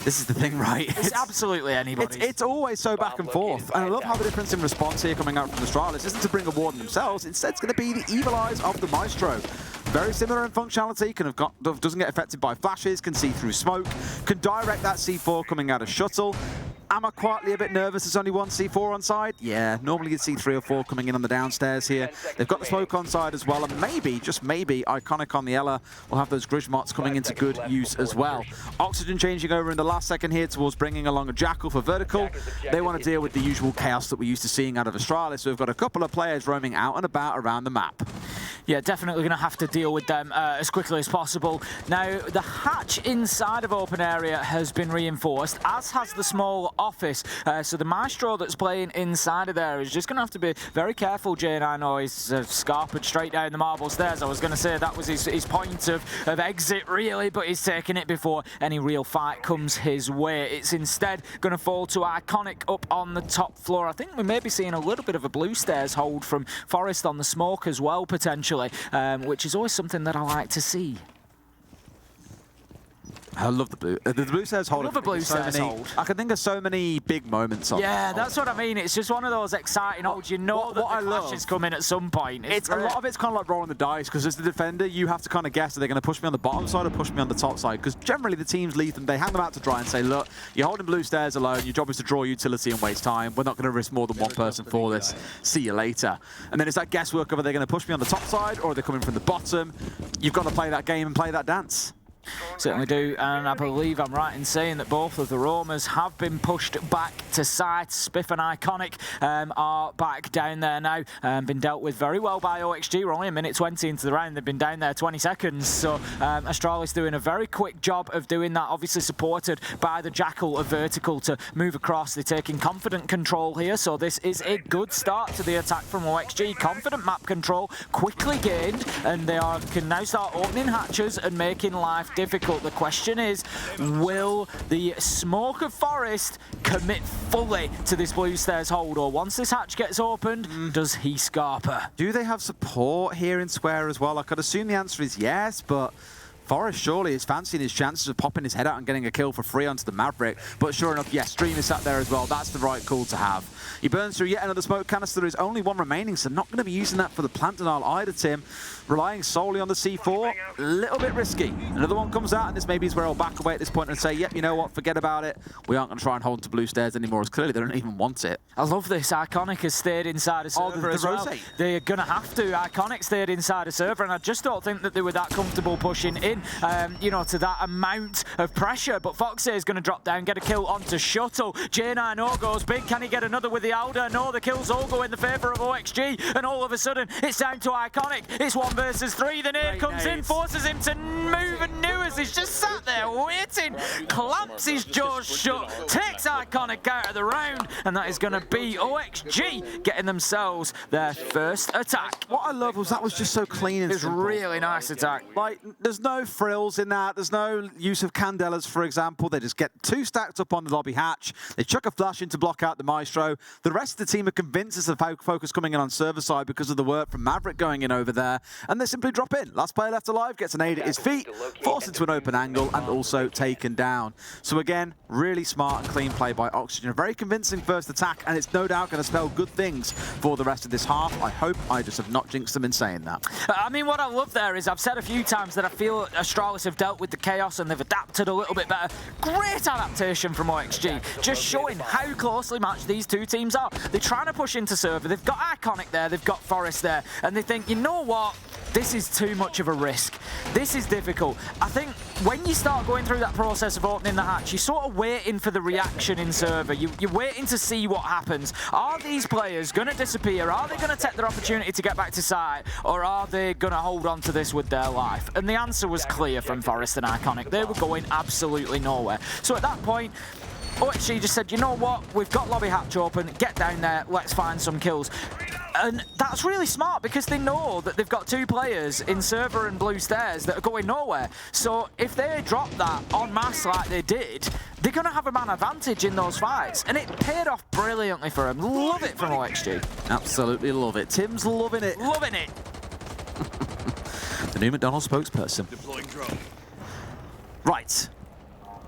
This is the thing, right? It's absolutely anybody's. It's always so back and forth. And I love how the difference in response here coming out from the Astralis isn't to bring a Warden themselves. Instead, it's going to be the evil eyes of the Maestro. Very similar in functionality, doesn't get affected by flashes, can see through smoke, can direct that C4 coming out of shuttle. Am I quietly a bit nervous there's only one C4 on side? Yeah, normally you'd see 3 or 4 coming in on the downstairs here. They've got the smoke on side as well, and maybe, just maybe, Iconic on the Ella will have those Grismots coming into good use as well. Oxygen changing over in the last second here towards bringing along a Jackal for vertical. They want to deal with the usual chaos that we're used to seeing out of Astralis, so we've got a couple of players roaming out and about around the map. Yeah, definitely going to have to deal with them as quickly as possible. Now, the hatch inside of open area has been reinforced, as has the small office. So the Maestro that's playing inside of there is just going to have to be very careful, Jane. I know he's scarpered straight down the marble stairs. I was going to say that was his point of exit, really, but he's taking it before any real fight comes his way. It's instead going to fall to Iconic up on the top floor. I think we may be seeing a little bit of a blue stairs hold from Forrest on the smoke as well, potentially. Which is always something that I like to see. I love the blue. The blue stairs hold. Love a blue stairs hold. I can think of so many big moments. Yeah, that's what I mean. It's just one of those exciting holds. You know that the clash is coming at some point. It's a lot of it's kind of like rolling the dice, because as the defender, you have to kind of guess, are they going to push me on the bottom side or push me on the top side? Because generally the teams leave them, they hang them out to dry and say, look, you're holding blue stairs alone. Your job is to draw utility and waste time. We're not going to risk more than one person for this. See you later. And then it's that guesswork of, are they going to push me on the top side or are they coming from the bottom? You've got to play that game and play that dance. Certainly do, and I believe I'm right in saying that both of the Roamers have been pushed back to side. Spiff and Iconic are back down there now, been dealt with very well by OXG. We're only a minute 20 into the round, they've been down there 20 seconds, so Astralis doing a very quick job of doing that, obviously supported by the Jackal of Vertical to move across. They're taking confident control here, so this is a good start to the attack from OXG. Confident map control, quickly gained, and they can now start opening hatches and making life difficult. The question is, will the Smoke of Forest commit fully to this blue stairs hold, or once this hatch gets opened, does he scarper? Do they have support here in Square as well? I could assume the answer is yes, but Forest surely is fancying his chances of popping his head out and getting a kill for free onto the Maverick. But sure enough, yes, Stream is sat there as well. That's the right call to have. He burns through yet another smoke canister. There is only one remaining, so not going to be using that for the plant denial either, Tim. Relying solely on the C4, a little bit risky. Another one comes out, and this maybe is where I'll back away at this point and say, yep, you know what, forget about it. We aren't going to try and hold to blue stairs anymore, as clearly they don't even want it. I love this. Iconic has stayed inside a server as well. They're going to have to. Iconic stayed inside a server, and I just don't think that they were that comfortable pushing in, you know, to that amount of pressure. But Foxy is going to drop down, get a kill onto Shuttle. J9O goes big. Can he get another with the Alder? No, the kills all go in the favour of OXG, and all of a sudden, it's down to Iconic. It's 1 versus 3. The nade comes in, forces him to move, and Newers is just sat there waiting, clamps his jaws shut, takes Iconic out of the round, and that is going to be OXG getting themselves their first attack. What I love was that was just so clean and It's simple. really nice attack. Like, there's no frills in that. There's no use of candelas, for example. They just get 2 stacked up on the lobby hatch. They chuck a flash in to block out the Maestro. The rest of the team are convinced of how focus coming in on server side because of the work from Maverick going in over there, and they simply drop in. Last player left alive gets an aid at his feet, forced into an open angle, and also taken down. So again, really smart and clean play by Oxygen. A very convincing first attack, and it's no doubt going to spell good things for the rest of this half. I hope I just have not jinxed them in saying that. I mean, what I love there is I've said a few times that I feel Astralis have dealt with the chaos and they've adapted a little bit better. Great adaptation from OXG, just showing how closely matched these two teams are. They're trying to push into server. They've got Iconic there, they've got Forest there, and they think, you know what? This is too much of a risk. This is difficult. I think when you start going through that process of opening the hatch, you're sort of waiting for the reaction in server. You're waiting to see what happens. Are these players going to disappear? Are they going to take their opportunity to get back to site? Or are they going to hold on to this with their life? And the answer was clear from Forest and Iconic. They were going absolutely nowhere. So at that point, OXG just said, you know what? We've got lobby hatch open. Get down there. Let's find some kills. And that's really smart because they know that they've got 2 players in server and blue stairs that are going nowhere. So if they drop that en masse like they did, they're going to have a man advantage in those fights. And it paid off brilliantly for them. Love it from OXG. Absolutely love it. Tim's loving it. Loving it. The new McDonald's spokesperson. Right.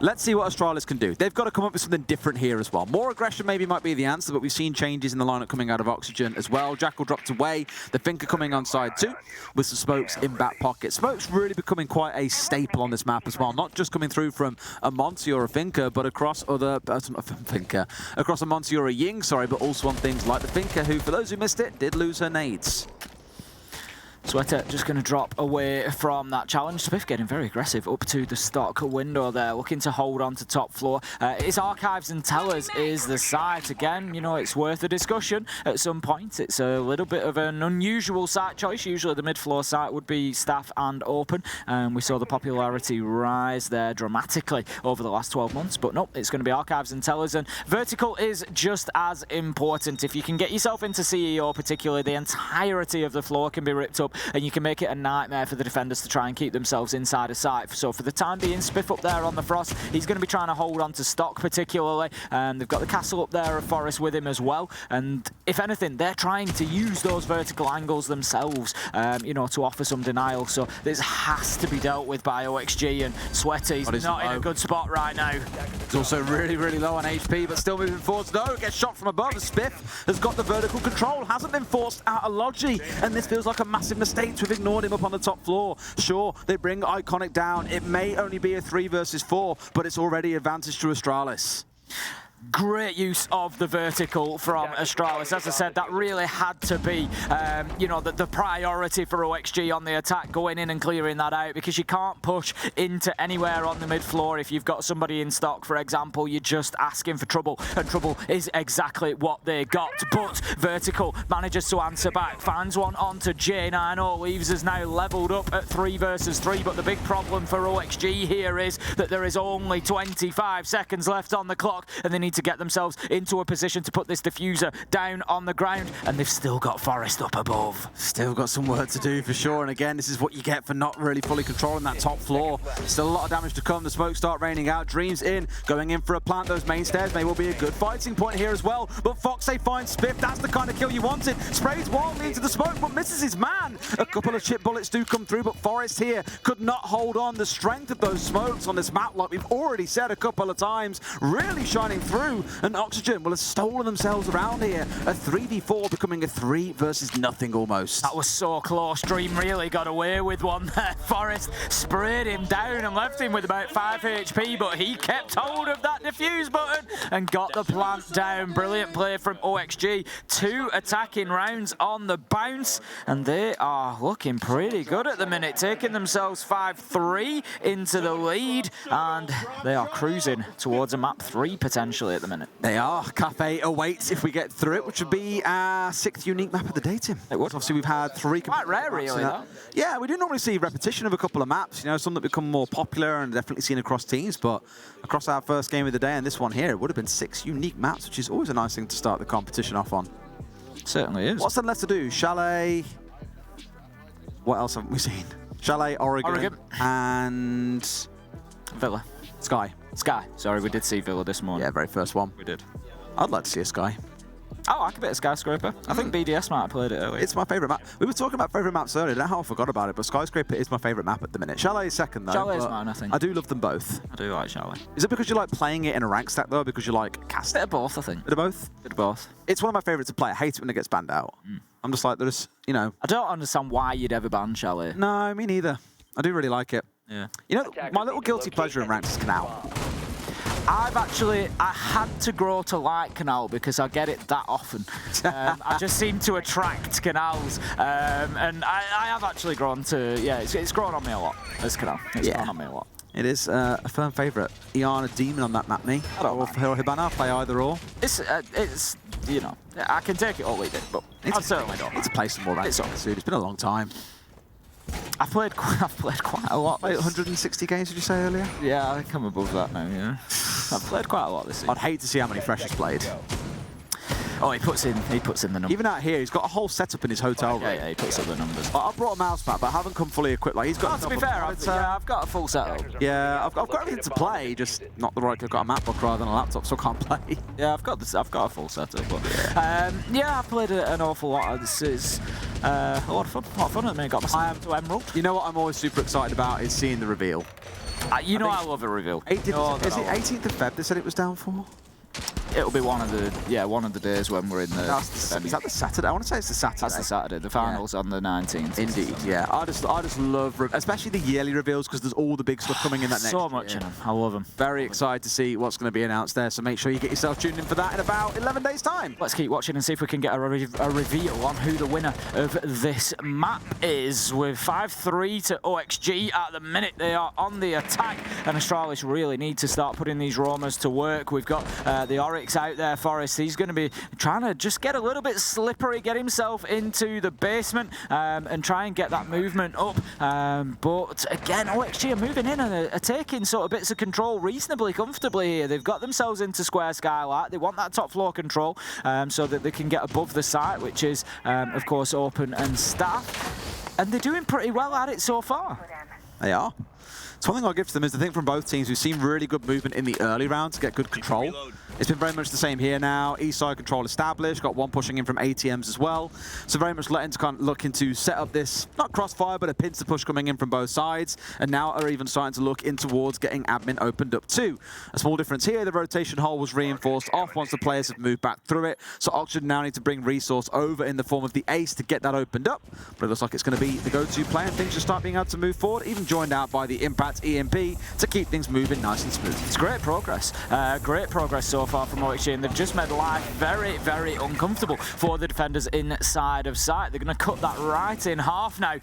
Let's see what Astralis can do. They've got to come up with something different here as well. More aggression maybe might be the answer, but we've seen changes in the lineup coming out of Oxygen as well. Jackal dropped away. The Finker coming on side 2 with some smokes in back pocket. Smokes really becoming quite a staple on this map as well. Not just coming through from a Monty or a Finker, but across other... across a Monty or a Ying, sorry, but also on things like the Finker, who, for those who missed it, did lose her nades. Sweater just going to drop away from that challenge. Spiff getting very aggressive up to the stock window there, looking to hold on to top floor. His Archives and Tellers is the site. Again, you know, it's worth a discussion at some point. It's a little bit of an unusual site choice. Usually the mid-floor site would be staff and open. We saw the popularity rise there dramatically over the last 12 months. But no, it's going to be Archives and Tellers. And vertical is just as important. If you can get yourself into CEO particularly, the entirety of the floor can be ripped up and you can make it a nightmare for the defenders to try and keep themselves inside of sight. So for the time being, Spiff up there on the Frost, he's going to be trying to hold on to stock particularly, and they've got the castle up there of Forest with him as well, and if anything, they're trying to use those vertical angles themselves, you know, to offer some denial. So this has to be dealt with by OXG, and Sweaty's not in a good spot right now. He's also really, really low on HP, but still moving forwards. No, gets shot from above. Spiff has got the vertical control, hasn't been forced out of Logi, and this feels like a massive mistake to have ignored him up on the top floor. Sure, they bring Iconic down. It may only be a 3 versus 4, but it's already advantage to Astralis. Great use of the vertical from Astralis. As I said, that really had to be, you know, the priority for OXG on the attack, going in and clearing that out, because you can't push into anywhere on the mid floor if you've got somebody in stock, for example. You're just asking for trouble, and trouble is exactly what they got. But vertical manages to answer back, finds one onto J9. Leaves us now leveled up at 3 versus 3, but the big problem for OXG here is that there is only 25 seconds left on the clock, and they need to get themselves into a position to put this diffuser down on the ground, and they've still got Forest up above. Still got some work to do for sure, and again, this is what you get for not really fully controlling that top floor. Still a lot of damage to come. The smoke start raining out. Dreams in, going in for a plant. Those main stairs may well be a good fighting point here as well, but Foxay finds Spiff. That's the kind of kill you wanted. Sprays wildly into the smoke, but misses his man. A couple of chip bullets do come through, but Forest here could not hold on. The strength of those smokes on this map, like we've already said a couple of times, really shining through. And Oxygen will have stolen themselves around here. A 3v4 becoming a 3 versus nothing almost. That was so close. Dream really got away with one there. Forest sprayed him down and left him with about 5 HP, but he kept hold of that defuse button and got the plant down. Brilliant play from OXG. 2 attacking rounds on the bounce, and they are looking pretty good at the minute, taking themselves 5-3 into the lead, and they are cruising towards a map 3 potentially at the minute. They are. Kafe awaits if we get through it, which would be our 6th unique map of the day, Tim. It would. Obviously, we've had 3 quite rare, really. Yeah, we do normally see repetition of a couple of maps, you know, some that become more popular and definitely seen across teams, but across our first game of the day and this one here, it would have been 6 unique maps, which is always a nice thing to start the competition off on. Certainly is. What's then left to do? Chalet. What else haven't we seen? Chalet, Oregon. And Villa. Sky. Sorry, we did see Villa this morning. Yeah, very first one. We did. I'd like to see a Sky. Oh, I like a bit of Skyscraper. I think BDS might have played it earlier. It's my favourite map. We were talking about favourite maps earlier. I don't know how I forgot about it, but Skyscraper is my favourite map at the minute. Chalet is second, though. Chalet is mine, I think. I do love them both. I do like Chalet. Is it because you like playing it in a rank stack, though, or because you like casting? Bit of both, I think. Bit of both? Bit of both. It's one of my favourites to play. I hate it when it gets banned out. I'm just like, there's, you know... I don't understand why you'd ever ban Chalet. No, me neither. I do really like it. Yeah. You know, my little guilty pleasure in ranks is Canal. I had to grow to like Canal because I get it that often. I just seem to attract Canals. And I have actually grown to, yeah, it's grown on me a lot, this Canal. It's grown on me a lot. It is a firm favourite. Iana Demon on that map, me. Or Hibana, play either or. It's, you know, I can take it or leave it, but I certainly don't. Need to play some more ranks soon. It's been a long time. I've played quite a lot. Like 160 games, did you say earlier? Yeah, I think I'm above that now, yeah. I've played quite a lot this season. I'd hate to see how many freshers played. Oh, he puts in the numbers. Even out here, he's got a whole setup in his hotel room. Yeah, he puts up the numbers. I brought a mouse pad, but I haven't come fully equipped. Like he's got. To be fair, I've got a full setup. Yeah, I've got everything to play, just not the right. I've got a MacBook rather than a laptop, so I can't play. Yeah, I've got a full setup. But yeah, I've played an awful lot. This is a lot of fun. A lot of fun. I mean, I got myself to Emerald. You know what I'm always super excited about is seeing the reveal. I love a reveal. Is it 18th of Feb? They said it was down for. It'll be one of the days when we're in the. Is that the Saturday? I want to say it's the Saturday. That's the Saturday. The finals on the 19th. Indeed, yeah. I just love, especially the yearly reveals because there's all the big stuff coming in that next. So much in them. I love them. Very excited to see what's going to be announced there. So make sure you get yourself tuned in for that in about 11 days' time. Let's keep watching and see if we can get a reveal on who the winner of this map is. With 5-3 to OXG at the minute, they are on the attack, and Astralis really need to start putting these roamers to work. We've got the Oryx out there, Forest. He's going to be trying to just get a little bit slippery, get himself into the basement and try and get that movement up. But again, OXG are moving in and are taking sort of bits of control reasonably comfortably here. They've got themselves into square skylight. They want that top floor control so that they can get above the site, which is, of course, open and staff. And they're doing pretty well at it so far. They are. So one thing I'll give to them is the thing from both teams, we've seen really good movement in the early rounds to get good control. It's been very much the same here now. East side control established, got one pushing in from ATMs as well. So very much letting to kind of look into set up this, not crossfire, but a pincer push coming in from both sides. And now are even starting to look in towards getting admin opened up too. A small difference here, the rotation hole was reinforced off once the players have moved back through it. So Oxygen now need to bring resource over in the form of the ace to get that opened up. But it looks like it's going to be the go-to play and things just start being able to move forward, even joined out by the Impact EMP to keep things moving nice and smooth. It's great progress. Great progress so far from Oxygen. They've just made life very, very uncomfortable for the defenders inside of sight. They're going to cut that right in half now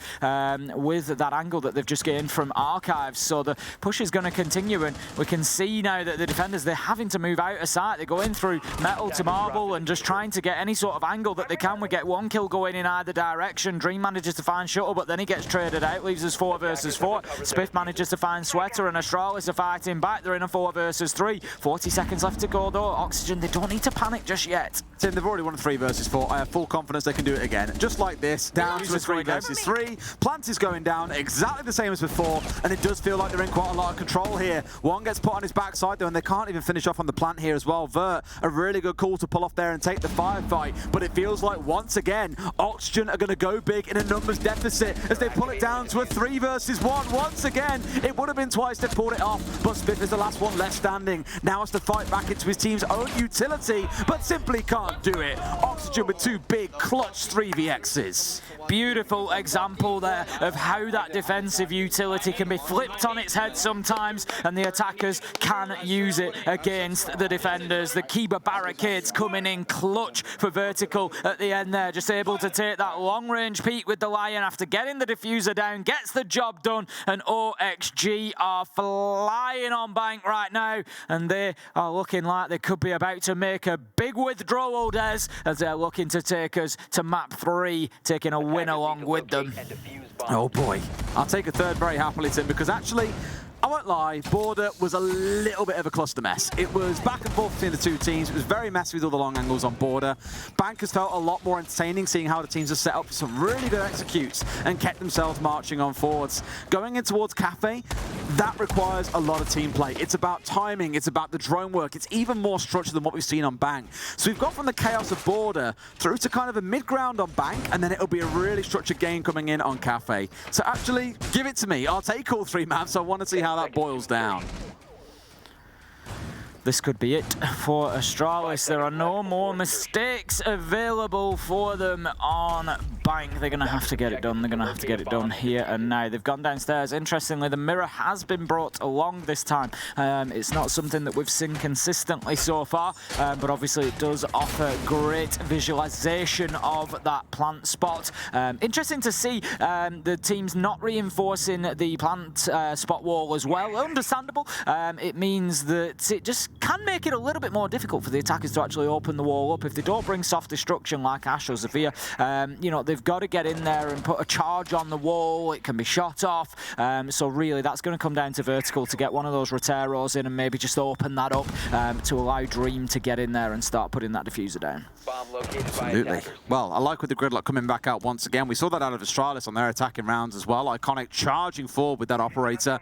with that angle that they've just gained from Archives. So the push is going to continue, and we can see now that the defenders, they're having to move out of sight. They're going through metal to marble and just trying to get any sort of angle that they can. We get one kill going in either direction. Dream manages to find Shuttle, but then he gets traded out, leaves us 4 versus 4. Spiff manages to find Sweater, and Astralis are fighting back. They're in a 4 versus 3. 40 seconds left to go though. Oxygen, they don't need to panic just yet. Tim, they've already won a 3 versus 4. I have full confidence they can do it again. Just like this, down to a 3 versus 3. Plant is going down exactly the same as before, and it does feel like they're in quite a lot of control here. One gets put on his backside though, and they can't even finish off on the plant here as well. Vert, a really good call to pull off there and take the firefight, but it feels like once again, Oxygen are going to go big in a numbers deficit as they pull it down to a 3 versus 1. Once again, it would have been twice they pulled it off, but Spiff is the last one left standing. Now has to fight back into his team's own utility, but simply can't do it. Oxygen with 2 big clutch 3vx's. Beautiful example there of how that defensive utility can be flipped on its head sometimes, and the attackers can use it against the defenders. The Kiba barricades coming in clutch for Vertical at the end there, just able to take that long-range peek with the Lion after getting the diffuser down, gets the job done, and OXG are flying on bank right now, and they are looking like they could be about to make a big withdrawal, Des, as they're looking to take us to map 3, taking a win along with them. Oh boy, I'll take a third very happily, Tim, because actually, I won't lie, Border was a little bit of a cluster mess. It was back and forth between the two teams. It was very messy with all the long angles on Border. Bankers felt a lot more entertaining seeing how the teams are set up for some really good executes and kept themselves marching on forwards. Going in towards Kafe, that requires a lot of team play. It's about timing, it's about the drone work, it's even more structured than what we've seen on Bank. So we've got from the chaos of Border through to kind of a mid-ground on Bank, and then it'll be a really structured game coming in on Kafe. So actually, give it to me. I'll take all 3 maps. I want to see how that boils down. This could be it for Astralis. There are no more mistakes available for them on Bank. They're going to have to get it done. They're going to have to get it done here and now. They've gone downstairs. Interestingly, the mirror has been brought along this time. It's not something that we've seen consistently so far, but obviously it does offer great visualization of that plant spot. Interesting to see the teams not reinforcing the plant spot wall as well. Understandable. It means that it just can make it a little bit more difficult for the attackers to actually open the wall up. If they don't bring soft destruction like Ash or Zafir, you know, they've got to get in there and put a charge on the wall. It can be shot off. So really, that's going to come down to Vertical to get one of those Roteros in and maybe just open that up to allow Dream to get in there and start putting that diffuser down. Absolutely. Well, I like with the Gridlock coming back out once again. We saw that out of Astralis on their attacking rounds as well. Iconic charging forward with that operator.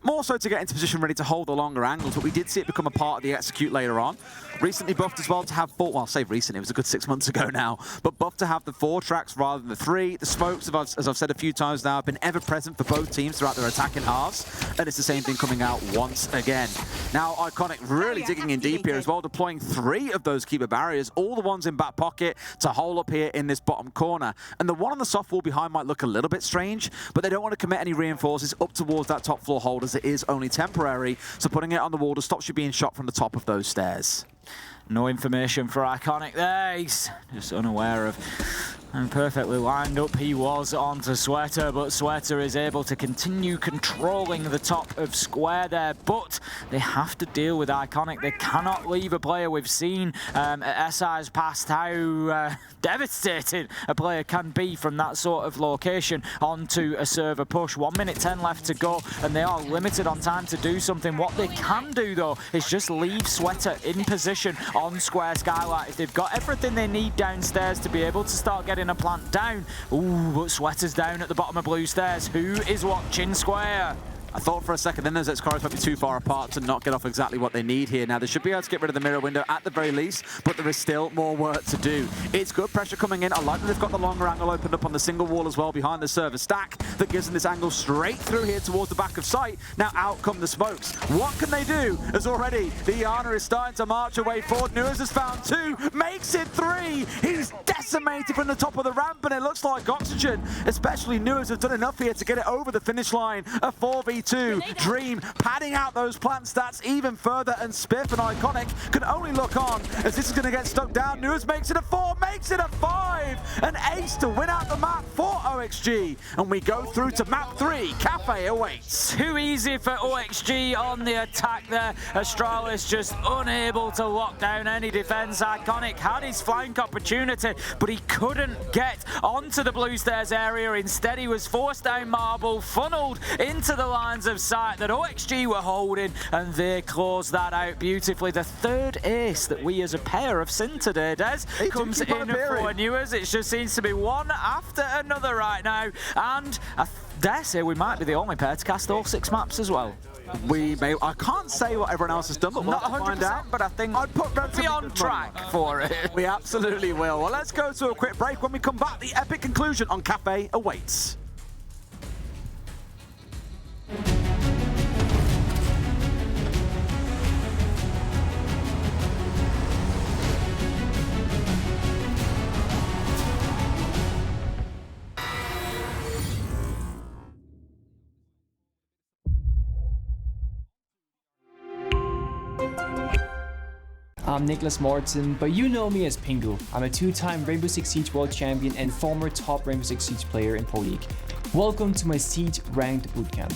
More so to get into position ready to hold the longer angles, but we did see it become a part of the execute later on. Recently buffed as well to have 4, well, I say recently, it was a good 6 months ago now, but buffed to have the 4 tracks rather than the 3. The smokes, as I've said a few times now, have been ever present for both teams throughout their attacking halves, and it's the same thing coming out once again. Now, Iconic really digging in deep here as well, deploying 3 of those keeper barriers, all the ones in back pocket to hole up here in this bottom corner. And the one on the soft wall behind might look a little bit strange, but they don't want to commit any reinforces up towards that top floor hold as it is only temporary, so putting it on the wall to stop you being shot from the top of those stairs. No information for Iconic there. He's just unaware of and perfectly lined up he was onto Sweater, but Sweater is able to continue controlling the top of square there, but they have to deal with Iconic. They cannot leave a player. We've seen at SI's past how devastating a player can be from that sort of location onto a server push. 1 minute 10 left to go, and they are limited on time to do something. What they can do, though, is just leave Sweater in position on square skylight. If they've got everything they need downstairs to be able to start getting getting a plant down. Ooh, but Sweater's down at the bottom of blue stairs. Who is watching square? I thought for a second then those Xcaris might be too far apart to not get off exactly what they need here. Now, they should be able to get rid of the mirror window at the very least, but there is still more work to do. It's good pressure coming in. I like that they've got the longer angle opened up on the single wall as well behind the server stack that gives them this angle straight through here towards the back of site. Now, out come the smokes. What can they do? As already the Iana is starting to march away forward. Nuez has found 2, makes it 3. He's decimated from the top of the ramp, and it looks like Oxygen, especially Nuez, have done enough here to get it over the finish line. A 4v2. Dream padding out those plant stats even further, and Spiff and Iconic can only look on as this is going to get stuck down. Nuez makes it a 4, makes it a 5. An ace to win out the map for OXG. And we go through to map 3. Kafe awaits. Too easy for OXG on the attack there. Astralis just unable to lock down any defense. Iconic had his flank opportunity, but he couldn't get onto the blue stairs area. Instead, he was forced down marble, funneled into the lines of sight that OXG were holding, and they closed that out beautifully. The third ace that we as a pair have seen today, Des, comes in for Nuez. It just seems to be one after another right now, and I dare say we might be the only pair to cast all 6 maps as well. I can't say what everyone else has done, but we'll not have to find out. 100%, but I think I'd put be on track for it. We absolutely will. Well, let's go to a quick break. When we come back, the epic conclusion on Kafe awaits. I'm Nicholas Morton, but you know me as Pingu. I'm a 2-time Rainbow Six Siege World Champion and former top Rainbow Six Siege player in Pro League. Welcome to my Siege Ranked Bootcamp.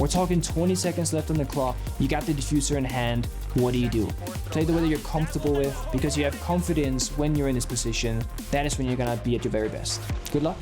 We're talking 20 seconds left on the clock, you got the diffuser in hand, what do? Play the way that you're comfortable with, because you have confidence when you're in this position. That is when you're gonna be at your very best. Good luck.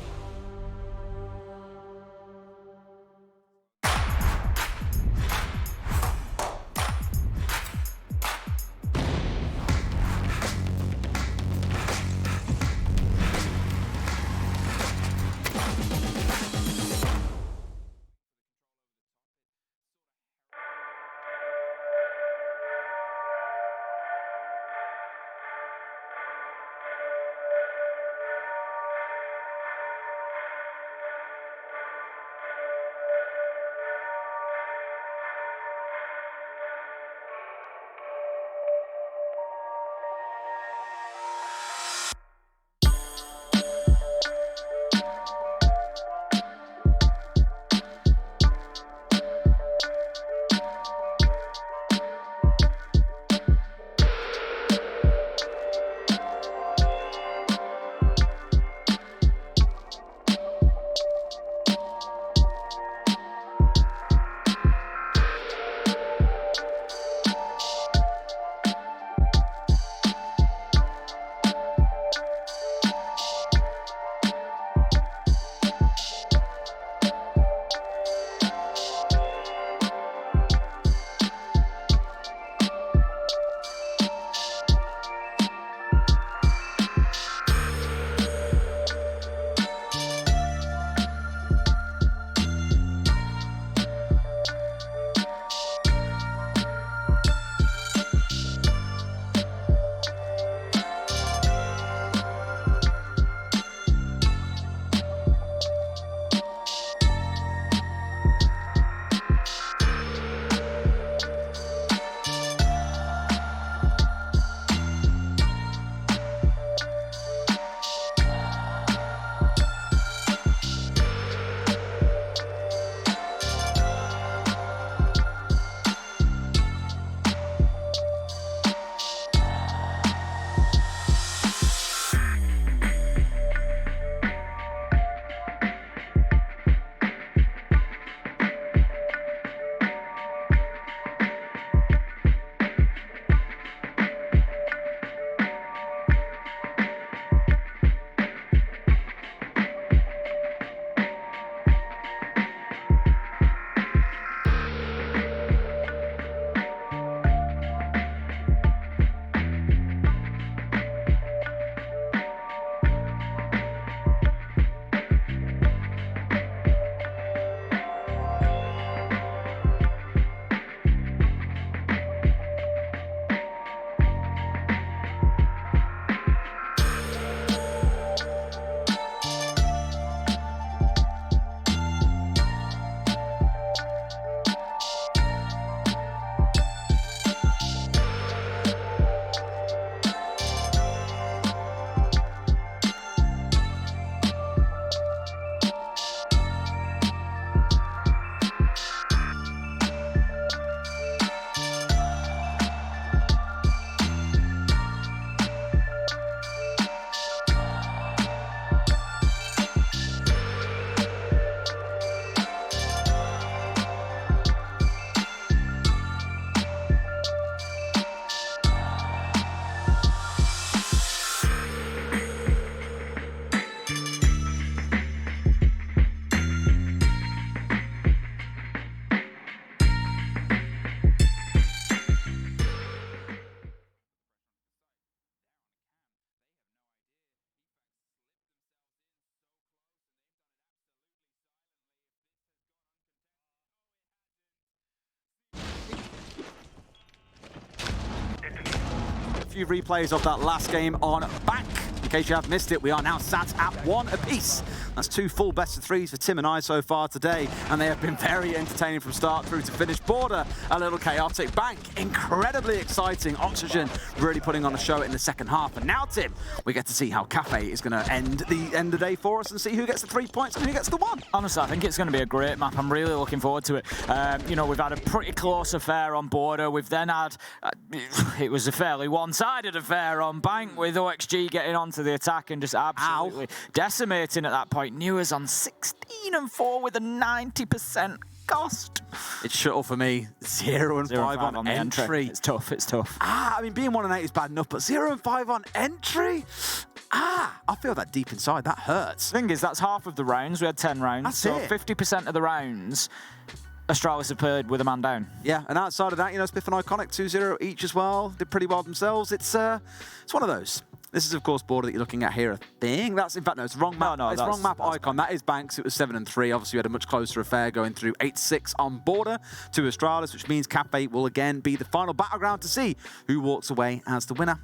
few replays of that last game on Bank. In case you have missed it, we are now sat at 1 apiece. That's 2 full best of 3s for Tim and I so far today, and they have been very entertaining from start through to finish. Border, a little chaotic. Bank, incredibly exciting. Oxygen really putting on a show in the second half. And now, Tim, we get to see how Kafe is going to end the day for us and see who gets the 3 points and who gets the 1. Honestly, I think it's going to be a great map. I'm really looking forward to it. You know, we've had a pretty close affair on Border. We've then had, it was a fairly one-sided affair on Bank with OXG getting onto the attack and just absolutely decimating at that point. Newers on 16-4 with a 90% cost. It's shuttle for me. 0-5 on the entry. It's tough, it's tough. I mean, being 1-8 is bad enough, but 0-5 on entry? I feel that deep inside. That hurts. The thing is, that's half of the rounds. We had 10 rounds. That's so it. 50% of the rounds, Astralis have played with a man down. Yeah, and outside of that, you know, Spiff and Iconic 2-0 each as well. Did pretty well themselves. It's one of those. This is, of course, Border that you're looking at here. I think that's, in fact, no, it's wrong map. No, it's wrong map icon. That is Banks. It was 7-3. Obviously, we had a much closer affair going through 8-6 on Border to Astralis, which means Kafe will again be the final battleground to see who walks away as the winner.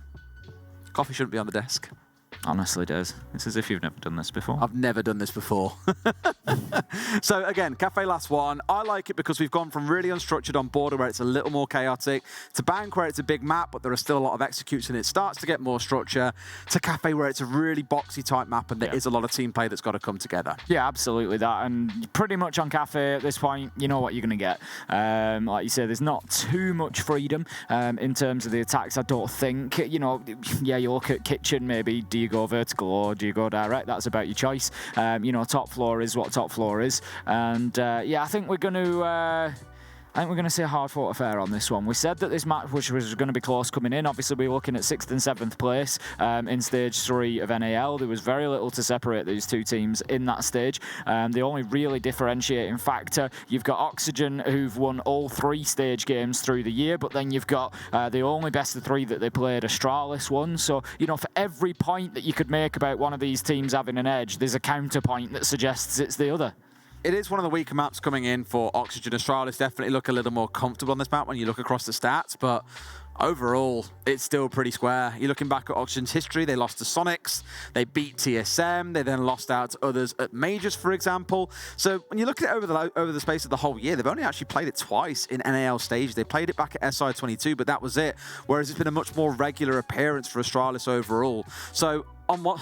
Coffee shouldn't be on the desk. Honestly, Des. It's as if you've never done this before. I've never done this before. So again, Kafe last one. I like it because we've gone from really unstructured on Border where it's a little more chaotic to Bank where it's a big map but there are still a lot of executes and it starts to get more structure to Kafe where it's a really boxy type map and there is a lot of team play that's got to come together. Yeah, absolutely that. And pretty much on Kafe at this point, you know what you're going to get. Like you say, there's not too much freedom in terms of the attacks, I don't think. You know, yeah, you look at Kitchen maybe. Do you go vertical or do you go direct? That's about your choice. You know, top floor is what top floor is. And yeah, I think we're going to see a hard-fought affair on this one. We said that this match, which was going to be close coming in, obviously we were looking at 6th and 7th place in Stage 3 of NAL. There was very little to separate these two teams in that stage. The only really differentiating factor, you've got Oxygen, who've won all 3 stage games through the year, but then you've got the only best of 3 that they played, Astralis won. So, you know, for every point that you could make about one of these teams having an edge, there's a counterpoint that suggests it's the other. It is one of the weaker maps coming in for Oxygen. Astralis definitely look a little more comfortable on this map when you look across the stats, but overall, it's still pretty square. You're looking back at Oxygen's history, they lost to Sonics, they beat TSM, they then lost out to others at Majors, for example. So when you look at it over the space of the whole year, they've only actually played it twice in NAL stage. They played it back at SI22, but that was it. Whereas it's been a much more regular appearance for Astralis overall. So on what...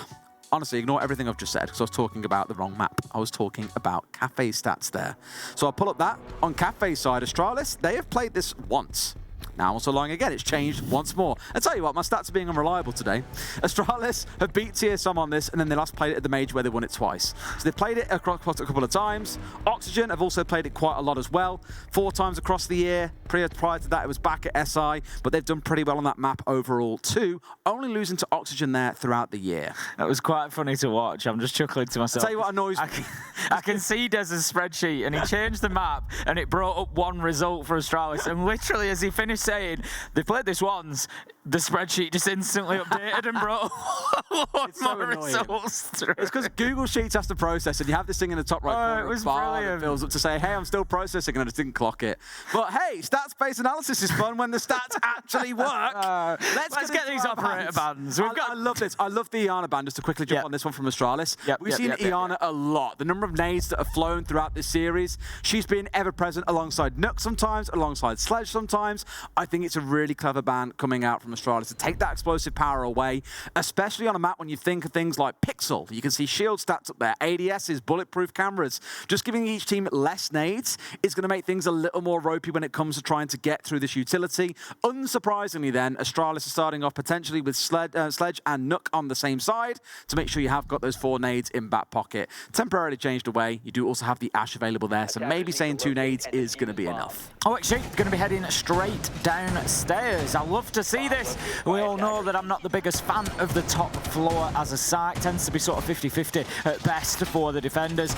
Honestly, ignore everything I've just said because I was talking about the wrong map. I was talking about Kafe's stats there. So I'll pull up that. On Kafe's side, Astralis, they have played this once. Now, also lying again, it's changed once more. I tell you what, my stats are being unreliable today. Astralis have beat TSM on this, and then they last played it at the Major where they won it twice. So they played it across a couple of times. Oxygen have also played it quite a lot as well. 4 times across the year. Prior to that, it was back at SI, but they've done pretty well on that map overall too, only losing to Oxygen there throughout the year. That was quite funny to watch. I'm just chuckling to myself. I'll tell you what annoys me. I can see Des's spreadsheet, and he changed the map, and it brought up one result for Astralis, and literally as he finished saying, they've played this once, the spreadsheet just instantly updated and brought more results through. It's because Google Sheets has to process it. You have this thing in the top right corner. It was bar brilliant. that fills up to say, hey, I'm still processing, and I just didn't clock it. But hey, stats-based analysis is fun when the stats actually work. Let's get these operator bands. I love this. I love the Iana band. Just to quickly jump on this one from Astralis. We've seen Iana a lot. The number of nades that have flown throughout this series. She's been ever-present alongside Nook sometimes, alongside Sledge sometimes. I think it's a really clever band coming out from Astralis to take that explosive power away, especially on a map when you think of things like Pixel. You can see shield stats up there, ADSs, bulletproof cameras. Just giving each team less nades is going to make things a little more ropey when it comes to trying to get through this utility. Unsurprisingly then, Astralis is starting off potentially with Sledge and Nook on the same side to make sure you have got those 4 nades in back pocket. Temporarily changed away. You do also have the Ash available there, so maybe saying 2 nades is going to be enough. OXG going to be heading straight downstairs. I love to see this. We all know that I'm not the biggest fan of the top floor as a site. Tends to be sort of 50-50 at best for the defenders.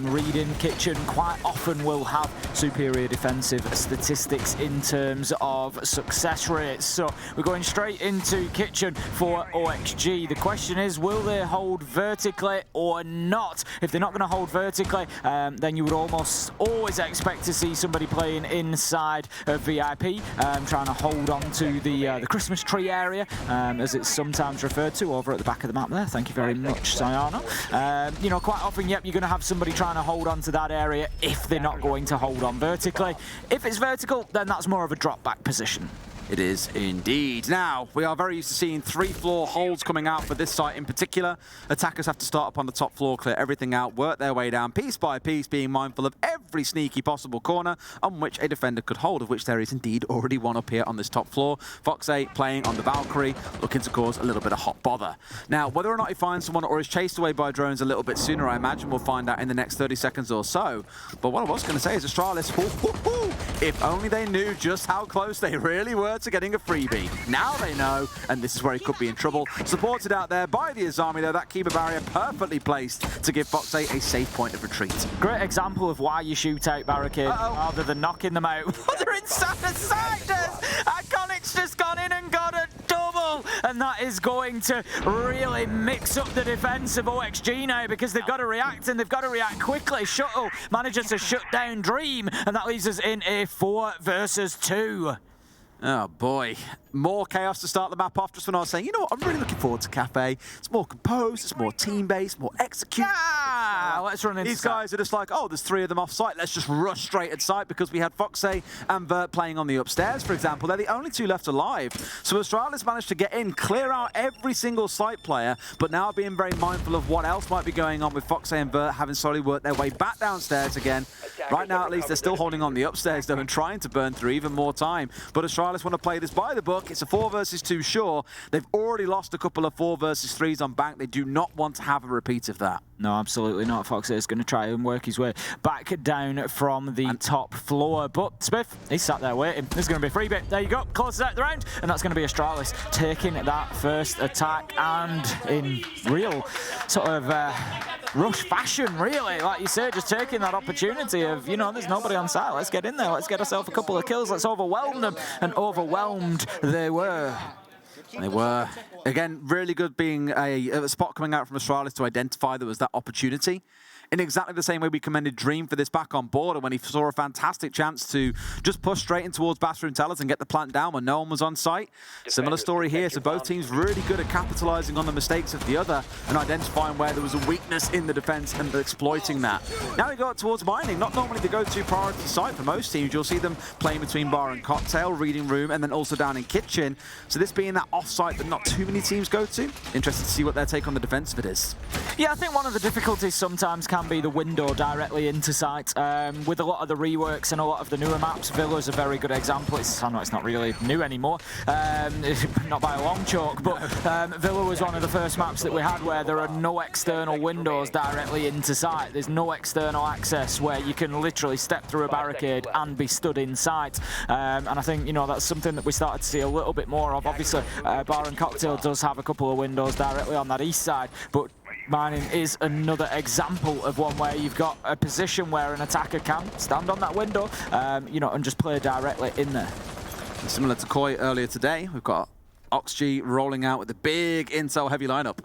Reading Kitchen quite often will have superior defensive statistics in terms of success rates. So we're going straight into Kitchen for OXG. The question is, will they hold vertically or not? If they're not going to hold vertically, then you would almost always expect to see somebody playing inside of VIP. trying to hold on to the Christmas tree area, as it's sometimes referred to over at the back of the map there. Thank you very much, Sayano. You know, quite often, yep, you're going to have somebody trying to hold on to that area if they're not going to hold on vertically. If it's vertical, then that's more of a drop back position. It is indeed. Now, we are very used to seeing 3-floor holds coming out for this site in particular. Attackers have to start up on the top floor, clear everything out, work their way down piece by piece, being mindful of every sneaky possible corner on which a defender could hold, of which there is indeed already one up here on this top floor. Foxy playing on the Valkyrie, looking to cause a little bit of hot bother. Now, whether or not he finds someone or is chased away by drones a little bit sooner, I imagine we'll find out in the next 30 seconds or so. But what I was going to say is Astralis, if only they knew just how close they really were to getting a freebie. Now they know, and this is where he could be in trouble. Supported out there by the Azami, though, that Kiba barrier perfectly placed to give Foxy a safe point of retreat. Great example of why you shoot out barricade rather than knocking them out. They're inside the side. Iconic's just gone in and got a double, and that is going to really mix up the defense of OXG now, because they've got to react, and they've got to react quickly. Shuttle manages to shut down Dream, and that leaves us in a 4 versus 2. Oh boy, more chaos to start the map off. Just when I was saying, you know what, I'm really looking forward to Kafe. It's more composed, it's more team-based, more execute. Let's run into These guys are just like, oh, there's 3 of them off site. Let's just rush straight at site, because we had Foxy and Vert playing on the upstairs, for example. They're the only 2 left alive. So Astralis managed to get in, clear out every single site player, but now being very mindful of what else might be going on with Foxy and Vert, having slowly worked their way back downstairs again. Right now, at least, they're still holding on the upstairs, though, and trying to burn through even more time. But Astralis want to play this by the book. It's a 4 versus 2 sure. They've already lost a couple of 4 versus 3s on bank. They do not want to have a repeat of that. No, absolutely not. Foxy is going to try and work his way back down from the top floor. But Spiff, he's sat there waiting. There's going to be a free bit. There you go. Closes out the round. And that's going to be Astralis taking that first attack, and in real sort of rush fashion, really. Like you said, just taking that opportunity of, you know, there's nobody on site. Let's get in there. Let's get ourselves a couple of kills. Let's overwhelm them. And overwhelmed they were. They were. Again, really good being a spot coming out from Astralis to identify there was that opportunity. In exactly the same way we commended Dream for this back on board, and when he saw a fantastic chance to just push straight in towards Bathroom Tellers and get the plant down when no one was on site. Similar story here, so both teams really good at capitalizing on the mistakes of the other and identifying where there was a weakness in the defense and exploiting that. Now we go up towards mining, not normally the go-to priority site for most teams. You'll see them playing between bar and cocktail, reading room, and then also down in kitchen. So this being that off-site that not too many teams go to, interested to see what their take on the defense of it is. Yeah, I think one of the difficulties sometimes can be the window directly into site. With a lot of the reworks and a lot of the newer maps, Villa's a very good example. I know it's not really new anymore, not by a long chalk, but Villa was one of the first maps that we had where there are no external windows directly into site. There's no external access where you can literally step through a barricade and be stood in sight. And I think, you know, that's something that we started to see a little bit more of. Obviously, Bar and Cocktail does have a couple of windows directly on that east side, but mining is another example of one where you've got a position where an attacker can stand on that window, you know, and just play directly in there. Similar to Koi earlier today, we've got Oxygen rolling out with the big intel heavy lineup.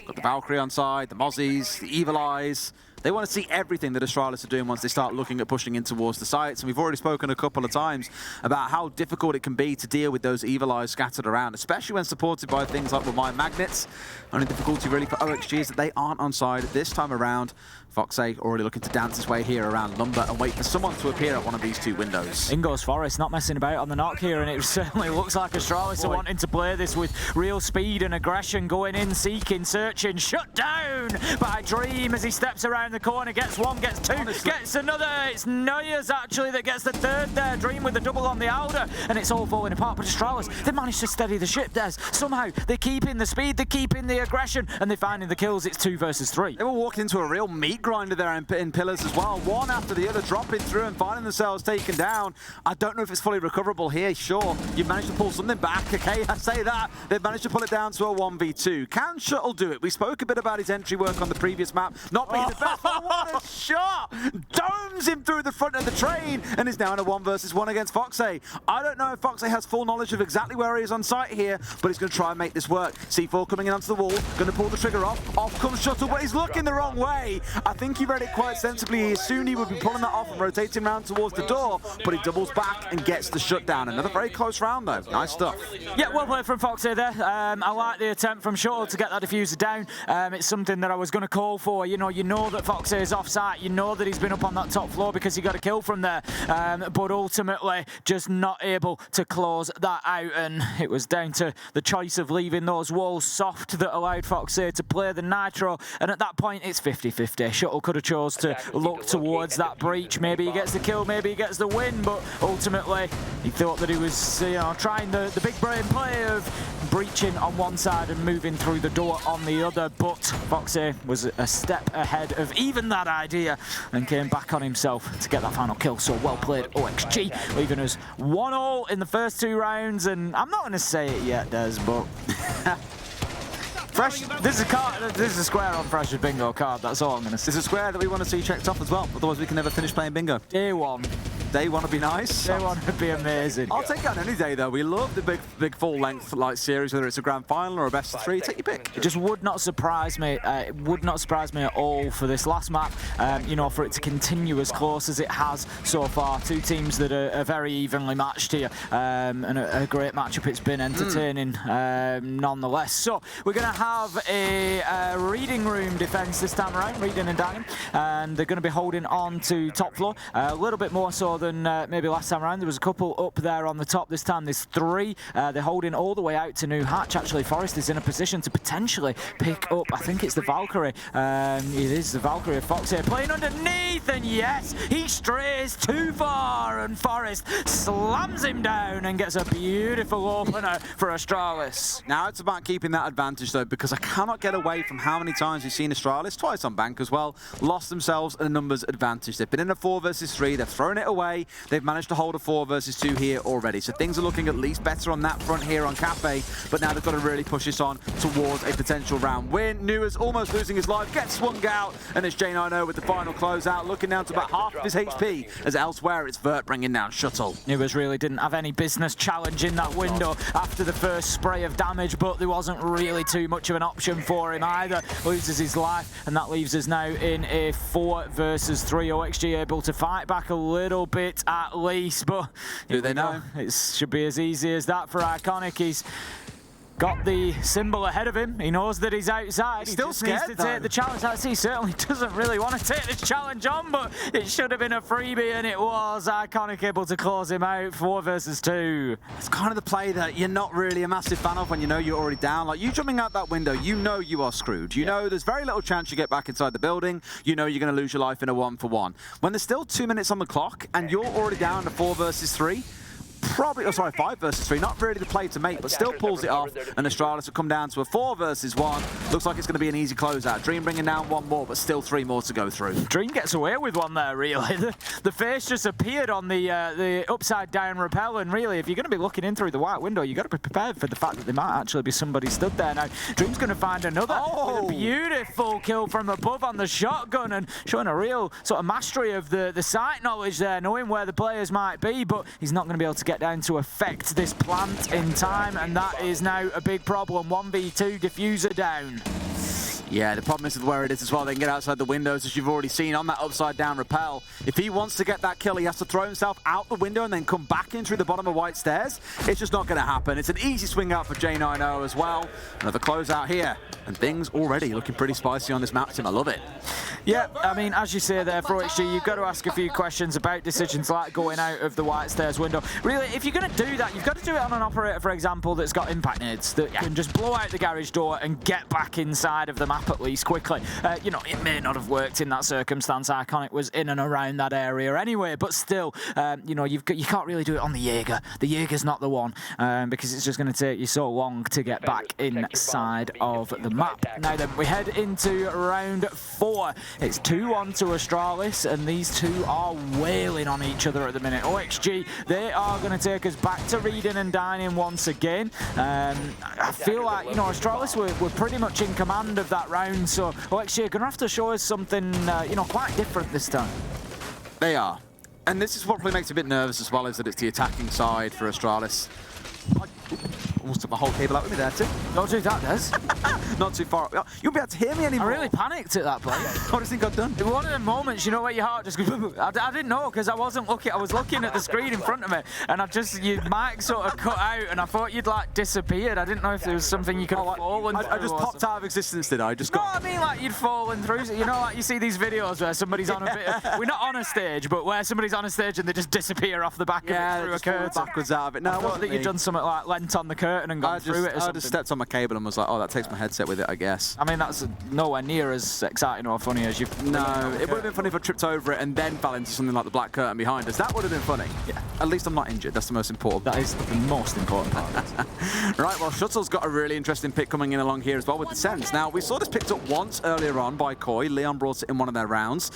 Got the Valkyrie on side, the Mozzies, the Evil Eyes. They want to see everything that Astralis are doing once they start looking at pushing in towards the sites. And we've already spoken a couple of times about how difficult it can be to deal with those Evil Eyes scattered around, especially when supported by things like Remind Magnets. Only difficulty really for OXG is that they aren't on side this time around. Foxy already looking to dance his way here around Lumber and wait for someone to appear at one of these 2 windows. In goes Forest, not messing about on the knock here, and it certainly looks like Astralis are wanting to play this with real speed and aggression, going in, seeking, searching, shut down by Dream as he steps around the corner, gets 1, gets 2, gets another. It's Noyers actually that gets the 3rd there. Dream with the double on the Alder, and it's all falling apart, but Astralis, they managed to steady the ship, Des. Somehow, they're keeping the speed, they're keeping the aggression, and they're finding the kills. It's 2 versus 3. They were walking into a real meat grinder there in pillars as well, one after the other dropping through and finding themselves taken down. I don't know if it's fully recoverable here. Sure, you've managed to pull something back, okay, I say that. They've managed to pull it down to a 1v2. Can Shuttle do it? We spoke a bit about his entry work on the previous map, not being the best, but what a shot! Domes him through the front of the train and is now in a 1 versus 1 against Foxy. I don't know if Foxy has full knowledge of exactly where he is on site here, but he's going to try and make this work. C4 coming in onto the wall, going to pull the trigger off. Off comes Shuttle, but he's looking the wrong way. I think he read it quite sensibly. He assumed he would be pulling that off and rotating around towards the door, but he doubles back and gets the shutdown. Another very close round, though. Nice stuff. Yeah, well played from Foxy there. I like the attempt from Shuttle to get that diffuser down. It's something that I was going to call for. You know that Foxy is off-site. You know that he's been up on that top floor because he got a kill from there. But ultimately, just not able to close that out. And it was down to the choice of leaving those walls soft that allowed Foxy to play the Nitro. And at that point, it's 50-50. Shuttle could have chose to look towards that breach. Maybe he gets the kill, maybe he gets the win. But ultimately, he thought that he was trying the big brain play of breaching on one side and moving through the door on the other, but Foxy was a step ahead of even that idea and came back on himself to get that final kill. So well played, OXG, leaving us 1-1 in the first 2 rounds, and I'm not going to say it yet, Des, but Fresh, this is a square on Fresh's bingo card, that's all I'm going to say. It's a square that we want to see checked off as well, otherwise we can never finish playing bingo. Day 1. Day 1 would be nice. Day 1 would be amazing. I'll take that any day, though. We love the big full-length like series, whether it's a grand final or a best of 3. Take your pick. It just would not surprise me. It would not surprise me at all for this last map. For it to continue as close as it has so far. 2 teams that are very evenly matched here, and a great matchup. It's been entertaining, nonetheless. So we're going to have a reading room defense this time around, reading and dining, and they're going to be holding on to top floor a little bit more so than maybe last time around. There was a couple up there on the top. This time there's 3. They're holding all the way out to New Hatch. Actually, Forest is in a position to potentially pick up, I think it's the Valkyrie. It is the Valkyrie of Fox here playing underneath, and yes, he strays too far, and Forest slams him down and gets a beautiful opener for Astralis. Now it's about keeping that advantage, though, because I cannot get away from how many times we've seen Astralis, twice on bank as well, lost themselves a numbers advantage. They've been in a 4 versus 3, they've thrown it away. They've managed to hold a 4 versus 2 here already. So things are looking at least better on that front here on Kafe, but now they've got to really push this on towards a potential round win. Nua's almost losing his life, gets swung out, and it's J90 with the final closeout, looking down to about half of his HP, as elsewhere it's Vert bringing down Shuttle. Nua's really didn't have any business challenging that window after the first spray of damage, but there wasn't really too much of an option for him either. Loses his life, and that leaves us now in a 4 versus 3. OXG able to fight back a little bit at least, but do they know? It should be as easy as that for Iconic. He's got the symbol ahead of him. He knows that he's outside. Still he just scared, needs to take the challenge. He certainly doesn't really want to take this challenge on, but it should have been a freebie, and it was. Iconic able to close him out. 4 versus 2. It's kind of the play that you're not really a massive fan of when you know you're already down. Like, you jumping out that window, you know you are screwed. You know there's very little chance you get back inside the building. You know you're going to lose your life in a 1-for-1. When there's still 2 minutes on the clock and you're already down to 4 versus 3, probably, 5 versus 3, not really the play to make, but still pulls it off, and Astralis will come down to a 4 versus 1. Looks like it's going to be an easy closeout. Dream bringing down 1 more, but still 3 more to go through. Dream gets away with one there, really. The face just appeared on the upside down rappel, and really, if you're going to be looking in through the white window, you've got to be prepared for the fact that there might actually be somebody stood there. Now, Dream's going to find another with a beautiful kill from above on the shotgun, and showing a real sort of mastery of the site knowledge there, knowing where the players might be, but he's not going to be able to get down to affect this plant in time, and that is now a big problem. 1v2 diffuser down. Yeah, the problem is where it is as well. They can get outside the windows, as you've already seen on that upside down rappel. If he wants to get that kill, he has to throw himself out the window and then come back in through the bottom of white stairs. It's just not going to happen. It's an easy swing out for J90 as well. Another closeout here, and things already looking pretty spicy on this map, Tim. I love it. Yeah, I mean, as you say there, for OXG, you've got to ask a few questions about decisions like going out of the white stairs window. Really, if you're going to do that, you've got to do it on an operator, for example, that's got impact nades, that can just blow out the garage door and get back inside of the map at least quickly. It may not have worked in that circumstance. Iconic was in and around that area anyway, but still, you can't really do it on the Jaeger. The Jaeger's not the one, because it's just going to take you so long to get back inside of the map. Now then, we head into round 4. It's 2-1 to Astralis, and these two are wailing on each other at the minute. OXG, they are going to take us back to reading and dining once again. I feel like, Astralis were pretty much in command of that round, so OXG are going to have to show us something, quite different this time. They are. And this is what probably makes it a bit nervous as well, is that it's the attacking side for Astralis. almost took my whole cable out with me there, Tim. Don't do that, Des. Not too far. You won't be able to hear me I anymore. really panicked at that point. What do you think I've done? It was one of the moments, you know, where your heart just goes. I didn't know because I wasn't looking. I was looking at the screen in front of me, and your mic sort of cut out, and I thought you'd like disappeared. I didn't know if there was something you could have fallen through. I just popped out of existence, did I? Just No, got. I mean like you'd fallen through. You know, like you see these videos where somebody's on a bit. We're not on a stage, but where somebody's on a stage and they just disappear off the back of it through a curtain. Backwards out of it. No, I it thought wasn't that you'd me. done something like leant on the curtain and gone through it or I something. just stepped on my cable and was like, oh, that takes my headset with it, I guess. I mean, that's nowhere near as exciting or funny as you've. No, it would have been funny if I tripped over it and then fell into something like the black curtain behind us. That would have been funny. Yeah. At least I'm not injured. That's the most important. That is the most important part. Right, well, Shuttle's got a really interesting pick coming in along here as well with the Sens. Now, we saw this picked up once earlier on by Koi. Leon brought it in one of their rounds.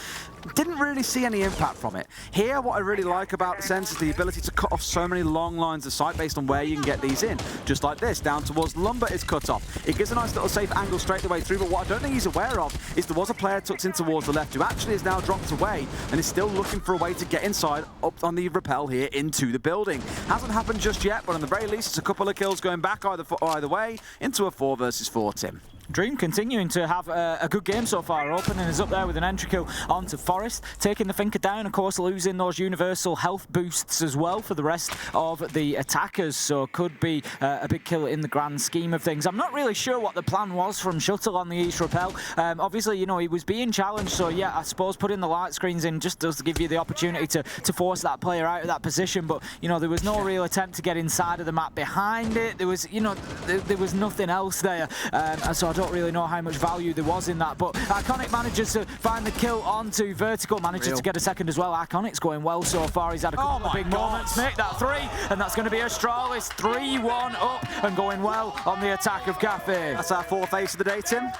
Didn't really see any impact from it. Here, what I really like about the Sens is the ability to cut off so many long lines of sight based on where you can get these in. Just like this, down towards Lumber is cut off. It gives a nice little safe angle straight the way through, but what I don't think he's aware of is there was a player tucked in towards the left who actually is now dropped away and is still looking for a way to get inside up on the rappel here into the building. Hasn't happened just yet, but on the very least, it's a couple of kills going back either way into a 4 versus 4, Tim. Dream continuing to have a good game so far. Opening is up there with an entry kill onto Forest, taking the Finker down, of course losing those universal health boosts as well for the rest of the attackers, so could be a big kill in the grand scheme of things. I'm not really sure what the plan was from Shuttle on the East Rappel. Obviously, you know, he was being challenged, so yeah, I suppose putting the light screens in just does give you the opportunity to force that player out of that position, but you know, there was no real attempt to get inside of the map behind it. There was, you know, there was nothing else there, so I don't really know how much value there was in that, but Iconic manages to find the kill onto Vertical, manages to get a second as well. Iconic's going well so far. He's had a couple of big moments. Make that 3, and that's going to be Astralis 3-1 up and going well on the attack of Kafe. That's our 4th ace of the day, Tim.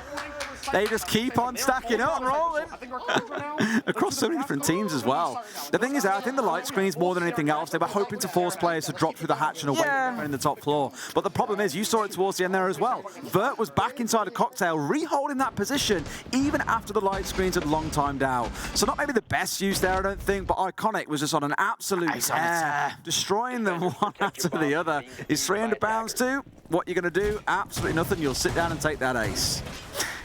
They just keep on stacking up and rolling across so many different teams as well. The thing is, I think the light screens, more than anything else, they were hoping to force players to drop through the hatch and away in the top floor. But the problem is, you saw it towards the end there as well. Vert was back inside a cocktail, re-holding that position even after the light screens had long timed out. So not maybe the best use there, I don't think, but Iconic was just on an absolute tear, destroying them one after the other. Is £300 too? What you're going to do? Absolutely nothing. You'll sit down and take that ace.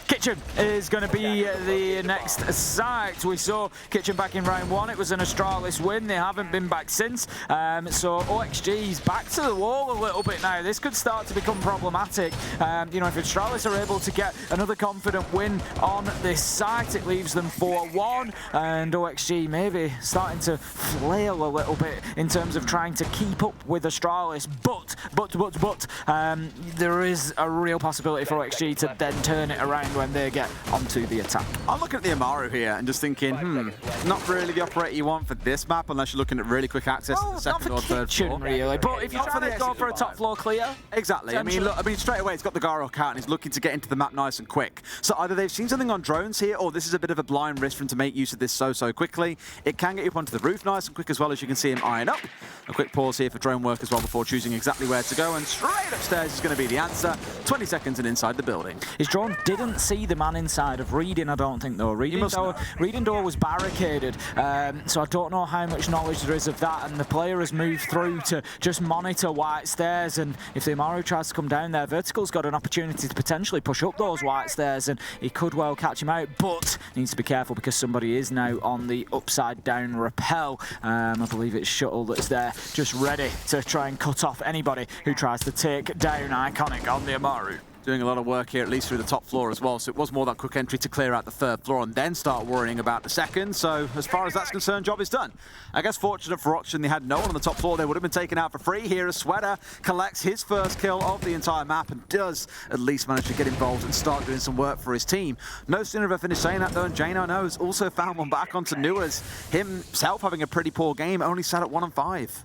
Kitchen is going to be the next site. We saw Kitchen back in round 1. It was an Astralis win. They haven't been back since. So OXG's back to the wall a little bit now. This could start to become problematic. You know, if Astralis are able to get another confident win on this site, it leaves them 4-1. And OXG maybe starting to flail a little bit in terms of trying to keep up with Astralis. But there is a real possibility for OXG to then turn it around when they get onto the attack. I'm looking at the Amaru here and just thinking, not really the operator you want for this map unless you're looking at really quick access to the second or third floor. Really, but if you're trying to go for a top floor clear, exactly. I mean, straight away he's got the Garrock out and he's looking to get into the map nice and quick. So either they've seen something on drones here, or this is a bit of a blind risk for him to make use of this so quickly. It can get you up onto the roof nice and quick as well, as you can see him eyeing up. A quick pause here for drone work as well before choosing exactly where to go, and straight upstairs is going to be the answer. 20 seconds and inside the building. His drone didn't see the man inside of Reading, I don't think, though. Reading door was barricaded, so I don't know how much knowledge there is of that, and the player has moved through to just monitor white stairs, and if the Amaru tries to come down there, Vertical's got an opportunity to potentially push up those white stairs, and he could well catch him out, but needs to be careful because somebody is now on the upside down rappel. I believe it's Shuttle that's there, just ready to try and cut off anybody who tries to take down Iconic on the Amaru. Doing a lot of work here, at least through the top floor as well, so it was more that quick entry to clear out the 3rd floor and then start worrying about the 2nd, so as far as that's concerned, job is done. I guess fortunate for Oxygen, they had no one on the top floor. They would have been taken out for free here as Sweater collects his first kill of the entire map and does at least manage to get involved and start doing some work for his team. No sooner have I finished saying that though, and Jano knows also found one back onto Nuas, himself having a pretty poor game, only sat at 1-5.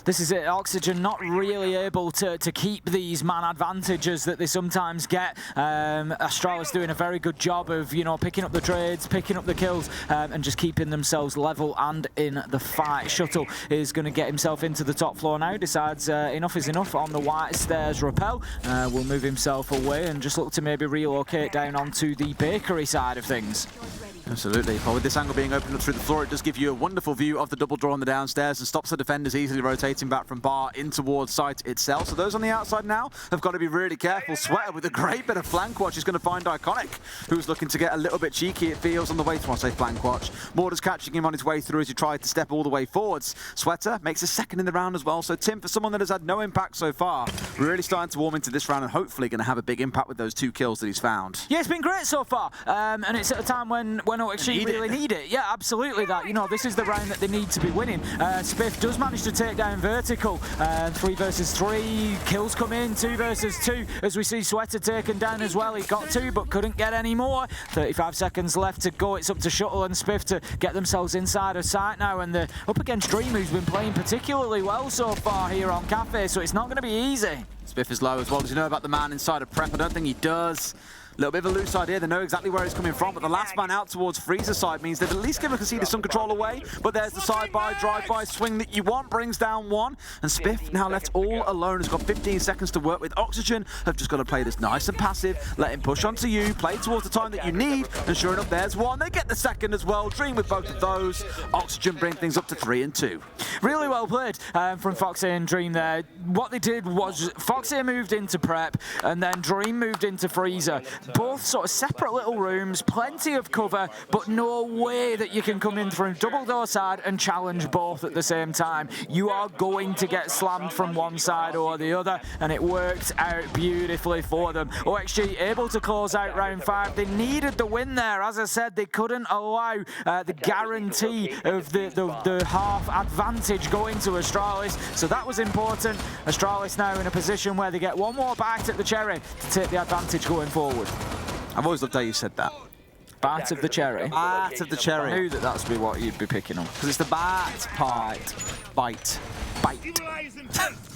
This is it, Oxygen not really able to keep these man advantages that they sometimes get. Astralis doing a very good job of, you know, picking up the trades, picking up the kills, and just keeping themselves level and in the fight. Shuttle is going to get himself into the top floor now, decides enough is enough on the white stairs rappel, will move himself away and just look to maybe relocate down onto the bakery side of things. Absolutely. Well, with this angle being opened up through the floor, it does give you a wonderful view of the double draw on the downstairs and stops the defenders easily rotating back from bar in towards site itself. So those on the outside now have got to be really careful. Sweater with a great bit of flank watch is going to find Iconic, who's looking to get a little bit cheeky, it feels, on the way through. I say flank watch. Mortar's catching him on his way through as he tried to step all the way forwards. Sweater makes a second in the round as well. So Tim, for someone that has had no impact so far, really starting to warm into this round and hopefully going to have a big impact with those 2 kills that he's found. Yeah, it's been great so far. And it's at a time when OXG really need it. Yeah, absolutely that. You know, this is the round that they need to be winning. Spiff does manage to take down Vertical. 3 versus 3. Kills come in, 2 versus 2. As we see Sweater taken down as well. He got 2, but couldn't get any more. 35 seconds left to go. It's up to Shuttle and Spiff to get themselves inside of sight now. And they're up against Dream, who's been playing particularly well so far here on Kafe. So it's not going to be easy. Spiff is low as well. Does he know about the man inside of Prep? I don't think he does. A little bit of a loose idea. They know exactly where he's coming from, but the last man out towards Freezer's side means they've at least given Conceded some control away. But there's the side-by, drive-by swing that you want, brings down 1. And Spiff, now left all alone, has got 15 seconds to work with. Oxygen have just got to play this nice and passive, let him push onto you, play towards the time that you need, and sure enough, there's 1. They get the second as well. Dream with both of those. Oxygen bring things up to 3 and 2. Really well played from Foxy and Dream there. What they did was Foxy moved into Prep, and then Dream moved into Freezer. Both sort of separate little rooms, plenty of cover, but no way that you can come in from double door side and challenge both at the same time. You are going to get slammed from one side or the other, and it worked out beautifully for them. OXG able to close out round 5. They needed the win there. As I said, they couldn't allow the guarantee of the half advantage going to Astralis, so that was important. Astralis now in a position where they get 1 more bite at the cherry to take the advantage going forward. I've always loved how you said that. Bite of the cherry. Bite of the cherry. I knew that that's be what you'd be picking up. Because it's the bat part. Bite. Bite.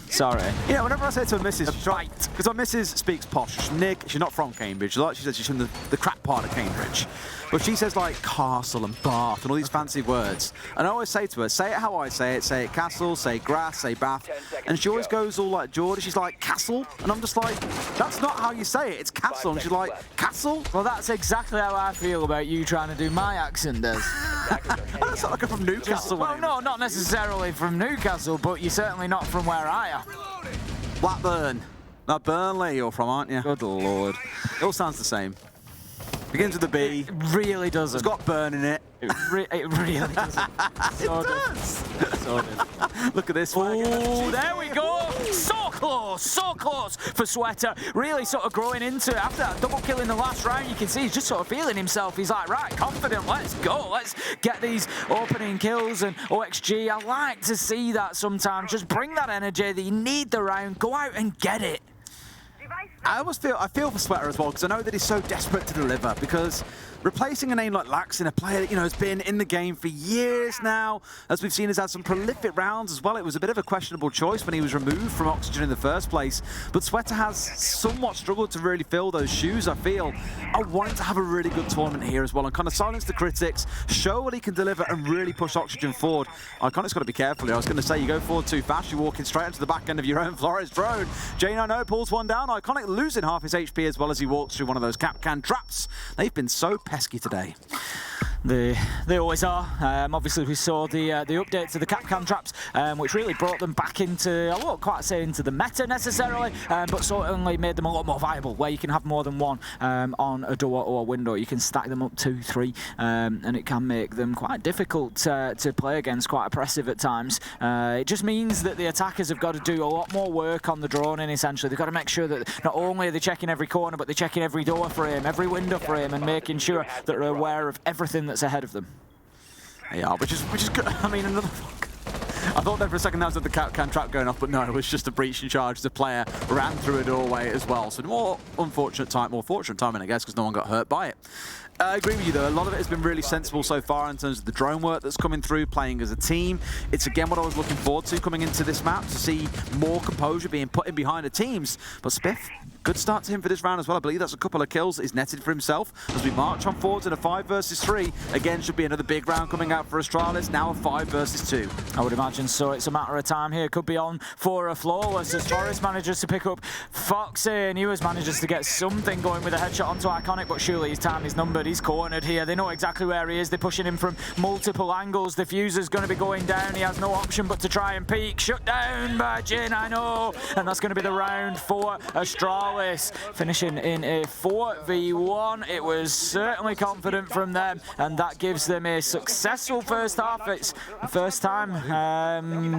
Sorry. Yeah, whenever I say to a missus, because my missus speaks posh. She's Nick, she's not from Cambridge. Like she says, she's from the crap part of Cambridge. But she says like castle and bath and all these fancy words. And I always say to her, say it how I say it castle, say grass, say bath. And she always goes all like Geordie, she's like, castle? And I'm just like, that's not how you say it, it's castle. And she's like, castle? Well, that's exactly how I feel about you trying to do my accent, Des. That's not like I'm from Newcastle. Well, no, not necessarily from Newcastle, but you're certainly not from where I am. Blackburn. Not Burnley you're from, aren't you? Good Lord. It all sounds the same. Begins with a B. It really doesn't. It's got burn in it. It really doesn't. So it does. So Look at this. Oh, there we go. So close for Sweater. Really sort of growing into it. After that double kill in the last round, you can see he's just sort of feeling himself. He's like, right, confident, let's go. Let's get these opening kills. And OXG, I like to see that sometimes. Just bring that energy that you need the round. Go out and get it. I feel for Sweater as well, because I know that he's so desperate to deliver, because replacing a name like Lax in a player that, has been in the game for years now, as we've seen, has had some prolific rounds as well. It was a bit of a questionable choice when he was removed from Oxygen in the first place, but Sweater has somewhat struggled to really fill those shoes, I feel. I want him to have a really good tournament here as well and kind of silence the critics, show what he can deliver and really push Oxygen forward. Iconic's got to be careful here. I was going to say, you go forward too fast, you're walking straight into the back end of your own Flores drone. J90 pulls one down. Iconic losing half his HP as well as he walks through one of those cap can traps. They've been so pesky today. They always are. Obviously, we saw the update to the Capcan traps, which really brought them back into, I won't quite say into the meta necessarily, but certainly made them a lot more viable, where you can have more than one on a door or a window. You can stack them up 2, 3, and it can make them quite difficult to play against, quite oppressive at times. It just means that the attackers have got to do a lot more work on the droning, essentially. They've got to make sure that not only are they checking every corner, but they're checking every door frame, every window frame, and making sure that they're aware of everything that's ahead of them. Yeah, which is good. I mean, another I thought there for a second that was the can trap going off, but no, it was just a breaching charge. The player ran through a doorway as well. So more fortunate timing, I guess, because no one got hurt by it. I agree with you, though. A lot of it has been really sensible so far in terms of the drone work that's coming through, playing as a team. It's, again, what I was looking forward to coming into this map, to see more composure being put in behind the teams. But Spiff Good start to him for this round as well. I believe that's a couple of kills that he's netted for himself as we march on forwards in a 5 versus 3. Again, should be another big round coming out for Astralis. Now a 5 versus 2. I would imagine so. It's a matter of time here. Could be on for a flawless as Forest manages to pick up Foxy. Newers manages to get something going with a headshot onto Iconic, but surely his time is numbered. He's cornered here. They know exactly where he is. They're pushing him from multiple angles. Diffuser's going to be going down. He has no option but to try and peek. Shut down by Jin, I know. And that's going to be the round for Astralis. Finishing in a 4v1. It was certainly confident from them, and that gives them a successful first half. It's the first time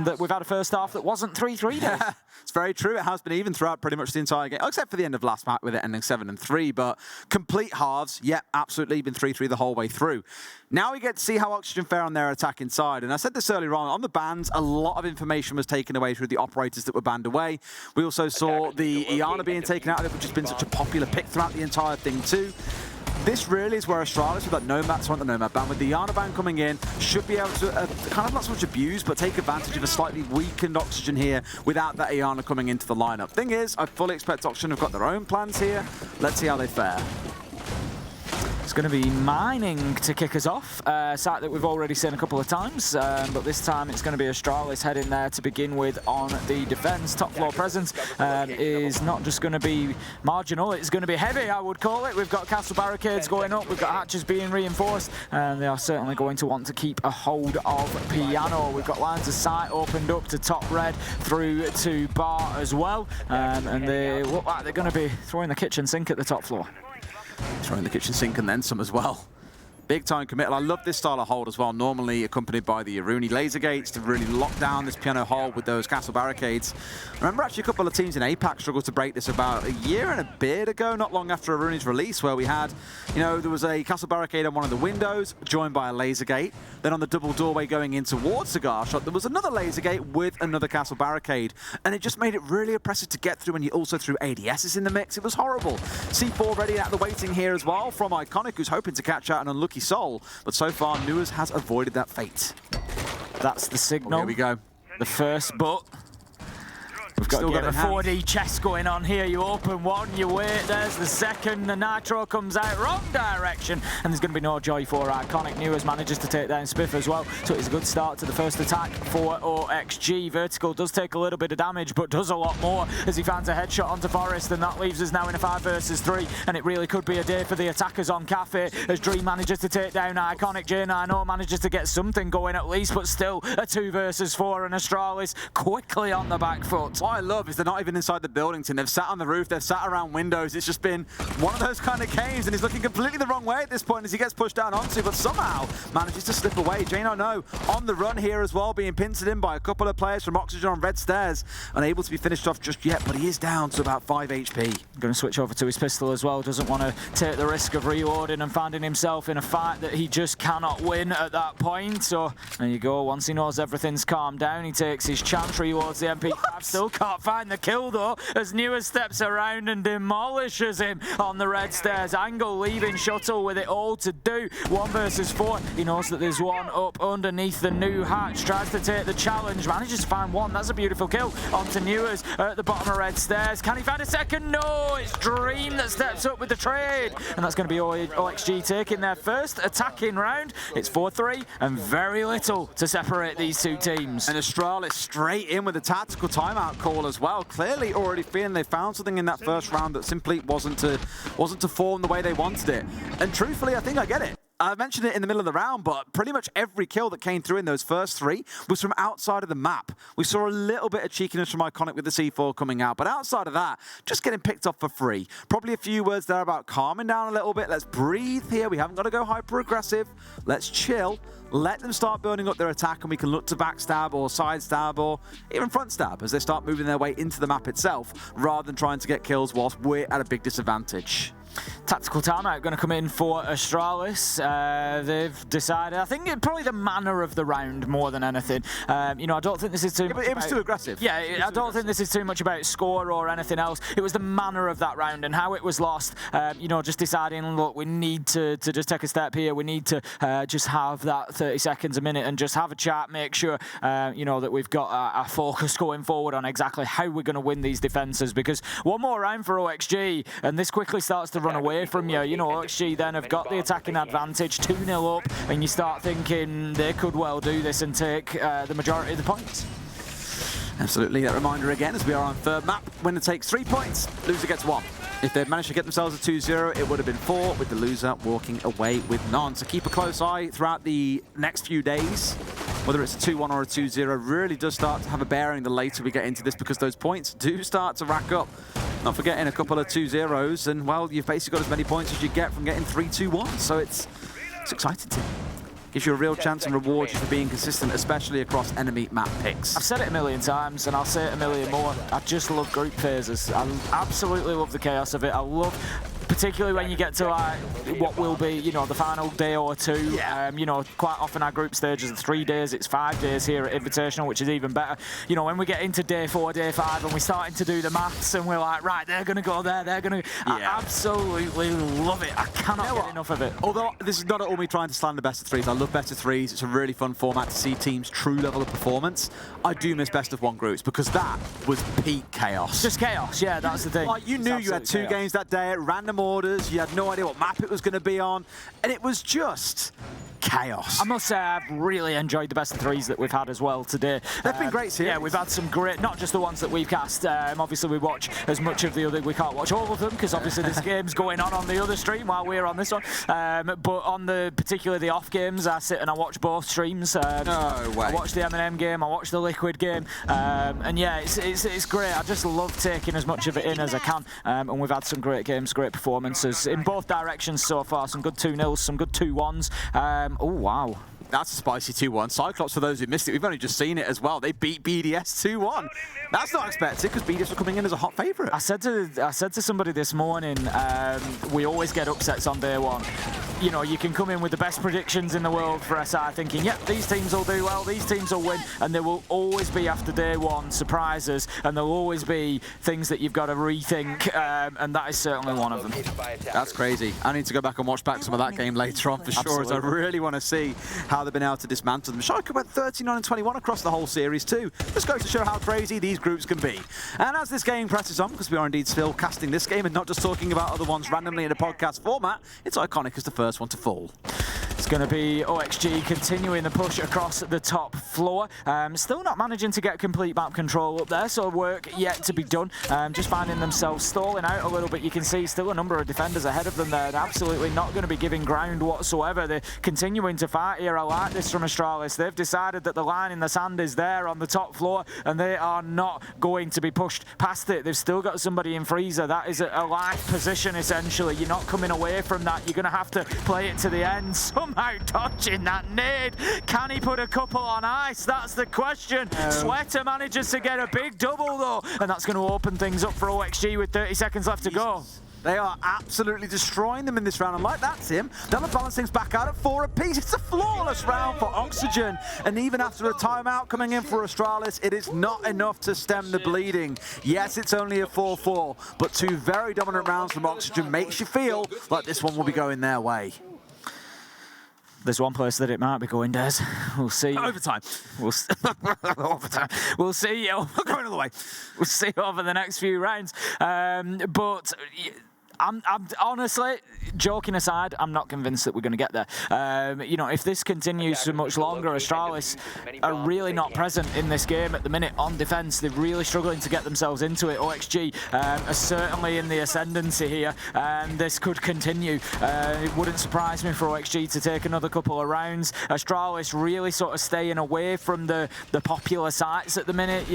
that we've had a first half that wasn't 3-3. It's very true. It has been even throughout pretty much the entire game, except for the end of last match with it ending 7-3. But complete halves, yeah, absolutely been 3-3 the whole way through. Now we get to see how Oxygen fare on their attack inside. And I said this earlier on the bans, a lot of information was taken away through the operators that were banned away. We also saw the Iana being taken out of it, which has been such a popular pick throughout the entire thing too. This really is where Astralis, with that the Nomad ban, with the Iana ban coming in, should be able to kind of not so much abuse, but take advantage of a slightly weakened Oxygen here without that Iana coming into the lineup. Thing is, I fully expect Oxygen have got their own plans here. Let's see how they fare. It's going to be Mining to kick us off, a site that we've already seen a couple of times, but this time it's going to be Astralis heading there to begin with on the defence. Top floor presence is not just going to be marginal, it's going to be heavy, I would call it. We've got castle barricades going up, we've got hatches being reinforced, and they are certainly going to want to keep a hold of Piano. We've got lines of sight opened up to top red through to bar as well, and they look like they're going to be throwing the kitchen sink at the top floor. Throwing the kitchen sink and then some as well. Big time committal. I love this style of hold as well, normally accompanied by the Aruni laser gates to really lock down this Piano hold with those castle barricades. I remember actually a couple of teams in APAC struggled to break this about a year and a bit ago, not long after Aruni's release, where we had, there was a castle barricade on one of the windows, joined by a laser gate. Then on the double doorway going in towards Cigar Shot, there was another laser gate with another castle barricade. And it just made it really oppressive to get through when you also threw ADSs in the mix. It was horrible. C4 ready out the waiting here as well from Iconic, who's hoping to catch out an unlucky soul, but so far Newers has avoided that fate. That's the signal. Here we go. The first, but we've got to get a 4D chess going on here. You open one, you wait, there's the second, the Nitro comes out, wrong direction, and there's going to be no joy for Iconic. Newers manages to take down Spiff as well, so it's a good start to the first attack for OXG. Vertical does take a little bit of damage, but does a lot more as he finds a headshot onto Forest, and that leaves us now in a 5 versus 3, and it really could be a day for the attackers on Kafe, as Dream manages to take down Iconic. J9O manages to get something going at least, but still a 2 versus 4, and Astralis quickly on the back foot. What I love is they're not even inside the building, Tim. They've sat on the roof, they've sat around windows. It's just been one of those kind of games, and he's looking completely the wrong way at this point as he gets pushed down onto, but somehow manages to slip away. J9O on the run here as well, being pincered in by a couple of players from Oxygen on red stairs. Unable to be finished off just yet, but he is down to about 5 HP. Going to switch over to his pistol as well. Doesn't want to take the risk of reloading and finding himself in a fight that he just cannot win at that point. So there you go. Once he knows everything's calmed down, he takes his chance, reloads the MP5. Still can't find the kill though, as Newers steps around and demolishes him on the red stairs. Angle leaving Shuttle with it all to do. 1 versus 4. He knows that there's one up underneath the new hatch. Tries to take the challenge. Manages to find one. That's a beautiful kill onto Newers at the bottom of red stairs. Can he find a second? No, it's Dream that steps up with the trade. And that's going to be OXG taking their first attacking round. It's 4-3 and very little to separate these two teams. And Astralis straight in with a tactical timeout call as well. Clearly already feeling they found something in that first round that simply wasn't to form the way they wanted it. And truthfully, I think I get it. I mentioned it in the middle of the round, but pretty much every kill that came through in those first 3 was from outside of the map. We saw a little bit of cheekiness from Iconic with the C4 coming out, but outside of that, just getting picked off for free. Probably a few words there about calming down a little bit. Let's breathe here. We haven't got to go hyper-aggressive. Let's chill. Let them start building up their attack, and we can look to backstab or side stab or even front stab as they start moving their way into the map itself, rather than trying to get kills whilst we're at a big disadvantage. Tactical timeout going to come in for Astralis. They've decided, I think probably the manner of the round more than anything. I don't think this is too much. It was too aggressive. Yeah, I don't think this is too much about score or anything else. It was the manner of that round and how it was lost. Just deciding, look, we need to just take a step here. We need to just have that 30 seconds a minute and just have a chat, make sure, that we've got our focus going forward on exactly how we're going to win these defenses. Because one more round for OXG, and this quickly starts to run away from you. OXG then have got the attacking advantage, 2-0 up, and you start thinking they could well do this and take the majority of the points. Absolutely. That reminder again, as we are on third map, winner takes 3 points, loser gets 1. If they'd managed to get themselves a 2-0, it would have been 4, with the loser walking away with none. So keep a close eye throughout the next few days. Whether it's a 2-1 or a 2-0 really does start to have a bearing the later we get into this, because those points do start to rack up. Not forgetting a couple of 2-0s, and, well, you've basically got as many points as you get from getting 3-2-1. So it's exciting to gives you a real chance and reward you for being consistent, especially across enemy map picks. I've said it a million times, and I'll say it a million more. I just love group phases. I absolutely love the chaos of it. I love, particularly when you get to what will be, the final day or two. Yeah. Quite often our group stages are 3 days. It's 5 days here at Invitational, which is even better. When we get into day 4, day 5, and we're starting to do the maths, and we're like, right, they're going to go there, they're going to... Yeah. I absolutely love it. I cannot get enough of it. Although this is not at all me trying to slander best of threes. I love best of threes. It's a really fun format to see teams' true level of performance. I do miss best of 1 groups, because that was peak chaos. Just chaos, yeah, that's the thing. Like, you knew you had 2 games that day at random orders. You had no idea what map it was going to be on, and it was just chaos. I must say I've really enjoyed the best of 3s that we've had as well today. They've been great series. Yeah, we've had some great, not just the ones that we've cast. Obviously we watch as much of the other, we can't watch all of them, because obviously this game's going on the other stream while we're on this one. But on particularly the off games, I sit and I watch both streams. No way. I watch the M&M game, I watch the Liquid game, and yeah, it's great. I just love taking as much of it in as I can, and we've had some great games, great performances in both directions so far. Some good 2-0s, some good 2-1s. Oh, wow. That's a spicy 2-1. Cyclops, for those who missed it, we've only just seen it as well. They beat BDS 2-1. That's not expected, because BDS were coming in as a hot favourite. I said to somebody this morning, we always get upsets on day 1. You can come in with the best predictions in the world for SI, thinking, yep, these teams will do well, these teams will win, and there will always be, after day 1, surprises, and there'll always be things that you've got to rethink, and that is certainly one of them. That's crazy. I need to go back and watch back some of that game later on for sure, as I really want to see how they've been able to dismantle them. Schalke went 39-21 across the whole series too. Just goes to show how crazy these groups can be. And as this game presses on, because we are indeed still casting this game and not just talking about other ones randomly in a podcast format, it's iconic as the first one to fall. It's going to be OXG continuing the push across the top floor. Still not managing to get complete map control up there, so work yet to be done. Just finding themselves stalling out a little bit. You can see still a number of defenders ahead of them there. They're absolutely not going to be giving ground whatsoever. They're continuing to fight here. I like this from Astralis. They've decided that the line in the sand is there on the top floor, and they are not going to be pushed past it. They've still got somebody in freezer. That is a life position, essentially. You're not coming away from that. You're going to have to play it to the end. Somehow dodging that nade. Can he put a couple on ice? That's the question. Sweater manages to get a big double, though, and that's going to open things up for OXG with 30 seconds left to go. They are absolutely destroying them in this round, and like that's him. They'll balance things back out at 4 apiece. It's a flawless round for Oxygen, and even after a timeout coming in for Astralis, it is not enough to stem the bleeding. Yes, it's only a 4-4, but 2 very dominant rounds from Oxygen makes you feel like this one will be going their way. There's one place that it might be going, Des. We'll see. Overtime. Overtime. We'll see. Going all the way. We'll see over the next few rounds. But I'm honestly, joking aside, I'm not convinced that we're going to get there. If this continues for much longer, Astralis are really not present in this game at the minute on defence. They're really struggling to get themselves into it. OXG are certainly in the ascendancy here, and this could continue. It wouldn't surprise me for OXG to take another couple of rounds. Astralis really sort of staying away from the popular sites at the minute.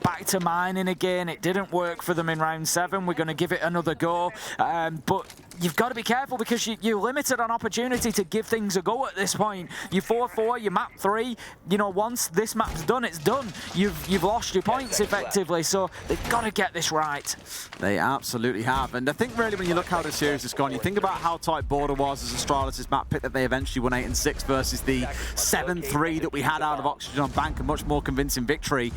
Back to mining again. It didn't work for them in round 7. We're going to give it another go. But you've got to be careful because you're limited on opportunity to give things a go at this point. You 4-4, you map 3. You know, once this map's done, it's done. You've lost your points effectively, so they've got to get this right. They absolutely have. And I think really when you look how the series has gone, you think about how tight Border was as Astralis' map pick that they eventually won 8-6 versus the 7-3 that we had out of Oxygen on Bank, a much more convincing victory.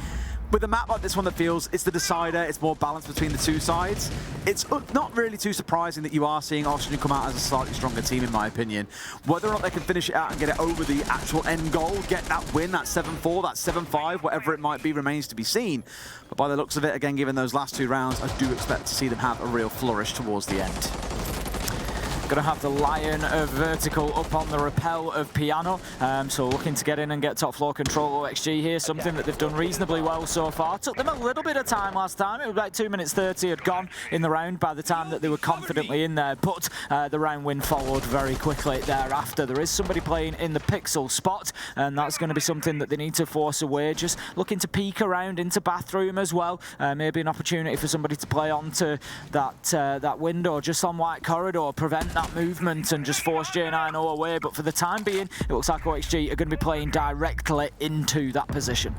With a map like this one that feels it's the decider, it's more balanced between the two sides, it's not really too surprising that you are seeing Oxygen come out as a slightly stronger team, in my opinion. Whether or not they can finish it out and get it over the actual end goal, get that win, that 7-4, that 7-5, whatever it might be, remains to be seen. But by the looks of it, again, given those last 2 rounds, I do expect to see them have a real flourish towards the end. Going to have the Lion of Vertical up on the rappel of Piano. So looking to get in and get top floor control OXG here, something that they've done reasonably well so far. Took them a little bit of time last time. It was like 2 minutes 30 had gone in the round by the time that they were confidently in there. But the round win followed very quickly thereafter. There is somebody playing in the pixel spot, and that's going to be something that they need to force away. Just looking to peek around into bathroom as well. Maybe an opportunity for somebody to play onto that window just on white corridor, prevent that movement and just force J9O away. But for the time being, it looks like OXG are going to be playing directly into that position.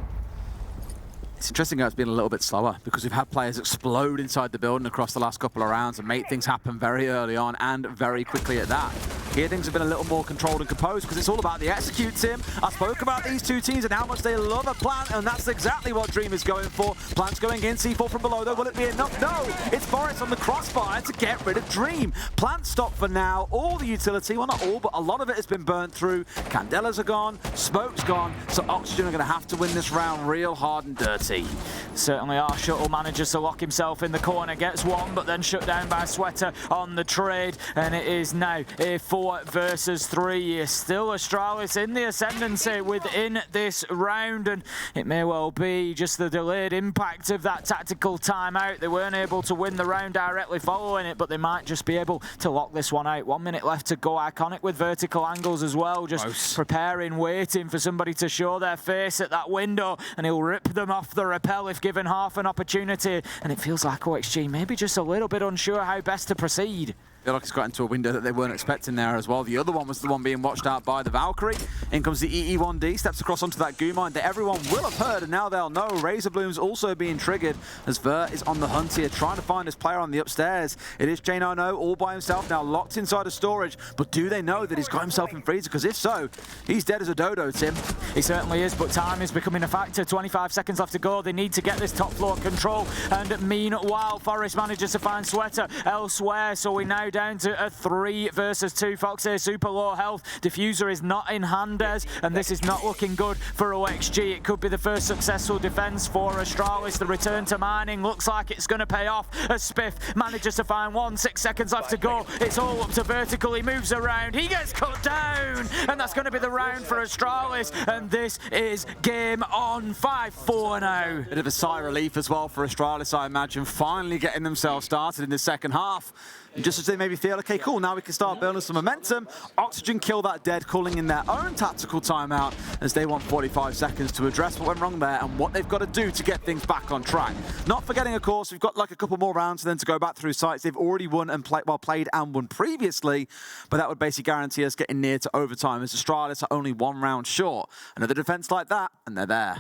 It's interesting how it's been a little bit slower because we've had players explode inside the building across the last couple of rounds and make things happen very early on and very quickly at that. Here things have been a little more controlled and composed because it's all about the execute, Tim. I spoke about these two teams and how much they love a plant, and that's exactly what Dream is going for. Plant's going in, C4 from below though. Will it be enough? No! It's Forest on the crossfire to get rid of Dream. Plant stopped for now. All the utility, well not all, but a lot of it has been burnt through. Candelas are gone, Smoke's gone, so Oxygen are going to have to win this round real hard and dirty. Certainly our Shuttle manages to lock himself in the corner, gets one, but then shut down by Sweater on the trade, and it is now a 4 versus 3. Still Astralis in the ascendancy within this round, and it may well be just the delayed impact of that tactical timeout. They weren't able to win the round directly following it, but they might just be able to lock this one out. 1 minute left to go. Iconic with vertical angles as well, just preparing, waiting for somebody to show their face at that window, and he'll rip them off the rappel if given half an opportunity. And it feels like OXG maybe just a little bit unsure how best to proceed. I feel like it's got into a window that they weren't expecting there as well. The other one was the one being watched out by the Valkyrie. In comes the EE1D, steps across onto that goo mine that everyone will have heard, and now they'll know. Razor Bloom's also being triggered as Vert is on the hunt here, trying to find his player on the upstairs. It is J9O all by himself now, locked inside of storage. But do they know that he's got himself in freezer? Because if so, he's dead as a dodo, Tim. He certainly is, but time is becoming a factor. 25 seconds left to go. They need to get this top floor control. And meanwhile, Forest manages to find Sweater elsewhere. So we're now down to a 3 versus 2. Foxy super low health. Diffuser is not in hand, and this is not looking good for OXG. It could be the first successful defense for Astralis. The return to mining looks like it's going to pay off as Spiff manages to find one. 6 seconds left to go. It's all up to Vertical. He moves around. He gets cut down, and that's going to be the round for Astralis. And this is game on. 5-4 now. Bit of a sigh of relief as well for Astralis, I imagine, finally getting themselves started in the second half. And just as they maybe feel, okay, cool, now we can start building some momentum. Oxygen kill that dead, calling in their own tactical timeout as they want 45 seconds to address what went wrong there and what they've got to do to get things back on track. Not forgetting, of course, we've got like a couple more rounds for them to go back through sites. They've already won and played and won previously, but that would basically guarantee us getting near to overtime as Astralis are only 1 round short. Another defense like that, and they're there.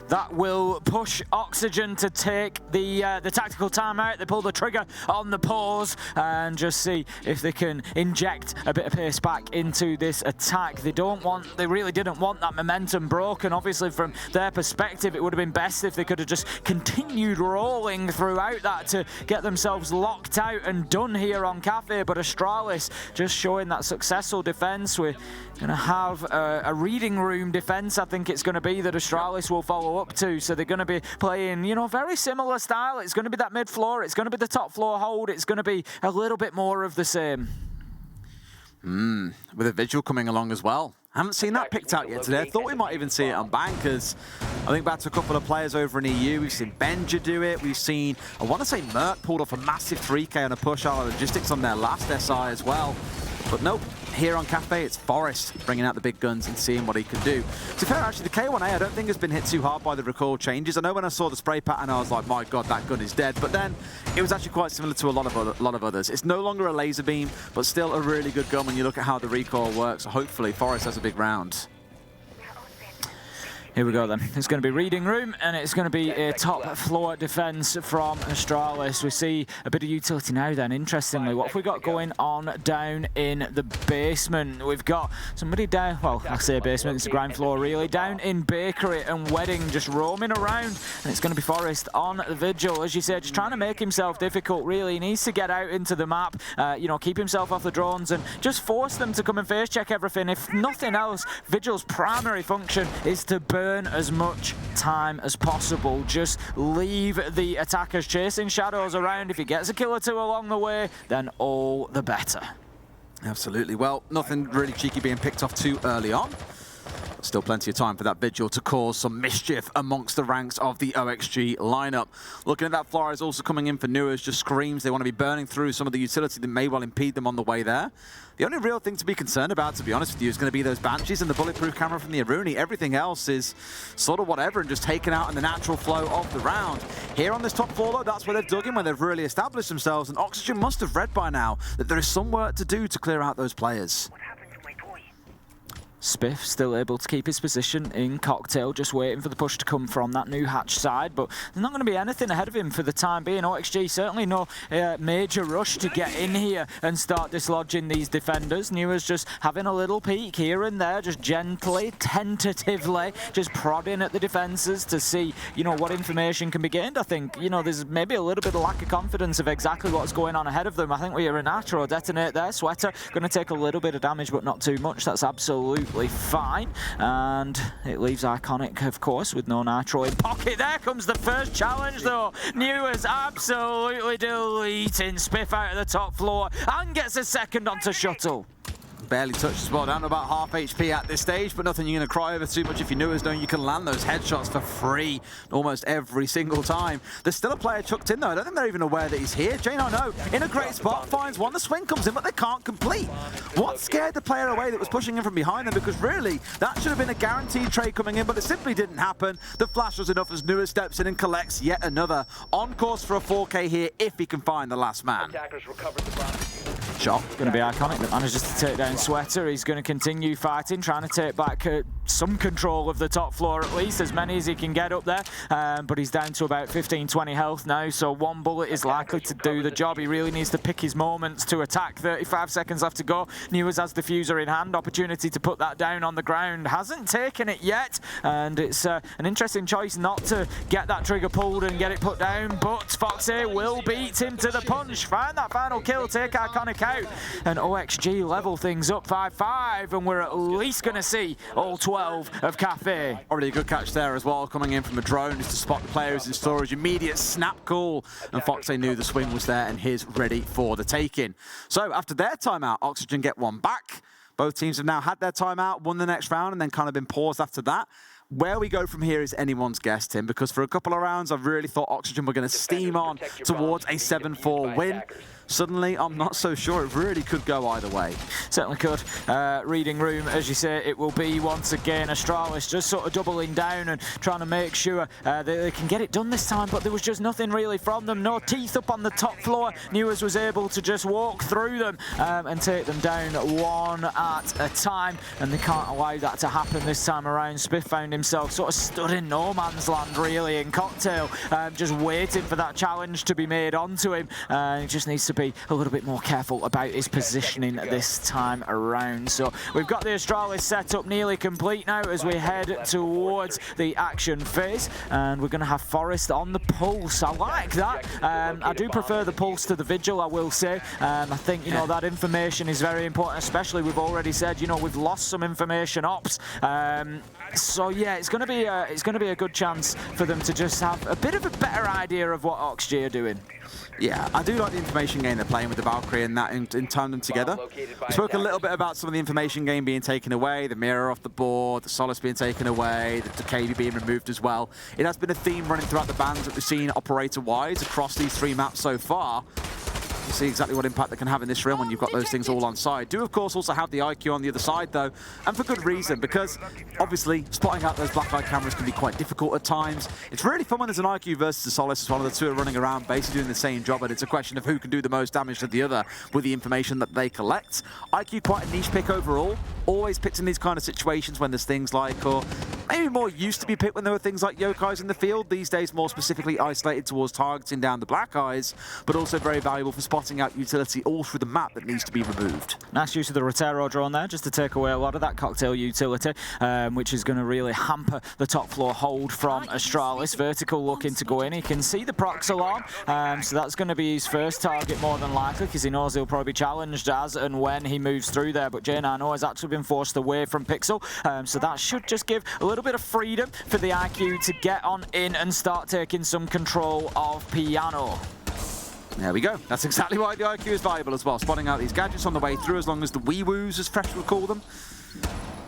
That will push Oxygen to take the tactical timeout. They pull the trigger on the pause and just see if they can inject a bit of pace back into this attack. They really didn't want that momentum broken. Obviously, from their perspective, it would have been best if they could have just continued rolling throughout that to get themselves locked out and done here on Kafe. But Astralis just showing that successful defense. We're going to have a reading room defense, I think it's going to be, that Astralis will follow up to. So they're going to be playing, you know, very similar style. It's going to be that mid floor. It's going to be the top floor hold. It's going to be a little bit more of the same. With a visual coming along as well. I haven't seen that picked out yet today. I thought we might even see it on Bankers. I think back to a couple of players over in EU. We've seen Benja do it. We've seen, I want to say Merc pulled off a massive 3K on a push out of logistics on their last SI as well. But nope, here on Kafe, it's Forest bringing out the big guns and seeing what he can do. To be fair, actually, the K1A I don't think has been hit too hard by the recoil changes. I know when I saw the spray pattern, I was like, my God, that gun is dead. But then it was actually quite similar to a lot of others. It's no longer a laser beam, but still a really good gun when you look at how the recoil works. So hopefully, Forest has a big round. Here we go then. It's going to be reading room, and it's going to be a top floor defense from Astralis. We see a bit of utility now then. Interestingly, what have we got going on down in the basement? We've got somebody down, well, I say basement, it's the ground floor really, down in Bakery and Wedding, just roaming around, and it's going to be Forest on the Vigil, as you said, just trying to make himself difficult really. He needs to get out into the map, you know, keep himself off the drones and just force them to come and face check everything. If nothing else, Vigil's primary function is to burn as much time as possible. Just leave the attackers chasing shadows around. If he gets a kill or two along the way, then all the better. Absolutely. Well, nothing really cheeky being picked off too early on. Still plenty of time for that Vigil to cause some mischief amongst the ranks of the OXG lineup. Looking at that, Flores also coming in for Nuas, just screams they want to be burning through some of the utility that may well impede them on the way there. The only real thing to be concerned about, to be honest with you, is going to be those Banshees and the bulletproof camera from the Aruni. Everything else is sort of whatever and just taken out in the natural flow of the round. Here on this top floor, though, that's where they've dug in, where they've really established themselves, and Oxygen must have read by now that there is some work to do to clear out those players. Spiff still able to keep his position in Cocktail, just waiting for the push to come from that new hatch side, but there's not going to be anything ahead of him for the time being. OXG certainly no major rush to get in here and start dislodging these defenders. Nua's just having a little peek here and there, just gently, tentatively, just prodding at the defenses to see, you know, what information can be gained. I think, you know, there's maybe a little bit of lack of confidence of exactly what's going on ahead of them. I think we are an Atro detonate there. Sweater going to take a little bit of damage, but not too much. That's absolutely fine, and it leaves Iconic, of course, with no Nitro in pocket. There comes the first challenge, though. Nua's absolutely deleting Spiff out of the top floor and gets a second onto Shuttle. Barely touched as well, down to about half HP at this stage, but nothing you're going to cry over too much if you knew as knowing you can land those headshots for free almost every single time. There's still a player chucked in though. I don't think they're even aware that he's here. Jane, I know, in a great spot, finds one, the swing comes in, but they can't complete. What scared the player away that was pushing in from behind them? Because really, that should have been a guaranteed trade coming in, but it simply didn't happen. The flash was enough as Nuas steps in and collects yet another. On course for a 4K here if he can find the last man. Shot going to be Iconic that manages to take down Sweater. He's going to continue fighting, trying to take back some control of the top floor, at least as many as he can get up there, but he's down to about 15-20 health now, so one bullet is likely to do the job. He really needs to pick his moments to attack. 35 seconds left to go. Nuas has diffuser in hand, opportunity to put that down on the ground, hasn't taken it yet, and it's an interesting choice not to get that trigger pulled and get it put down, but Foxy will beat him to the punch, find that final kill, take Iconic out, and OXG level things up 5-5, and we're at least going to see all 12 of Kafe. Already a good catch there as well, coming in from a drone just to spot the players in storage. Immediate snap call, and Foxy knew the swing was there and he's ready for the taking. So after their timeout, Oxygen get one back. Both teams have now had their timeout, won the next round, and then kind of been paused after that. Where we go from here is anyone's guess, Tim, because for a couple of rounds, I really thought Oxygen were going to steam on towards a 7-4 win. Suddenly, I'm not so sure. It really could go either way. Certainly could. Reading room, as you say, it will be once again Astralis just sort of doubling down and trying to make sure they can get it done this time, but there was just nothing really from them. No teeth up on the top floor. Nuas was able to just walk through them and take them down one at a time, and they can't allow that to happen this time around. Spiff found himself sort of stood in no man's land, really, in Cocktail, just waiting for that challenge to be made onto him. He just needs to be a little bit more careful about his positioning this time around. So we've got the Astralis setup nearly complete now as we head towards the action phase, and we're going to have Forest on the pulse. I like that. I do prefer the pulse to the Vigil, I will say. I think, you know, that information is very important, especially we've already said, you know, we've lost some information ops. So yeah, it's going to be a good chance for them to just have a bit of a better idea of what Oxygen are doing. Yeah, I do like the information game they're playing with the Valkyrie and that in tandem together. We spoke a little bit about some of the information game being taken away, the mirror off the board, the Solace being taken away, the KB being removed as well. It has been a theme running throughout the bands that we've seen operator-wise across these three maps so far. You see exactly what impact they can have in this realm when you've got those things all on side. Do, of course, also have the IQ on the other side, though, and for good reason, because obviously spotting out those black eye cameras can be quite difficult at times. It's really fun when there's an IQ versus a Solis, as one of the two are running around basically doing the same job, and it's a question of who can do the most damage to the other with the information that they collect. IQ quite a niche pick overall, always picked in these kind of situations when there's things like, or maybe more used to be picked when there were things like yokais in the field. These days more specifically isolated towards targeting down the black eyes, but also very valuable for spotting out utility all through the map that needs to be removed. Nice use of the Rotero drone there, just to take away a lot of that cocktail utility, which is going to really hamper the top floor hold from Astralis. Vertical looking to go in. He can see the prox alarm, so that's going to be his first target more than likely, because he knows he'll probably be challenged as and when he moves through there. But J9O has actually been forced away from Pixel, so that should just give a little bit of freedom for the IQ to get on in and start taking some control of Piano. There we go. That's exactly why the IQ is valuable as well. Spotting out these gadgets on the way through, as long as the wee-woos, as Fresh would call them.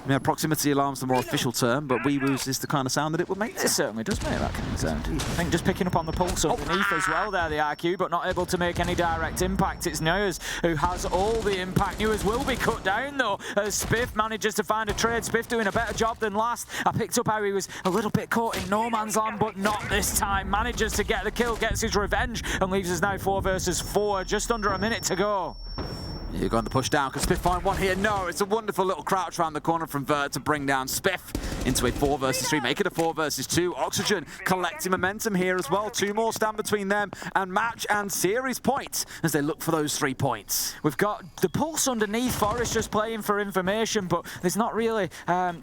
Yeah, proximity alarm's the more official term, but wee-woos is the kind of sound that it would make. It certainly does make that kind of sound. I think just picking up on the pulse underneath as well there, the IQ, but not able to make any direct impact. It's Neuers who has all the impact. Neuers will be cut down though, as Spiff manages to find a trade. Spiff doing a better job than last. I picked up how he was a little bit caught in no man's land, but not this time. Manages to get the kill, gets his revenge, and leaves us now 4 versus 4, just under a minute to go. You're going to push down. Can Spiff find one here? No, it's a wonderful little crouch around the corner from Vert to bring down Spiff into a 4 versus 3, make it a 4 versus 2. Oxygen collecting momentum here as well. 2 more stand between them and match and series points as they look for those 3 points. We've got the pulse underneath. Forrest just playing for information, but there's not really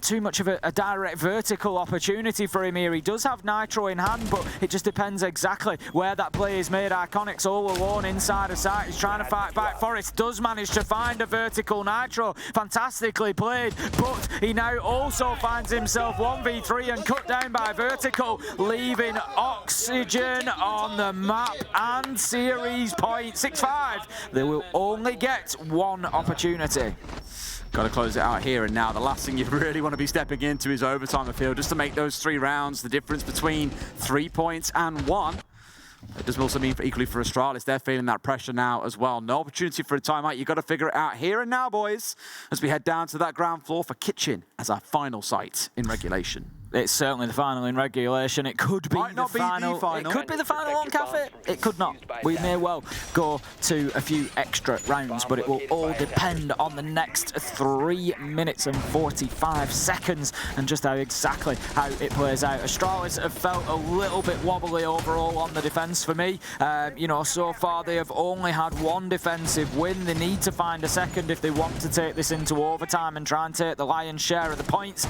too much of a direct vertical opportunity for him here. He does have Nitro in hand, but it just depends exactly where that play is made. Iconic's all alone inside of sight. He's trying to fight back. Forrest does manage to find a vertical Nitro. Fantastically played, but he now also finds himself 1v3 and cut down by vertical, leaving Oxygen on the map and series point 6-5. They will only get 1 opportunity. Got to close it out here and now. The last thing you really want to be stepping into is overtime, I feel, just to make those 3 rounds. The difference between 3 points and 1. It does also mean equally for Astralis. They're feeling that pressure now as well. No opportunity for a timeout. You've got to figure it out here and now, boys, as we head down to that ground floor for Kitchen as our final site in regulation. It's certainly the final in regulation. It could be the final. It could be the final on Kafe. It could not. We may well go to a few extra rounds, but it will all depend on the next 3 minutes and 45 seconds and just how it plays out. Astralis have felt a little bit wobbly overall on the defense for me. You know, so far they have only had 1 defensive win. They need to find a second if they want to take this into overtime and try and take the lion's share of the points.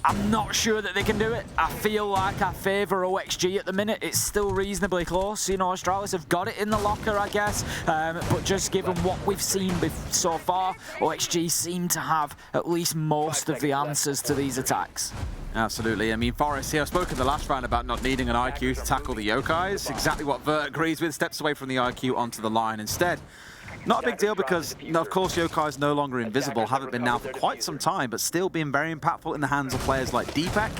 I'm not sure that they can do it. I feel like I favour OXG at the minute. It's still reasonably close. You know, Astralis have got it in the locker, I guess. But just given what we've seen so far, OXG seem to have at least most of the answers to these attacks. Absolutely. I mean, Forrest here spoke in the last round about not needing an IQ to tackle the yokais. Exactly what Vert agrees with. Steps away from the IQ onto the line instead. Not a big deal because, you know, of course, yokai is no longer invisible, haven't been now for quite some time, but still being very impactful in the hands of players like Deepak.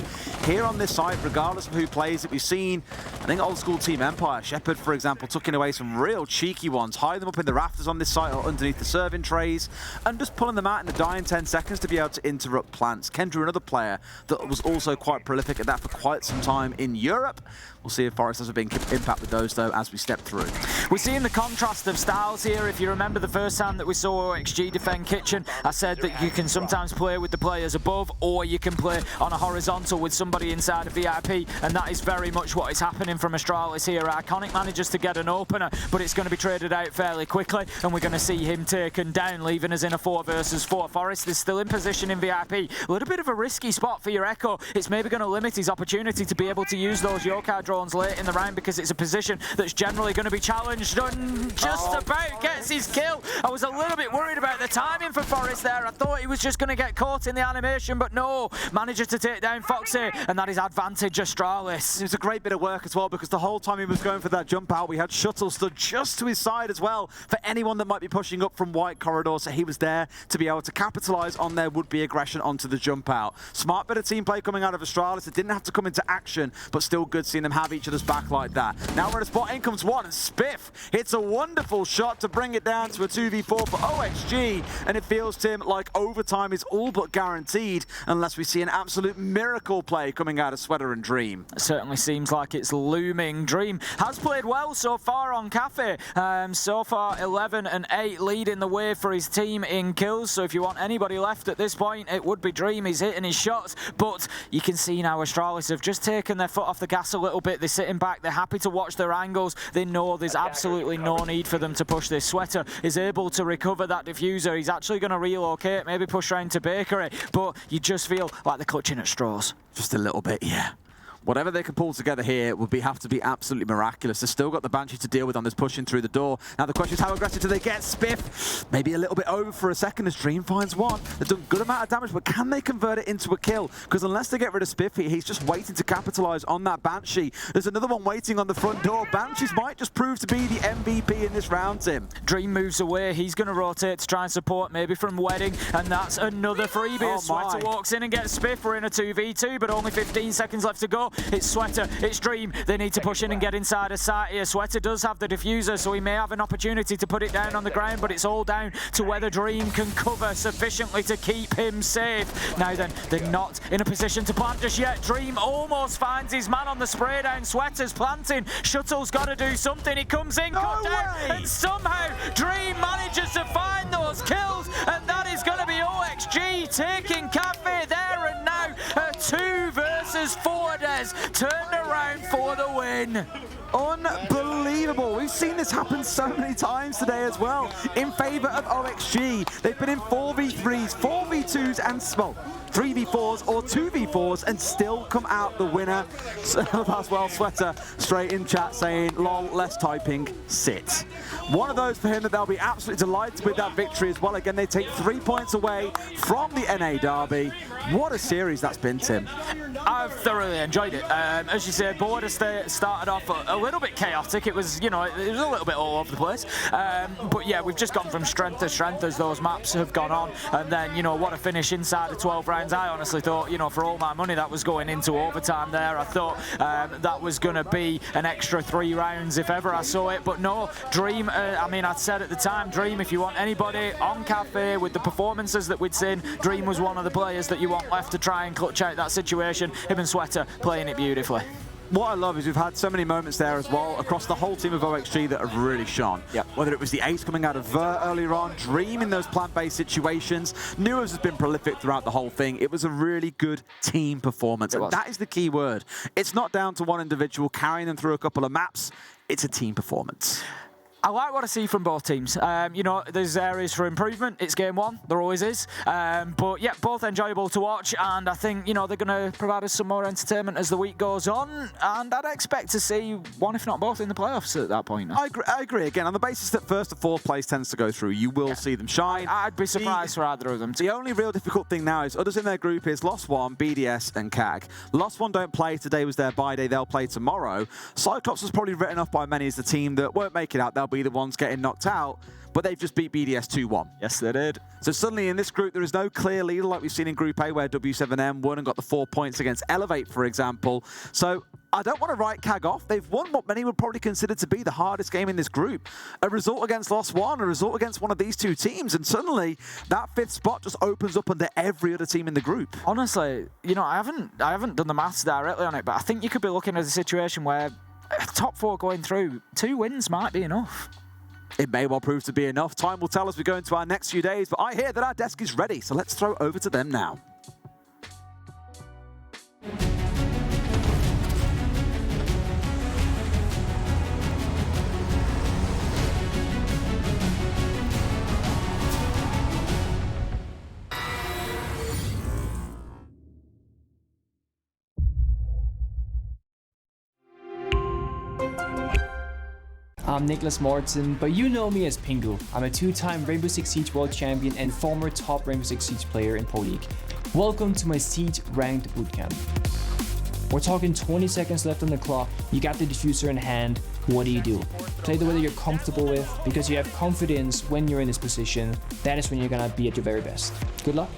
Here on this side, regardless of who plays it, we've seen, I think, old school Team Empire. Shepard, for example, tucking away some real cheeky ones, hiding them up in the rafters on this side or underneath the serving trays, and just pulling them out in the dying 10 seconds to be able to interrupt plants. Kendra, another player that was also quite prolific at that for quite some time in Europe. We'll see if Forrest has a big impact with those, though, as we step through. We're seeing the contrast of styles here. If you remember the first time that we saw OXG defend Kitchen, I said that you can sometimes play with the players above, or you can play on a horizontal with somebody inside a VIP, and that is very much what is happening from Astralis here. Iconic manages to get an opener, but it's going to be traded out fairly quickly, and we're going to see him taken down, leaving us in a 4 versus 4. Forrest is still in position in VIP. A little bit of a risky spot for your Echo. It's maybe going to limit his opportunity to be able to use those yokai drones late in the round, because it's a position that's generally going to be challenged, and just about gets his kill. I was a little bit worried about the timing for Forrest there. I thought he was just going to get caught in the animation, but no. Manages to take down Foxy and that is advantage Astralis. It was a great bit of work as well, because the whole time he was going for that jump out, we had Shuttle stood just to his side as well for anyone that might be pushing up from White Corridor, so he was there to be able to capitalize on their would-be aggression onto the jump out. Smart bit of team play coming out of Astralis. It didn't have to come into action, but still good seeing them have each other's back like that. Now we're at a spot, in comes one, and Spiff hits a wonderful shot to bring it down to a 2v4 for OXG, and it feels, Tim, like overtime is all but guaranteed unless we see an absolute miracle play coming out of Sweater and Dream. It certainly seems like it's looming. Dream has played well so far on Kafe. So far 11 and 8, leading the way for his team in kills, so if you want anybody left at this point, it would be Dream. He's hitting his shots, but you can see now Astralis have just taken their foot off the gas a little bit. They're sitting back, they're happy to watch their angles. They know there's absolutely no need for them to push this. Sweater is able to recover that diffuser. He's actually going to relocate, maybe push round to Bakery, but you just feel like they're clutching at straws. Just a little bit, yeah. Whatever they can pull together here would have to be absolutely miraculous. They've still got the Banshee to deal with on this pushing through the door. Now the question is, how aggressive do they get? Spiff, maybe a little bit over for a second as Dream finds one. They've done a good amount of damage, but can they convert it into a kill? Because unless they get rid of Spiff, he's just waiting to capitalize on that Banshee. There's another one waiting on the front door. Banshees might just prove to be the MVP in this round, Tim. Dream moves away. He's going to rotate to try and support, maybe from Wedding, and that's another freebie. Oh, Sweater walks in and gets Spiff. We're in a 2v2, but only 15 seconds left to go. It's Sweater. It's Dream. They need to push in and get inside a site here. Sweater does have the diffuser, so he may have an opportunity to put it down on the ground, but it's all down to whether Dream can cover sufficiently to keep him safe. Now then, they're not in a position to plant just yet. Dream almost finds his man on the spray down. Sweater's planting. Shuttle's got to do something. He comes in, cut down, and somehow Dream manages to find those kills, and that is going to be OXG taking Kafe there and now. A 2 versus 4 Des. Turned around for the win. Unbelievable. We've seen this happen so many times today as well in favor of OXG. They've been in 4v3s, 4v2s, and 3v4s or 2v4s and still come out the winner. So as well, Sweater straight in chat saying, lol, less typing, sit. One of those for him that they'll be absolutely delighted with that victory as well. Again, they take 3 points away from the NA Derby. What a series that's been, Tim. I've thoroughly enjoyed it. As you said, Border started off a little bit chaotic. It was, it was a little bit all over the place. But yeah, we've just gone from strength to strength as those maps have gone on. And then, what a finish inside of 12 rounds. I honestly thought, for all my money that was going into overtime there. I thought that was going to be an extra 3 rounds if ever I saw it. But no, Dream, I'd said at the time, Dream, if you want anybody on Kafe with the performances that we'd seen, Dream was one of the players that you want left to try and clutch out that situation. Him and Sweater playing it beautifully. What I love is we've had so many moments there as well across the whole team of OXG that have really shone. Yep. Whether it was the ace coming out of Ver earlier on, Dream in those plant-based situations. Nuas has been prolific throughout the whole thing. It was a really good team performance. And that is the key word. It's not down to one individual carrying them through a couple of maps. It's a team performance. I like what I see from both teams. There's areas for improvement. It's game one. There always is. But yeah, both enjoyable to watch. And I think, they're going to provide us some more entertainment as the week goes on. And I'd expect to see one, if not both, in the playoffs at that point. I agree. Again, on the basis that first to fourth place tends to go through, you will see them shine. I'd be surprised for either of them. The only real difficult thing now is others in their group is Lost One, BDS, and CAG. Lost One don't play. Today was their bye day. They'll play tomorrow. Cyclops was probably written off by many as the team that won't make it out. They'll be the ones getting knocked out, but they've just beat BDS 2-1. Yes, they did. So suddenly in this group, there is no clear leader like we've seen in Group A, where W7M won and got the 4 points against Elevate, for example. So I don't want to write CAG off. They've won what many would probably consider to be the hardest game in this group. A result against Lost One, a result against one of these two teams, and suddenly that 5th spot just opens up under every other team in the group. Honestly, I haven't done the maths directly on it, but I think you could be looking at a situation where top 4 going through, 2 wins might be enough. It may well prove to be enough. Time will tell as we go into our next few days, but I hear that our desk is ready, so let's throw over to them now. I'm Nicholas Mortson, but you know me as Pingu. I'm a 2-time Rainbow Six Siege World Champion and former top Rainbow Six Siege player in Pro League. Welcome to my Siege Ranked Bootcamp. We're talking 20 seconds left on the clock, you got the diffuser in hand, what do? Play the way that you're comfortable with, because you have confidence when you're in this position. That is when you're gonna be at your very best. Good luck.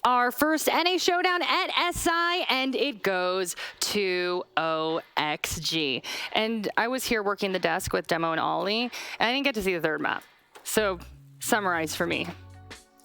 Our first NA showdown at SI, and it goes to OXG. And I was here working the desk with Demo and Ollie, and I didn't get to see the third map. So summarize for me.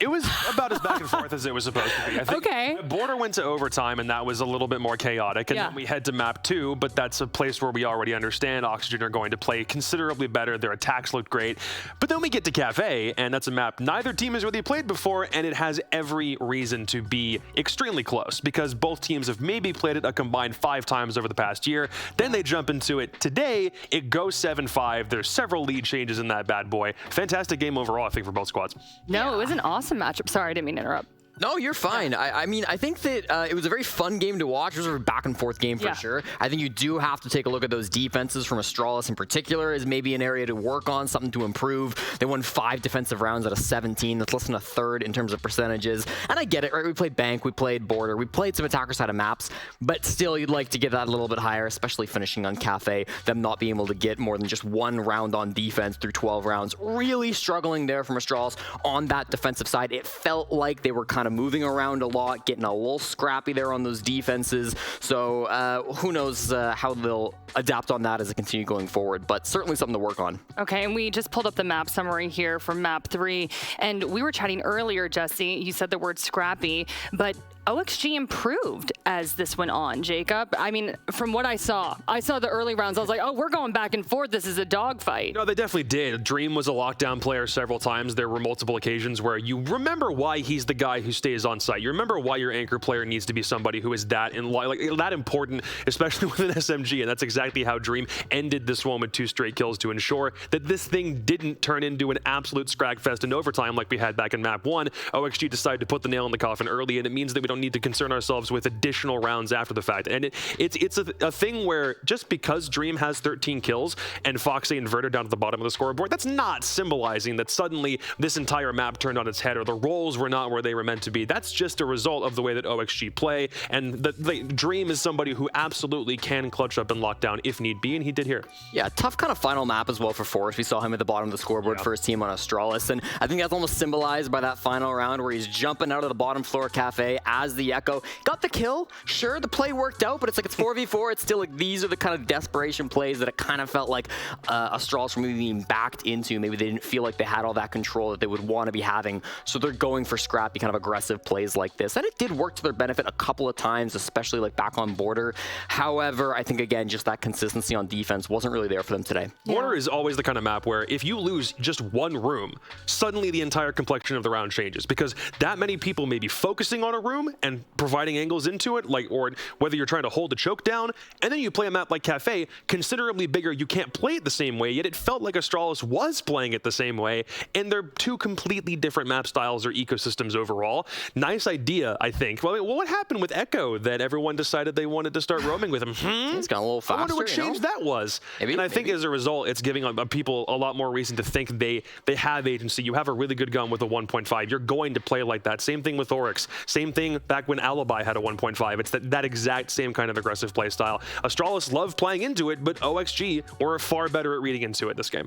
It was about as back and forth as it was supposed to be. I think Okay. Border went to overtime, and that was a little bit more chaotic. And then we head to map 2, but that's a place where we already understand Oxygen are going to play considerably better. Their attacks look great. But then we get to Kafe, and that's a map neither team has really played before, and it has every reason to be extremely close because both teams have maybe played it a combined 5 times over the past year. Then they jump into it today. It goes 7-5. There's several lead changes in that bad boy. Fantastic game overall, I think, for both squads. No, it was an awesome matchup. Sorry, I didn't mean to interrupt. No, you're fine. I mean, I think that it was a very fun game to watch. It was a back and forth game for sure. I think you do have to take a look at those defenses from Astralis in particular as maybe an area to work on, something to improve. They won 5 defensive rounds out of 17. That's less than a third in terms of percentages. And I get it, right? We played Bank, we played Border, we played some attacker side of maps, but still you'd like to get that a little bit higher, especially finishing on Kafe, them not being able to get more than just 1 round on defense through 12 rounds. Really struggling there from Astralis on that defensive side. It felt like they were kind of moving around a lot, getting a little scrappy there on those defenses. So who knows how they'll adapt on that as it continues going forward, but certainly something to work on. Okay, and we just pulled up the map summary here from map 3, and we were chatting earlier, Jesse, you said the word scrappy, but OXG improved as this went on, Jacob. I mean, from what I saw the early rounds. I was like, oh, we're going back and forth. This is a dogfight. No, they definitely did. Dream was a lockdown player several times. There were multiple occasions where you remember why he's the guy who stays on site. You remember why your anchor player needs to be somebody who is that that important, especially with an SMG. And that's exactly how Dream ended this one with 2 straight kills to ensure that this thing didn't turn into an absolute scrag fest in overtime like we had back in map 1. OXG decided to put the nail in the coffin early, and it means that we don't need to concern ourselves with additional rounds after the fact. And it's a thing where just because Dream has 13 kills and Foxy and Verter down at the bottom of the scoreboard, that's not symbolizing that suddenly this entire map turned on its head or the roles were not where they were meant to be. That's just a result of the way that OXG play, and the Dream is somebody who absolutely can clutch up and lock down if need be, and he did here. Yeah, tough kind of final map as well for Forrest. We saw him at the bottom of the scoreboard first team on Astralis, and I think that's almost symbolized by that final round where he's jumping out of the bottom floor Kafe as the Echo. Got the kill, sure, the play worked out, but it's like it's 4v4. It's still like these are the kind of desperation plays that it kind of felt like Astralis were maybe being backed into. Maybe they didn't feel like they had all that control that they would want to be having, so they're going for scrappy kind of aggressive plays like this, and it did work to their benefit a couple of times, especially like back on Border. However, I think again, just that consistency on defense wasn't really there for them today. Border is always the kind of map where if you lose just 1 room, suddenly the entire complexion of the round changes, because that many people may be focusing on a room and providing angles into it, or whether you're trying to hold the choke down, and then you play a map like Kafe, considerably bigger, you can't play it the same way, yet it felt like Astralis was playing it the same way, and they're 2 completely different map styles or ecosystems overall. Nice idea, I think. Well, what happened with Echo that everyone decided they wanted to start roaming with him? He's gone a little faster. I wonder what change that was. Maybe, I think as a result, it's giving people a lot more reason to think they have agency. You have a really good gun with a 1.5. You're going to play like that. Same thing with Oryx. Same thing back when Alibi had a 1.5. It's that exact same kind of aggressive play style. Astralis loved playing into it, but OXG were far better at reading into it this game.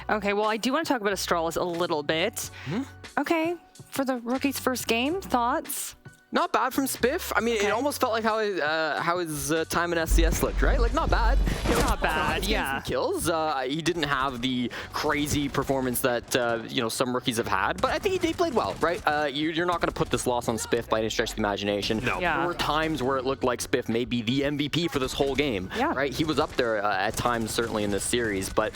Okay, well, I do want to talk about Astralis a little bit. Okay, for the rookie's first game, thoughts? Not bad from Spiff. I mean, it almost felt like how his time in SCS looked, right? Like, not bad. You know, not bad, yeah. Kills. He didn't have the crazy performance that, some rookies have had, but I think he played well, right? You're not going to put this loss on Spiff by any stretch of the imagination. No. Yeah. There were times where it looked like Spiff may be the MVP for this whole game, right? He was up there at times, certainly in this series, but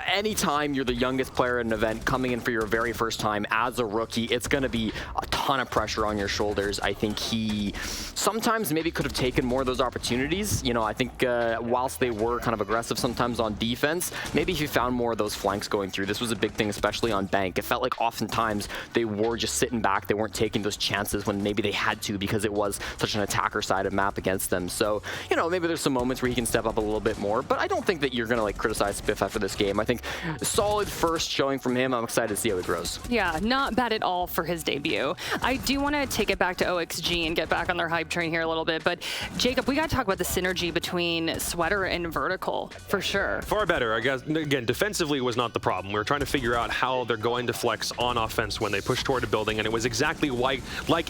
anytime you're the youngest player at an event coming in for your very first time as a rookie, it's going to be a ton of pressure on your shoulders. I think he sometimes maybe could have taken more of those opportunities. You know, I think whilst they were kind of aggressive sometimes on defense, maybe if he found more of those flanks going through. This was a big thing, especially on Bank. It felt like oftentimes they were just sitting back. They weren't taking those chances when maybe they had to because it was such an attacker side of map against them. So, maybe there's some moments where he can step up a little bit more, but I don't think that you're going to criticize Spiff after this game. I think solid first showing from him. I'm excited to see how it grows. Yeah, not bad at all for his debut. I do want to take it back to OXG and get back on their hype train here a little bit, but Jacob, we got to talk about the synergy between Sweater and Vertical, for sure. Far better, I guess. Again, defensively was not the problem. We were trying to figure out how they're going to flex on offense when they push toward a building, and it was exactly like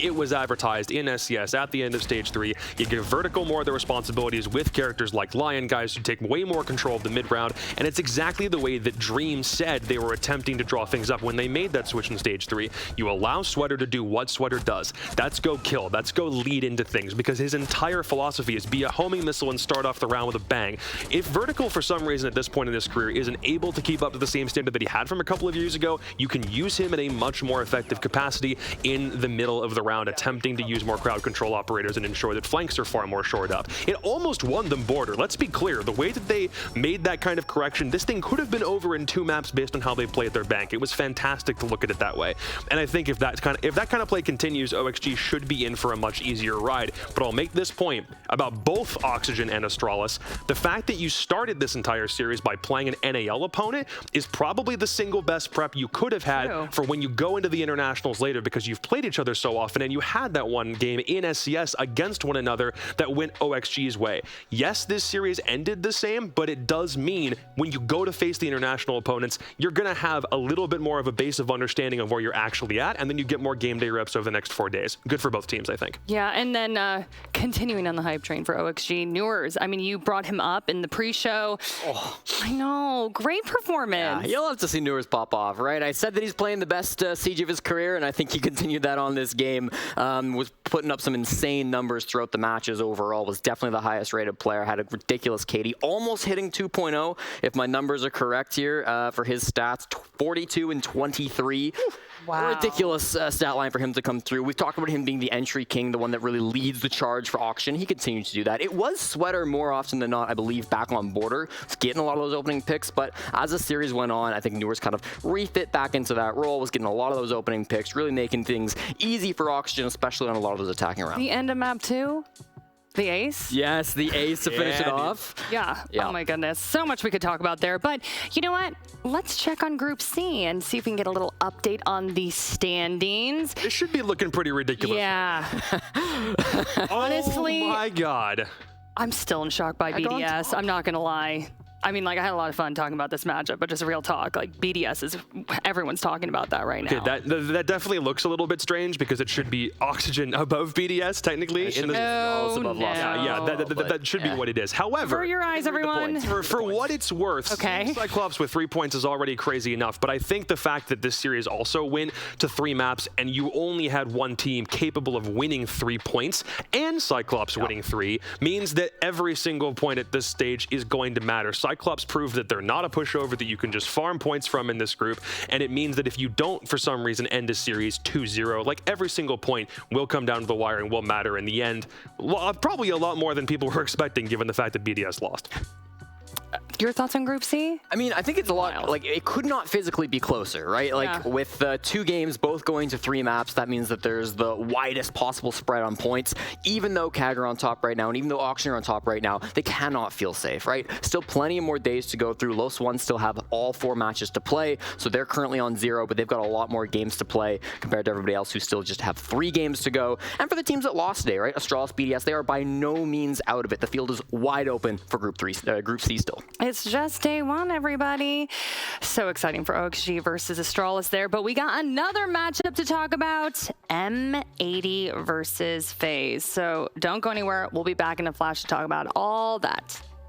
it was advertised in SCS at the end of Stage 3. You give Vertical more of the responsibilities with characters like Lion, guys who take way more control of the mid-round, and it's exactly the way that Dream said they were attempting to draw things up when they made that switch in Stage 3. You allow Sweater to do what Sweater does. That's go kill. That's go lead into things, because his entire philosophy is be a homing missile and start off the round with a bang. If Vertical, for some reason at this point in his career, isn't able to keep up to the same standard that he had from a couple of years ago, you can use him in a much more effective capacity in the middle of the round, attempting to use more crowd control operators and ensure that flanks are far more shored up. It almost won them Border. Let's be clear, the way that they made that kind of correction, this thing could have been over in 2 maps based on how they played their Bank. It was fantastic to look at it that way. And I think if that kind of play continues, OXG should be in for a much easier ride. But I'll make this point about both Oxygen and Astralis. The fact that you started this entire series by playing an NAL opponent is probably the single best prep you could have had for when you go into the internationals later, because you've played each other so often and you had that one game in SCS against one another that went OXG's way. Yes, this series ended the same, but it does mean when you go to face the international opponents, you're going to have a little bit more of a base of understanding of where you're actually at, and then you get more game day reps over the next 4 days. Good for both teams, I think. Yeah, and then continuing on the hype train for OXG, Newers. I mean, you brought him up in the pre-show. Oh. I know, great performance. Yeah, you'll have to see Newers pop off, right? I said that he's playing the best siege of his career, and I think he continued that on this game. Was putting up some insane numbers throughout the matches overall, was definitely the highest rated player, had a ridiculous KD, almost hitting 2.0, if my numbers are correct here, for his stats, 42 and 23. Wow. A ridiculous stat line for him to come through. We've talked about him being the entry king, the one that really leads the charge for Auction. He continues to do that. It was Sweater more often than not, I believe, back on border. Was getting a lot of those opening picks, but as the series went on, I think Newers kind of refit back into that role, was getting a lot of those opening picks, really making things easy for Oxygen, especially on a lot of those attacking rounds. The end of map 2? The ace? Yes, the ace to finish it off. Yeah. Oh my goodness. So much we could talk about there. But you know what? Let's check on Group C and see if we can get a little update on the standings. It should be looking pretty ridiculous. Yeah. Honestly. Oh my God. I'm still in shock by BDS. I'm not going to lie. I mean, like, I had a lot of fun talking about this matchup, but just real talk, like, BDS is, everyone's talking about that right now. Okay, that definitely looks a little bit strange because it should be Oxygen above BDS, technically. That should be what it is. However, for your eyes, everyone. For what it's worth, Cyclops with 3 points is already crazy enough, but I think the fact that this series also went to 3 maps and you only had one team capable of winning 3 points and Cyclops winning 3 means that every single point at this stage is going to matter. Cyclops proved that they're not a pushover that you can just farm points from in this group, and it means that if you don't, for some reason, end a series 2-0, like every single point will come down to the wire and will matter in the end. Probably a lot more than people were expecting, given the fact that BDS lost. Your thoughts on Group C? I mean, I think it's a lot, like, it could not physically be closer, right? Like, with 2 games both going to 3 maps, that means that there's the widest possible spread on points. Even though CAG are on top right now, and even though Auction are on top right now, they cannot feel safe, right? Still plenty of more days to go through. Los One still have all 4 matches to play, so they're currently on 0, but they've got a lot more games to play compared to everybody else who still just have 3 games to go. And for the teams that lost today, right? Astralis, BDS, they are by no means out of it. The field is wide open for Group C still. It's just day 1, everybody. So exciting for OXG versus Astralis there, but we got another matchup to talk about, M80 versus FaZe. So don't go anywhere. We'll be back in a flash to talk about all that.